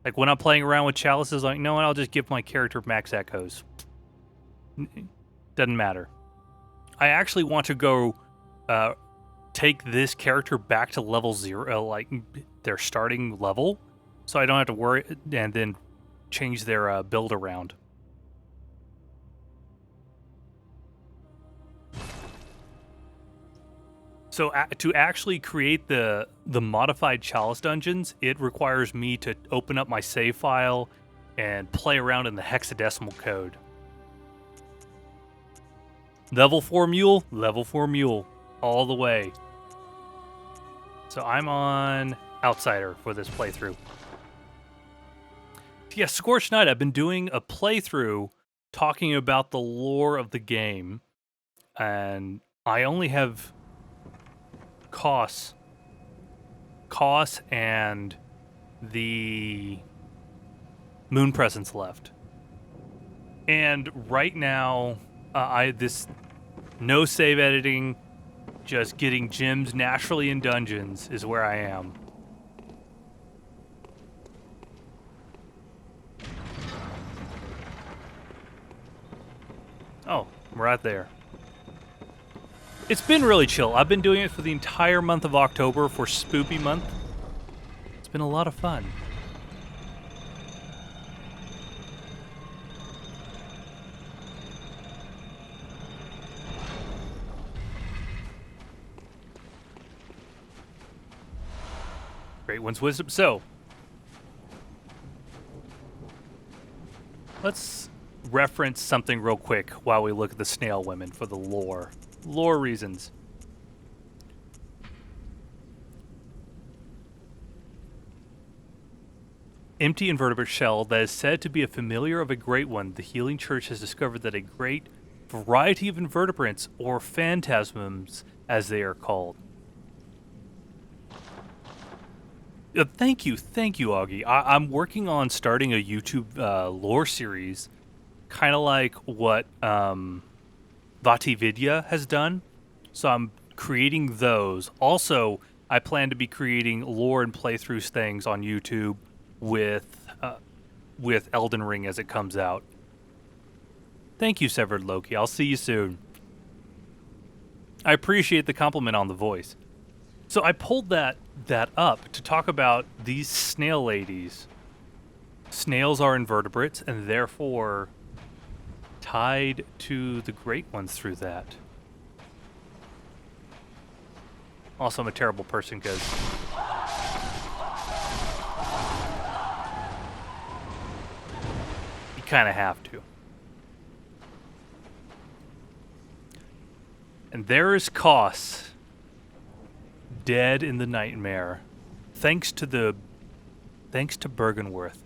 S1: Like when I'm playing around with chalices, like no, I'll just give my character max echoes. Doesn't matter. I actually want to go take this character back to level 0, like their starting level, so I don't have to worry, and then change their build around. So to actually create the modified chalice dungeons, it requires me to open up my save file and play around in the hexadecimal code. Level 4 mule, all the way. So I'm on Outsider for this playthrough. Yeah, Scorched Knight, I've been doing a playthrough talking about the lore of the game, and I only have Koss and the Moon Presence left. And right now, no save editing, just getting gems naturally in dungeons is where I am. Oh, I'm right there. It's been really chill. I've been doing it for the entire month of October for Spoopy Month. It's been a lot of fun. Great One's Wisdom. So, let's reference something real quick while we look at the snail women for the lore. Lore reasons. Empty invertebrate shell that is said to be a familiar of a great one. The Healing Church has discovered that a great variety of invertebrates, or phantasms as they are called. Thank you, Augie. I'm working on starting a YouTube lore series, kind of like what Vatividya has done. So I'm creating those. Also, I plan to be creating lore and playthroughs things on YouTube with Elden Ring as it comes out. Thank you, Severed Loki. I'll see you soon. I appreciate the compliment on the voice. So I pulled that up to talk about these snail ladies. Snails are invertebrates and therefore tied to the great ones through that. Also, I'm a terrible person because you kind of have to. And there is Koss, dead in the nightmare, thanks to Bergenworth.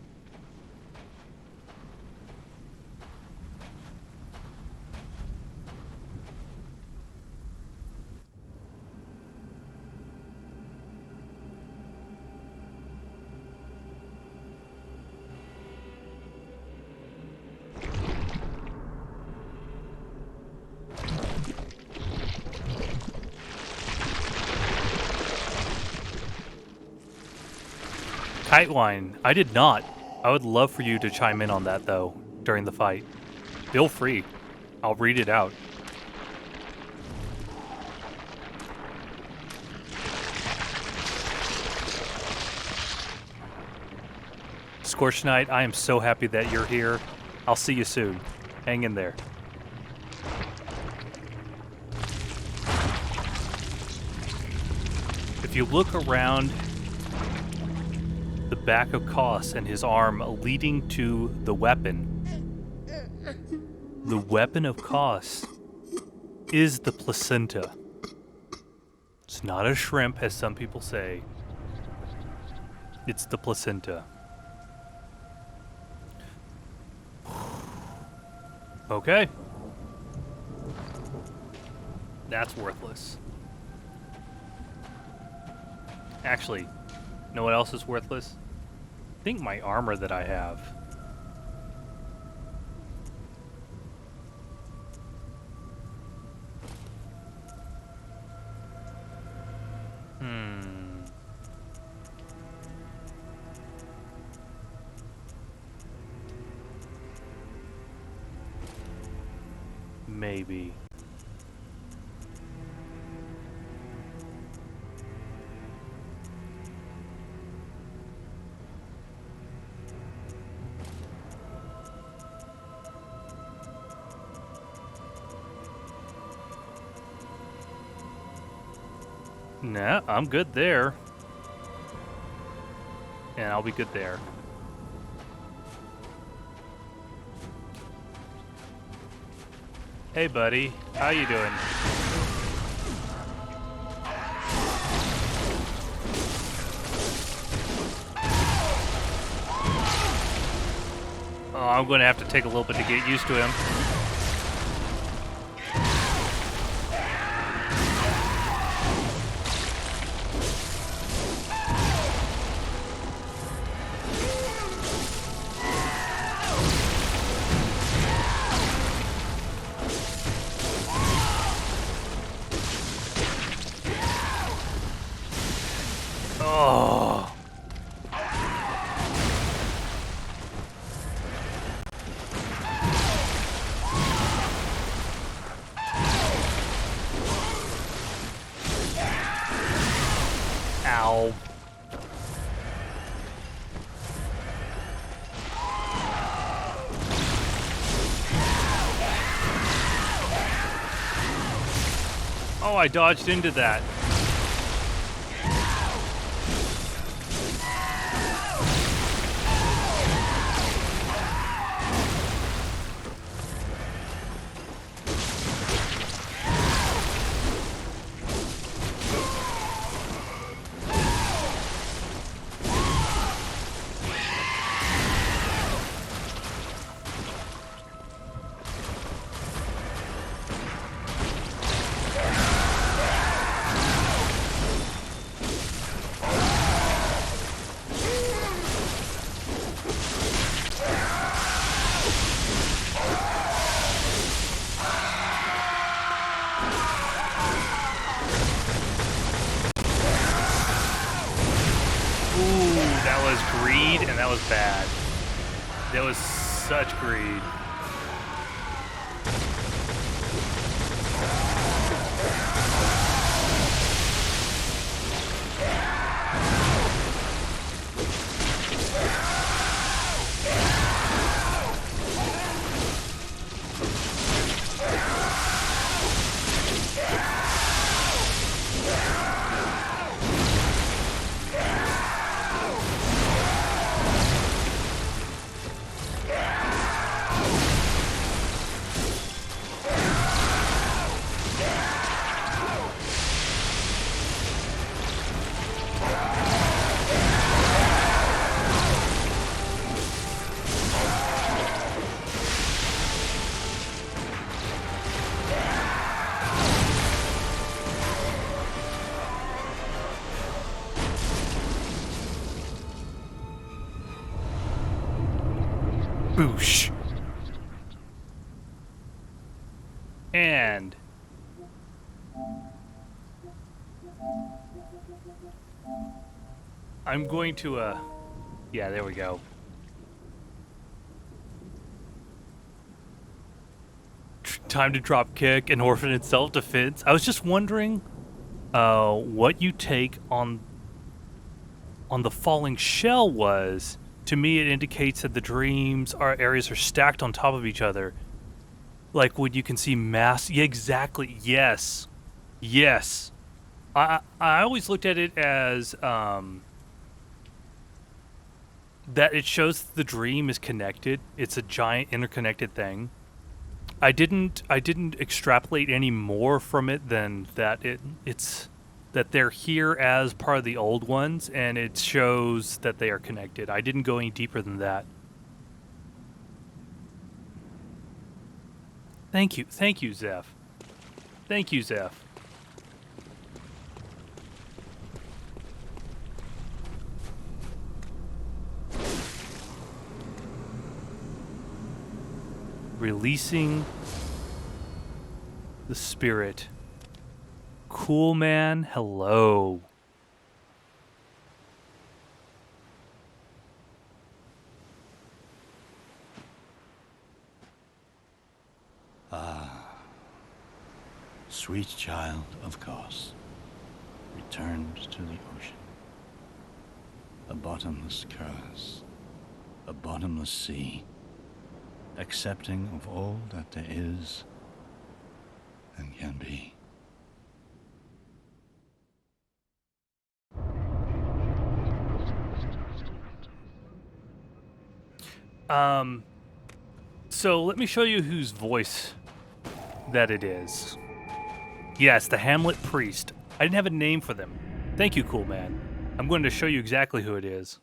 S1: Kitewine, I did not. I would love for you to chime in on that, though, during the fight. Feel free. I'll read it out. Scorch Knight, I am so happy that you're here. I'll see you soon. Hang in there. If you look around the back of Koss and his arm leading to the weapon of Koss is the placenta. It's not a shrimp, as some people say. It's the placenta. Okay. That's worthless. Actually, you know what else is worthless? I think my armor that I have. Maybe. Nah, I'm good there. And I'll be good there. Hey buddy, how you doing? Oh, I'm going to have to take a little bit to get used to him. Oh. Ow. Oh, I dodged into that. Ooh, that was greed, and that was bad. That was such greed. Boosh. And I'm going to, yeah, there we go. Time to drop kick and orphan in self-defense. I was just wondering, what you take on the falling shell was. To me, it indicates that the dreams areas are stacked on top of each other. Like when you can see mass. Yeah, exactly. Yes. Yes. I always looked at it as that it shows the dream is connected. It's a giant interconnected thing. I didn't extrapolate any more from it than that it's that they're here as part of the old ones, and it shows that they are connected. I didn't go any deeper than that. Thank you, Zeph. Thank you, Zeph. Releasing the spirit. Cool man, hello.
S5: Sweet child of Kos, returned to the ocean. A bottomless curse, a bottomless sea, accepting of all that there is and can be.
S1: So let me show you whose voice that it is. Yes, the Hamlet Priest. I didn't have a name for them. Thank you, cool man. I'm going to show you exactly who it is.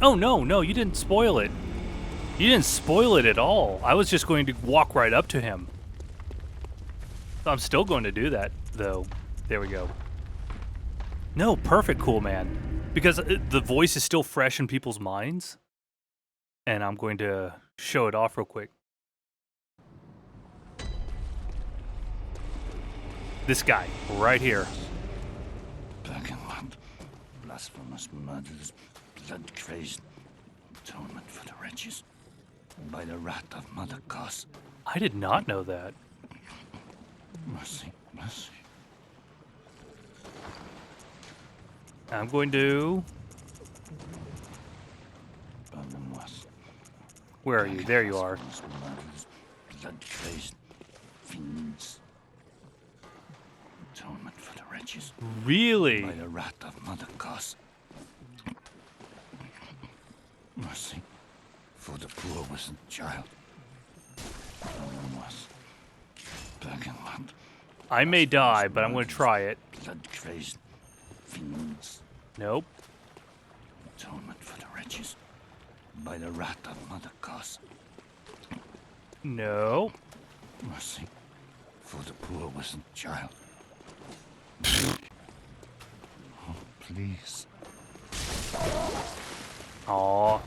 S1: Oh, no, you didn't spoil it. You didn't spoil it at all. I was just going to walk right up to him. I'm still going to do that, though. There we go. No, perfect, cool man. Because the voice is still fresh in people's minds. And I'm going to show it off real quick. This guy, right here.
S5: Black-and-white, blasphemous murders, blood-crazed, atonement for the wretches, by the wrath of Mother Kos.
S1: I did not know that.
S5: Mercy, mercy.
S1: I'm going to... Where are you? There you are.
S5: Murders, blood-crazed fiends. Atonement for the wretches.
S1: Really?
S5: By the wrath of Mother Kos. Mercy for the poor wasn't child. Was black and white.
S1: I may die, but I'm going to try it.
S5: Blood-crazed fiends.
S1: Nope.
S5: Atonement for the wretches. By the wrath of Mother Kos.
S1: No.
S5: Mercy for the poor wasn't child. Oh, please.
S1: Aw.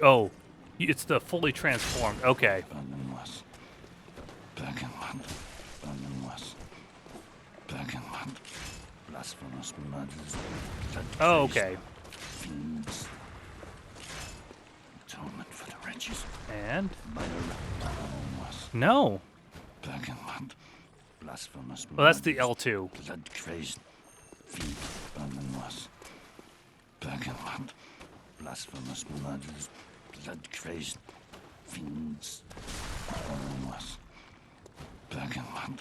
S1: Oh, it's the fully transformed. Okay.
S5: Black and white. Black and white. hand. Blasphemous murders.
S1: Oh, okay.
S5: Fiends. Atonement for the wretches.
S1: And
S5: By the
S1: no.
S5: Bergenland. Blasphemous
S1: Well, that's the
S5: murders.
S1: L2.
S5: Blood-crazed. Fiend. Bergenwas. Bergenland. Blasphemous murders. Blood-crazed. Fiends. Bergenwas. Bergenland.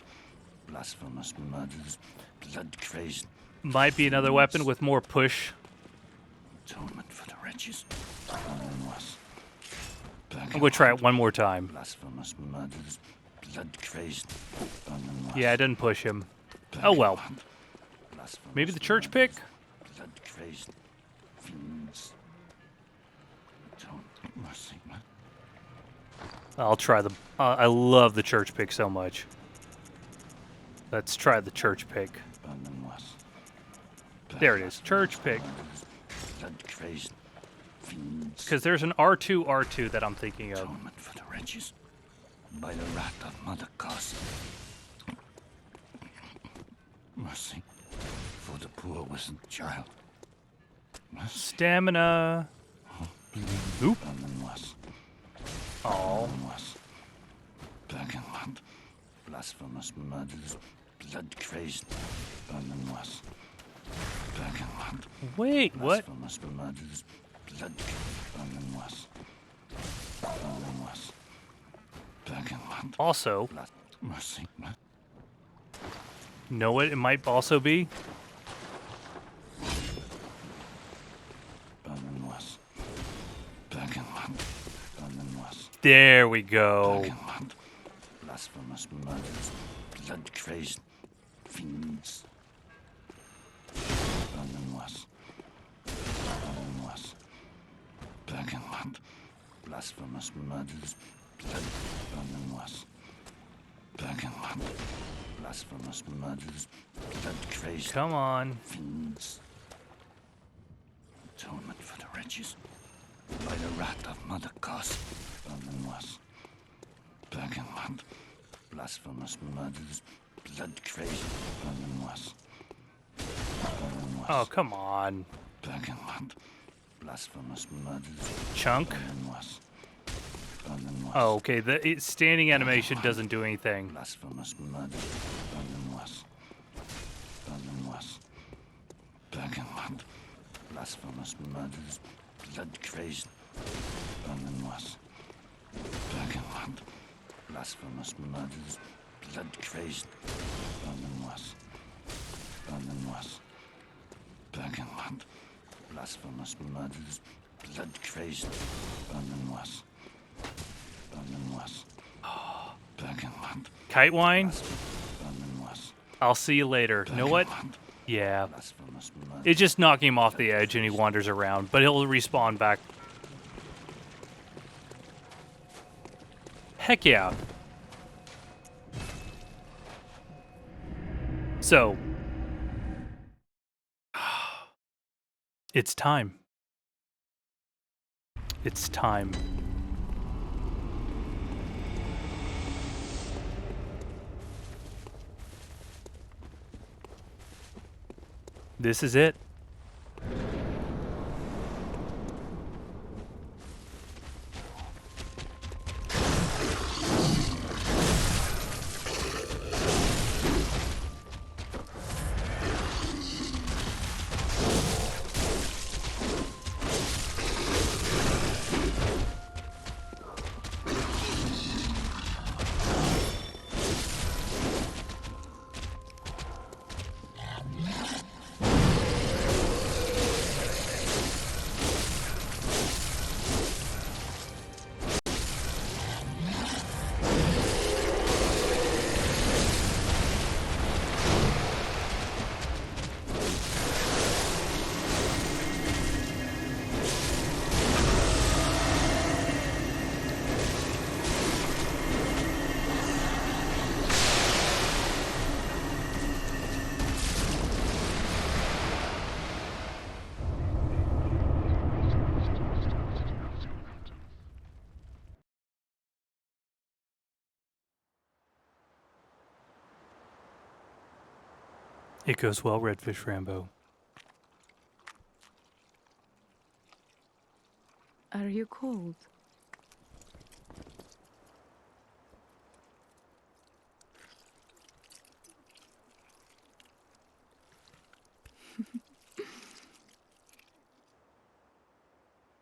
S5: Blasphemous murders. Blood-crazed.
S1: Might be another weapon with more push.
S5: Atonement for the wretches. Bergenwas.
S1: I'm gonna try it one more time.
S5: Blasphemous murders. Blood-crazed. Bergenwas.
S1: Yeah, I didn't push him. Oh well. Maybe the church pick?
S5: Blood-crazed. Fiends. Atonement. Mercy.
S1: I'll try the. I love the church pick so much. Let's try the church pick. There it is, church pick.
S5: Blood-crazed. Fiends.
S1: Because there's an R2 that I'm thinking of.
S5: Atonement for the wretches. By the wrath of Mother Goss. Mercy for the poor wasn't child. Mercy.
S1: Stamina. Oop.
S5: Bergenwas.
S1: Oh.
S5: Bergenwas. Bergenland. Blasphemous murders. Blood-crazed. Bergenwas. Bergenland.
S1: Wait, what?
S5: Blasphemous murders. Blood. Bergenwas. Bergenwas. Bergenland.
S1: Also,
S5: Mercy.
S1: know what it might also be?
S5: Bergenwas. Bergenland. Bergenwas.
S1: There we go.
S5: Bergenland. Blasphemous murders. Blood-crazed. Fiends. Bergenwas. Bergenwas. Bergenland. Blasphemous murders. Blood. Bergenwas. Bergenland. Blasphemous murders. Blood-crazed.
S1: Come on.
S5: Fiends. Atonement for the wretches. By the wrath of Mother Goss. Bergenwas. Bergenland. Blasphemous murders. Blood-crazed. Bergenwas. Bergenwas.
S1: Oh, come on.
S5: Bergenland. Blasphemous murders.
S1: Chunk.
S5: Bergenwas. Bergenwas.
S1: Oh, okay. The standing animation doesn't do anything.
S5: Blasphemous murders. Bergenwas. Bergenwas. Bergenland. Blasphemous murders. Blood-crazed. Bergenwas. Bergenland. Blasphemous murders. Blood-crazed. Bergenwas. Bergenwas. Bergenland. Blasphemous murders. Blood-crazed. Bergenwas. Bergenwas. Bergenland.
S1: Kite wine?
S5: Bergenwas.
S1: I'll see you later. You know what?
S5: Bergenland.
S1: Yeah.
S5: Blasphemous murders.
S1: It's just knocking him off the edge and he wanders around, but he'll respawn back. Heck yeah. So, it's time. It's time. This is it. It goes well, Redfish Rambo.
S2: Are you cold?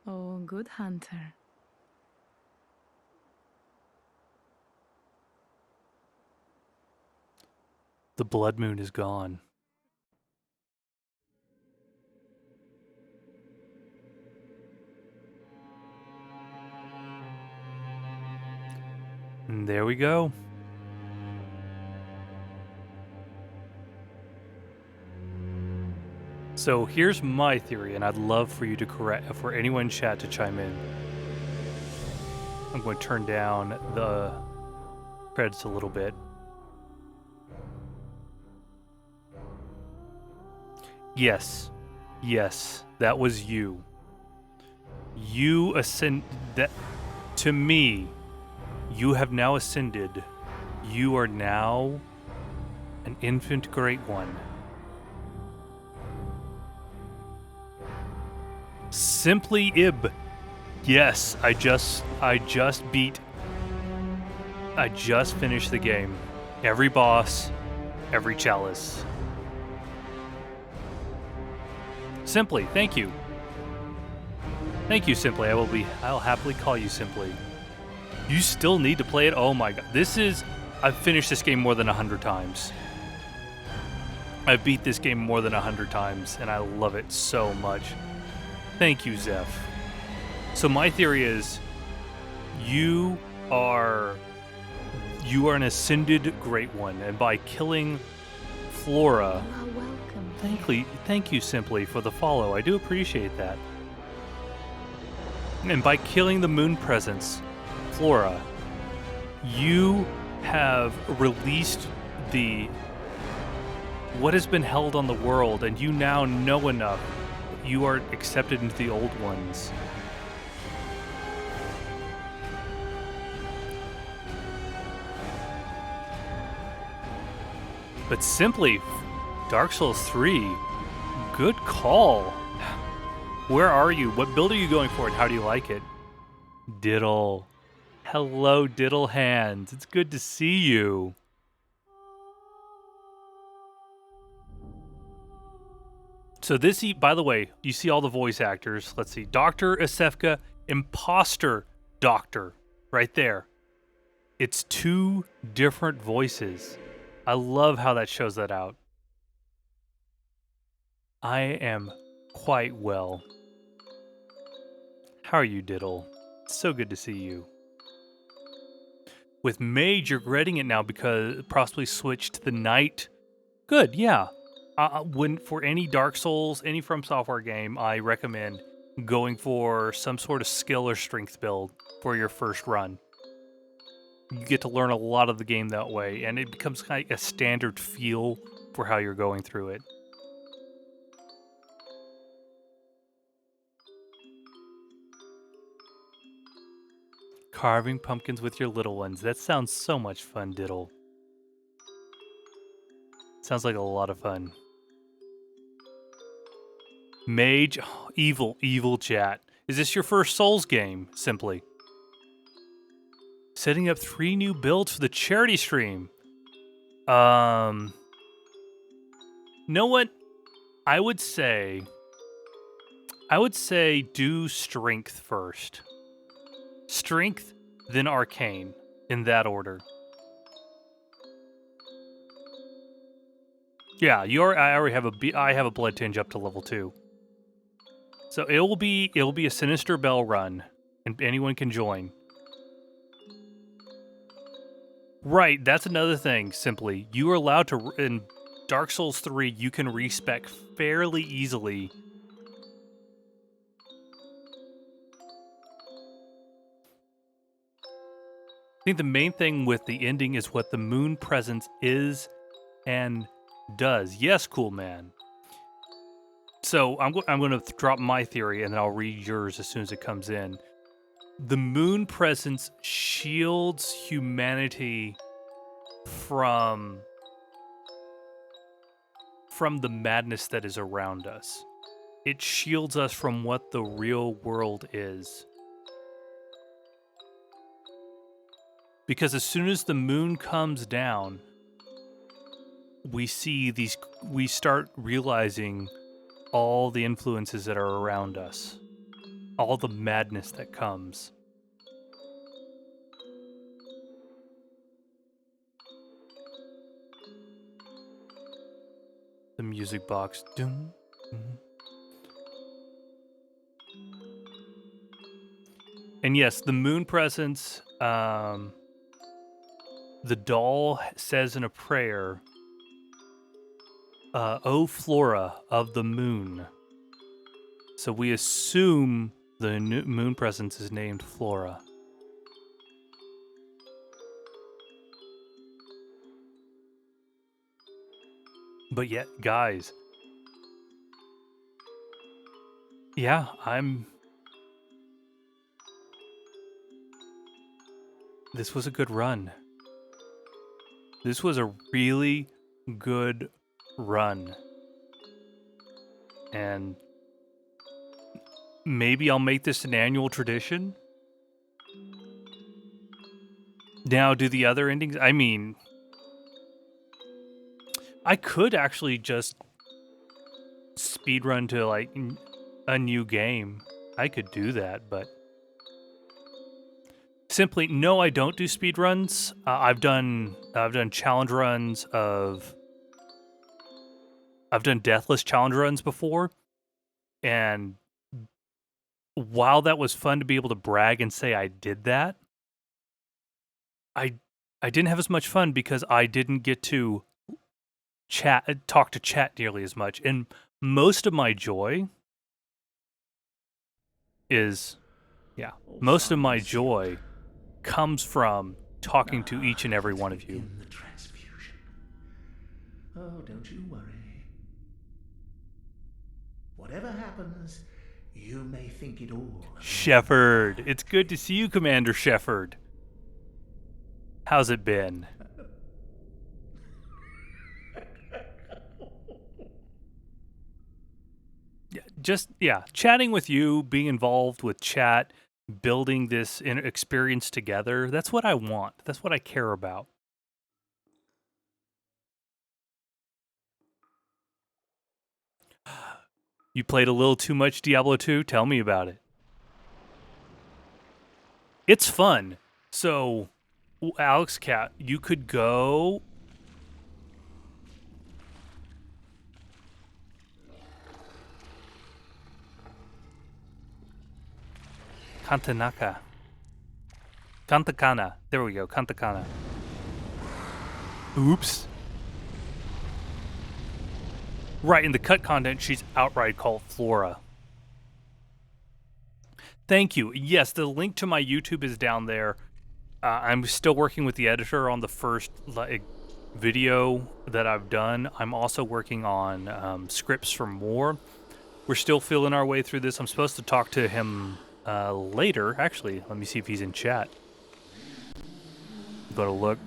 S2: Oh, good hunter.
S1: The blood moon is gone. And there we go. So here's my theory, and I'd love for you to for anyone in chat to chime in. I'm going to turn down the credits a little bit. Yes, that was you. You ascend that to me. You have now ascended. You are now an infant great one. Simply Ib. Yes, I just finished the game. Every boss, every chalice. Simply, thank you. Thank you, Simply. I'll happily call you Simply. You still need to play it? Oh my god. I've finished this game more than 100 times. I've beat this game more than 100 times, and I love it so much. Thank you, Zeph. So my theory is, you are an ascended great one, and by killing Flora,
S2: You are welcome.
S1: thank you Simply for the follow. I do appreciate that. And by killing the moon presence, Flora, you have released what has been held on the world, and you now know enough. You are accepted into the old ones. But Simply, Dark Souls 3, good call. Where are you? What build are you going for, and how do you like it? Diddle. Hello, Diddle Hands. It's good to see you. So by the way, you see all the voice actors. Let's see. Dr. Asefka, Imposter Doctor, right there. It's 2 different voices. I love how that shows that out. I am quite well. How are you, Diddle? It's so good to see you. With Mage, you're regretting it now because possibly switched to the Knight. Good, yeah. For any Dark Souls, any From Software game, I recommend going for some sort of skill or strength build for your first run. You get to learn a lot of the game that way, and it becomes kind of a standard feel for how you're going through it. Carving pumpkins with your little ones. That sounds so much fun, Diddle. Sounds like a lot of fun. Mage, evil chat. Is this your first Souls game, Simply? Setting up 3 new builds for the charity stream. Know what? I would say do strength first. Strength, then arcane, in that order. Yeah, I already have I have a blood tinge up to level 2. So it will be a Sinister Bell run, and anyone can join. Right, that's another thing, Simply. You are allowed to, in Dark Souls 3, you can respec fairly easily. I think the main thing with the ending is what the moon presence is and does. Yes, cool man. So I'm going to drop my theory, and then I'll read yours as soon as it comes in. The moon presence shields humanity from from the madness that is around us. It shields us from what the real world is. Because as soon as the moon comes down, we start realizing all the influences that are around us, all the madness that comes. The music box. Dun, dun. And yes, the moon presence, the doll says in a prayer, O Flora of the moon. So we assume the moon presence is named Flora. But yet, guys, yeah, this was a good run. This was a really good run. And maybe I'll make this an annual tradition. Now, do the other endings? I mean, I could actually just speedrun to like a new game. I could do that, but simply no, I don't do speedruns. I've done challenge runs of. I've done deathless challenge runs before, and while that was fun to be able to brag and say I did that, I didn't have as much fun because I didn't get to talk to chat nearly as much. And most of my joy comes from talking to each and every one of you.
S7: In the transfusion. Oh, don't you worry. Whatever happens, you may think it all.
S1: Shepard, it's good to see you, Commander Shepard. How's it been? Chatting with you, being involved with chat, building this experience together, that's what I want. That's what I care about. You played a little too much Diablo 2? Tell me about it. It's fun. So, Alex Cat, you could go... Kantakana. There we go, Kantakana. Oops. Right, in the cut content, she's outright called Flora. Thank you. Yes, the link to my YouTube is down there. I'm still working with the editor on the first video that I've done. I'm also working on scripts for more. We're still feeling our way through this. I'm supposed to talk to him later. Actually, let me see if he's in chat. Go to look.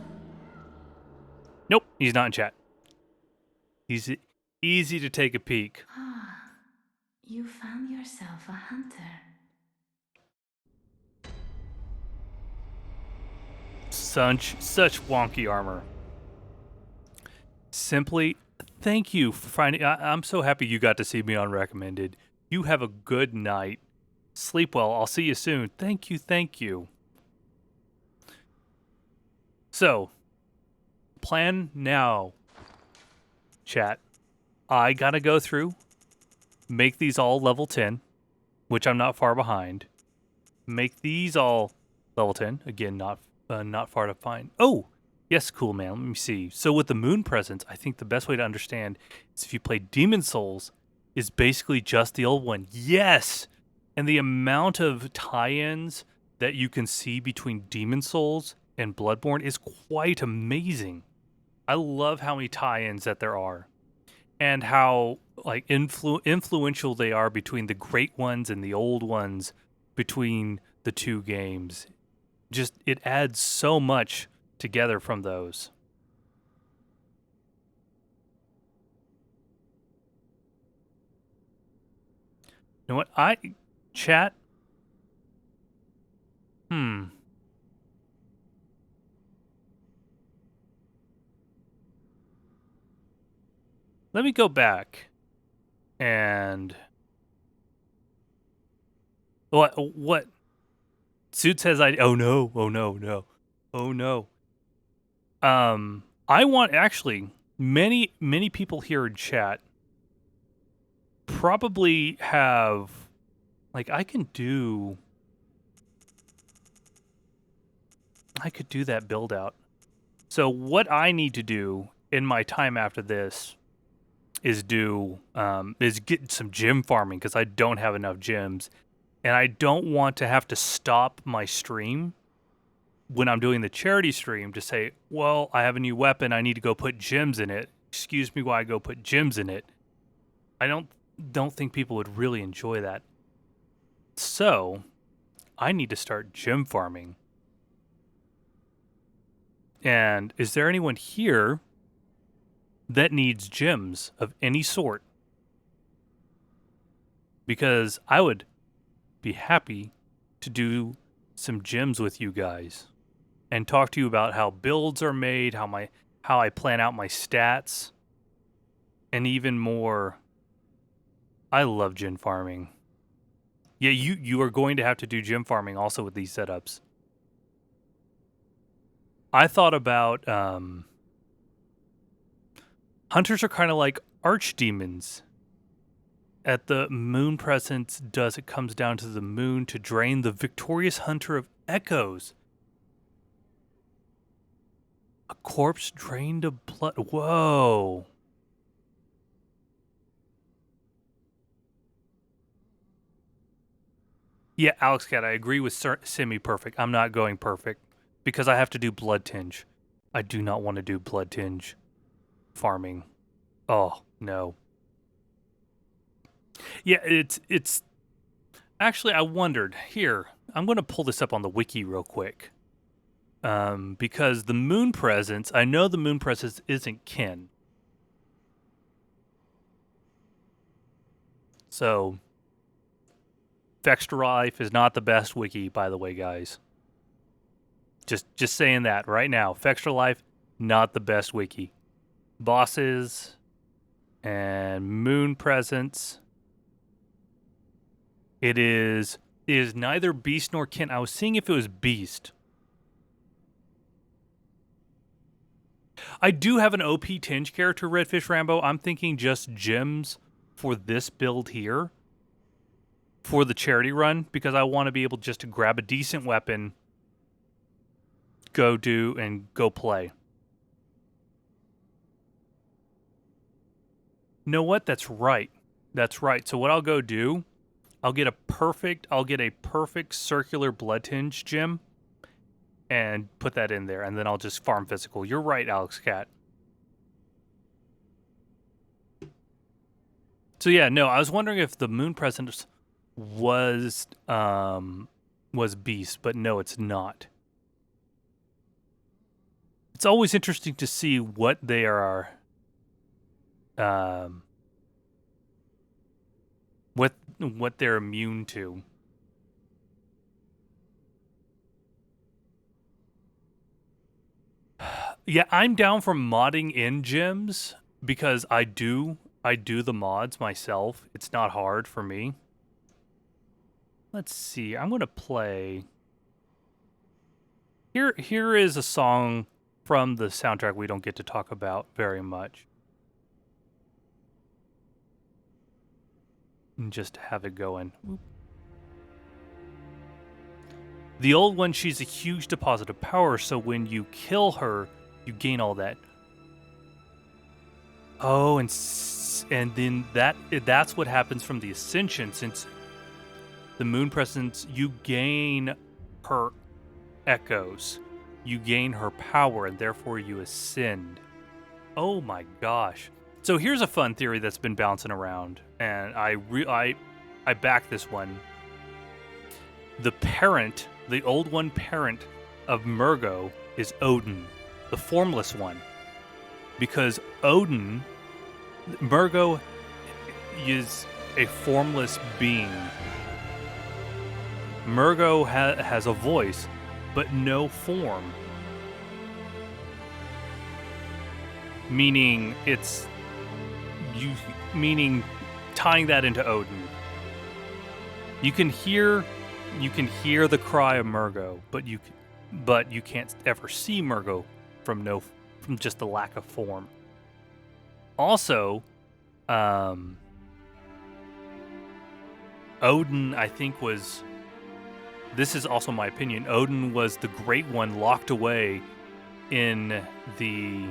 S1: Nope, he's not in chat. He's easy to take a peek.
S2: Ah, you found yourself a hunter.
S1: Such wonky armor. Simply, thank you for finding... I'm so happy you got to see me on Recommended. You have a good night. Sleep well. I'll see you soon. Thank you, thank you. So, plan now, chat. I gotta go through, make these all level 10, which I'm not far behind. Make these all level 10. Again, not far to find. Oh, yes, cool, man. Let me see. So with the moon presence, I think the best way to understand is if you play Demon Souls, is basically just the old one. Yes! And the amount of tie-ins that you can see between Demon Souls and Bloodborne is quite amazing. I love how many tie-ins that there are. And how like influential they are between the great ones and the old ones between the two games. Just, it adds so much together from those. know what? Chat. Hmm. Let me go back and what Suit says oh no, oh no, no. Oh no. I want actually many people here in chat probably have like I could do that build out. So what I need to do in my time after this is get some gym farming because I don't have enough gyms, and I don't want to have to stop my stream when I'm doing the charity stream to say, well, I have a new weapon, I need to go put gyms in it. Excuse me while I go put gyms in it. I don't think people would really enjoy that. So I need to start gym farming. And is there anyone here that needs gyms of any sort? Because I would be happy to do some gyms with you guys and talk to you about how builds are made, how I plan out my stats, and even more. I love gym farming. Yeah, you are going to have to do gym farming also with these setups. I thought about hunters are kind of like archdemons. At the moon presence it comes down to the moon to drain the victorious hunter of echoes. A corpse drained of blood. Whoa. Yeah, Alex Cat, I agree with semi-perfect. I'm not going perfect because I have to do blood tinge. I do not want to do blood tinge farming. Oh, no. Yeah, it's actually I wondered. Here, I'm going to pull this up on the wiki real quick. Because the moon presence, I know the moon presence isn't kin. So Vextra Life is not the best wiki, by the way, guys. Just saying that right now. Vextra Life, not the best wiki. Bosses and moon presence. It is neither beast nor kin. I was seeing if it was beast. I do have an OP tinge character, Redfish Rambo. I'm thinking just gems for this build here. For the charity run, because I want to be able just to grab a decent weapon, go do, and go play. Know what? That's right. That's right. So what I'll go do, I'll get a perfect circular blood tinge gem and put that in there, and then I'll just farm physical. You're right, Alex Cat. So yeah, no, I was wondering if the moon presence was beast, but no, it's not. It's always interesting to see what they are what they're immune to. Yeah, I'm down for modding in gyms because I do the mods myself. It's not hard for me. Let's see. I'm going to play. Here is a song from the soundtrack we don't get to talk about very much. And just have it going. The old one, she's a huge deposit of power, so when you kill her, you gain all that. Oh, and then that's what happens from the ascension, since the moon presence, you gain her echoes. You gain her power, and therefore you ascend. Oh my gosh. So here's a fun theory that's been bouncing around, and I back this one. The old one parent of Murgo is Odin, the formless one. Because Murgo a formless being. Murgo has a voice, but no form. Meaning meaning tying that into Odin. You can hear the cry of Murgo, but you can't ever see Murgo from just the lack of form. Also, Odin, I think, was. This is also my opinion. Odin was the Great One locked away in the.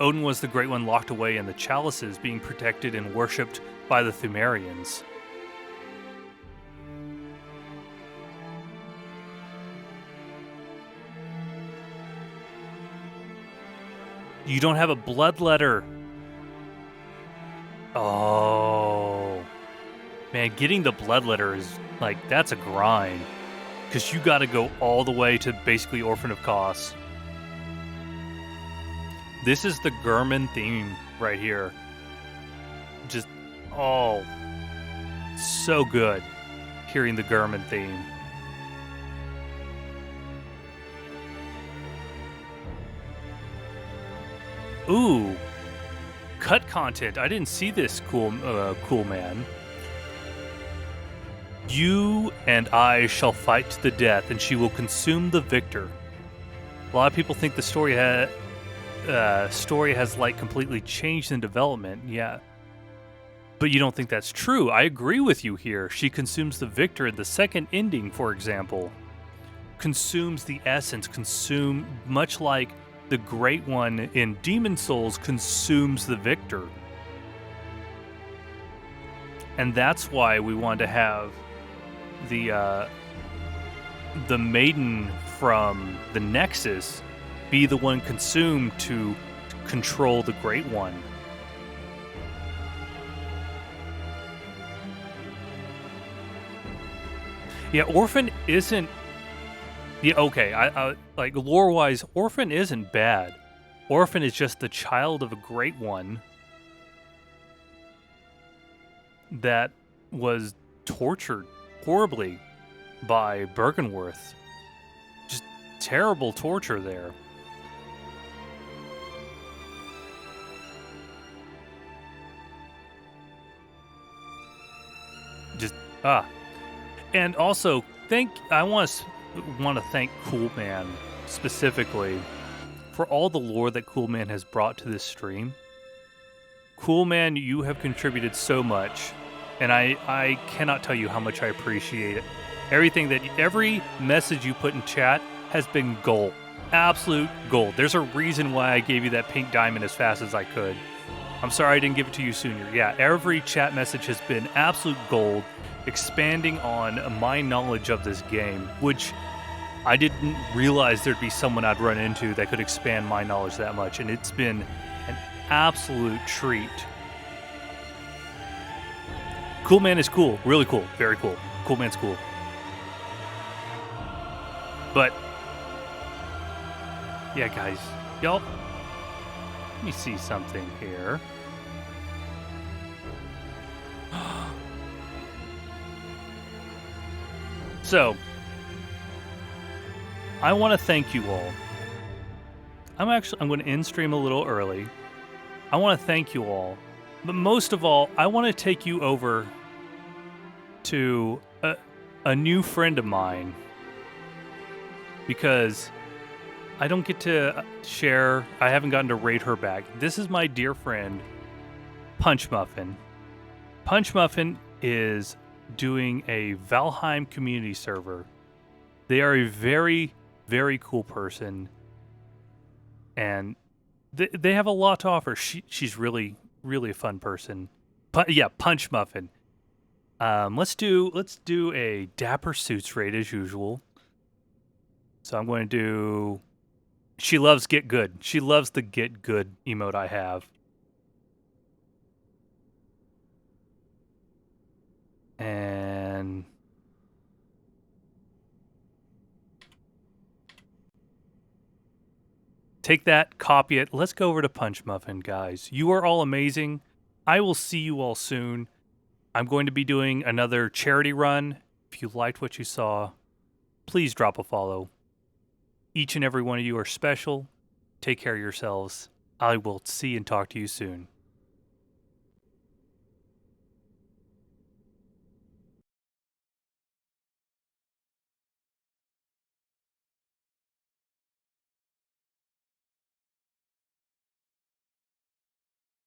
S1: Odin was the Great One locked away in the chalices, being protected and worshipped by the Thumerians. You don't have a blood letter. Oh. Man, getting the blood letter is, like, that's a grind. Because you gotta go all the way to basically Orphan of Kos. This is the German theme right here. Just, oh, so good hearing the German theme. Ooh, cut content. I didn't see this, cool man. You and I shall fight to the death, and she will consume the victor. A lot of people think the story has like completely changed in development. Yeah, but you don't think that's true. I agree with you here. She consumes the victor. The second ending, for example, consumes the essence. Much like the Great One in Demon Souls consumes the victor. And that's why we wanted to have the maiden from the Nexus be the one consumed to control the Great One. Yeah, Orphan isn't. Yeah, okay. I like lore-wise, Orphan isn't bad. Orphan is just the child of a Great One that was tortured horribly by Bergenworth. Just terrible torture there. Just and also I want to thank Cool Man specifically for all the lore that Cool Man has brought to this stream. Cool Man, you have contributed so much, and I cannot tell you how much I appreciate it. Every message you put in chat has been gold. Absolute gold. There's a reason why I gave you that pink diamond as fast as I could. I'm sorry I didn't give it to you sooner. Yeah, every chat message has been absolute gold, expanding on my knowledge of this game, which I didn't realize there'd be someone I'd run into that could expand my knowledge that much, and it's been an absolute treat. Cool Man is cool. Really cool. Very cool. Cool Man's cool. But, yeah, guys, y'all, let me see something here. So, I want to thank you all. I'm going to end stream a little early. I want to thank you all. But most of all, I want to take you over to a new friend of mine, because I don't get to share, I haven't gotten to rate her back. This is my dear friend, Punch Muffin. Punch Muffin is doing a Valheim community server. They are a very, very cool person, and they have a lot to offer. She's really, really a fun person. Yeah, Punch Muffin. Let's do a Dapper Suits raid as usual. So I'm going to do. She loves Get Good. She loves the Get Good emote I have. And take that, copy it. Let's go over to Punch Muffin, guys. You are all amazing. I will see you all soon. I'm going to be doing another charity run. If you liked what you saw, please drop a follow. Each and every one of you are special. Take care of yourselves. I will see and talk to you soon.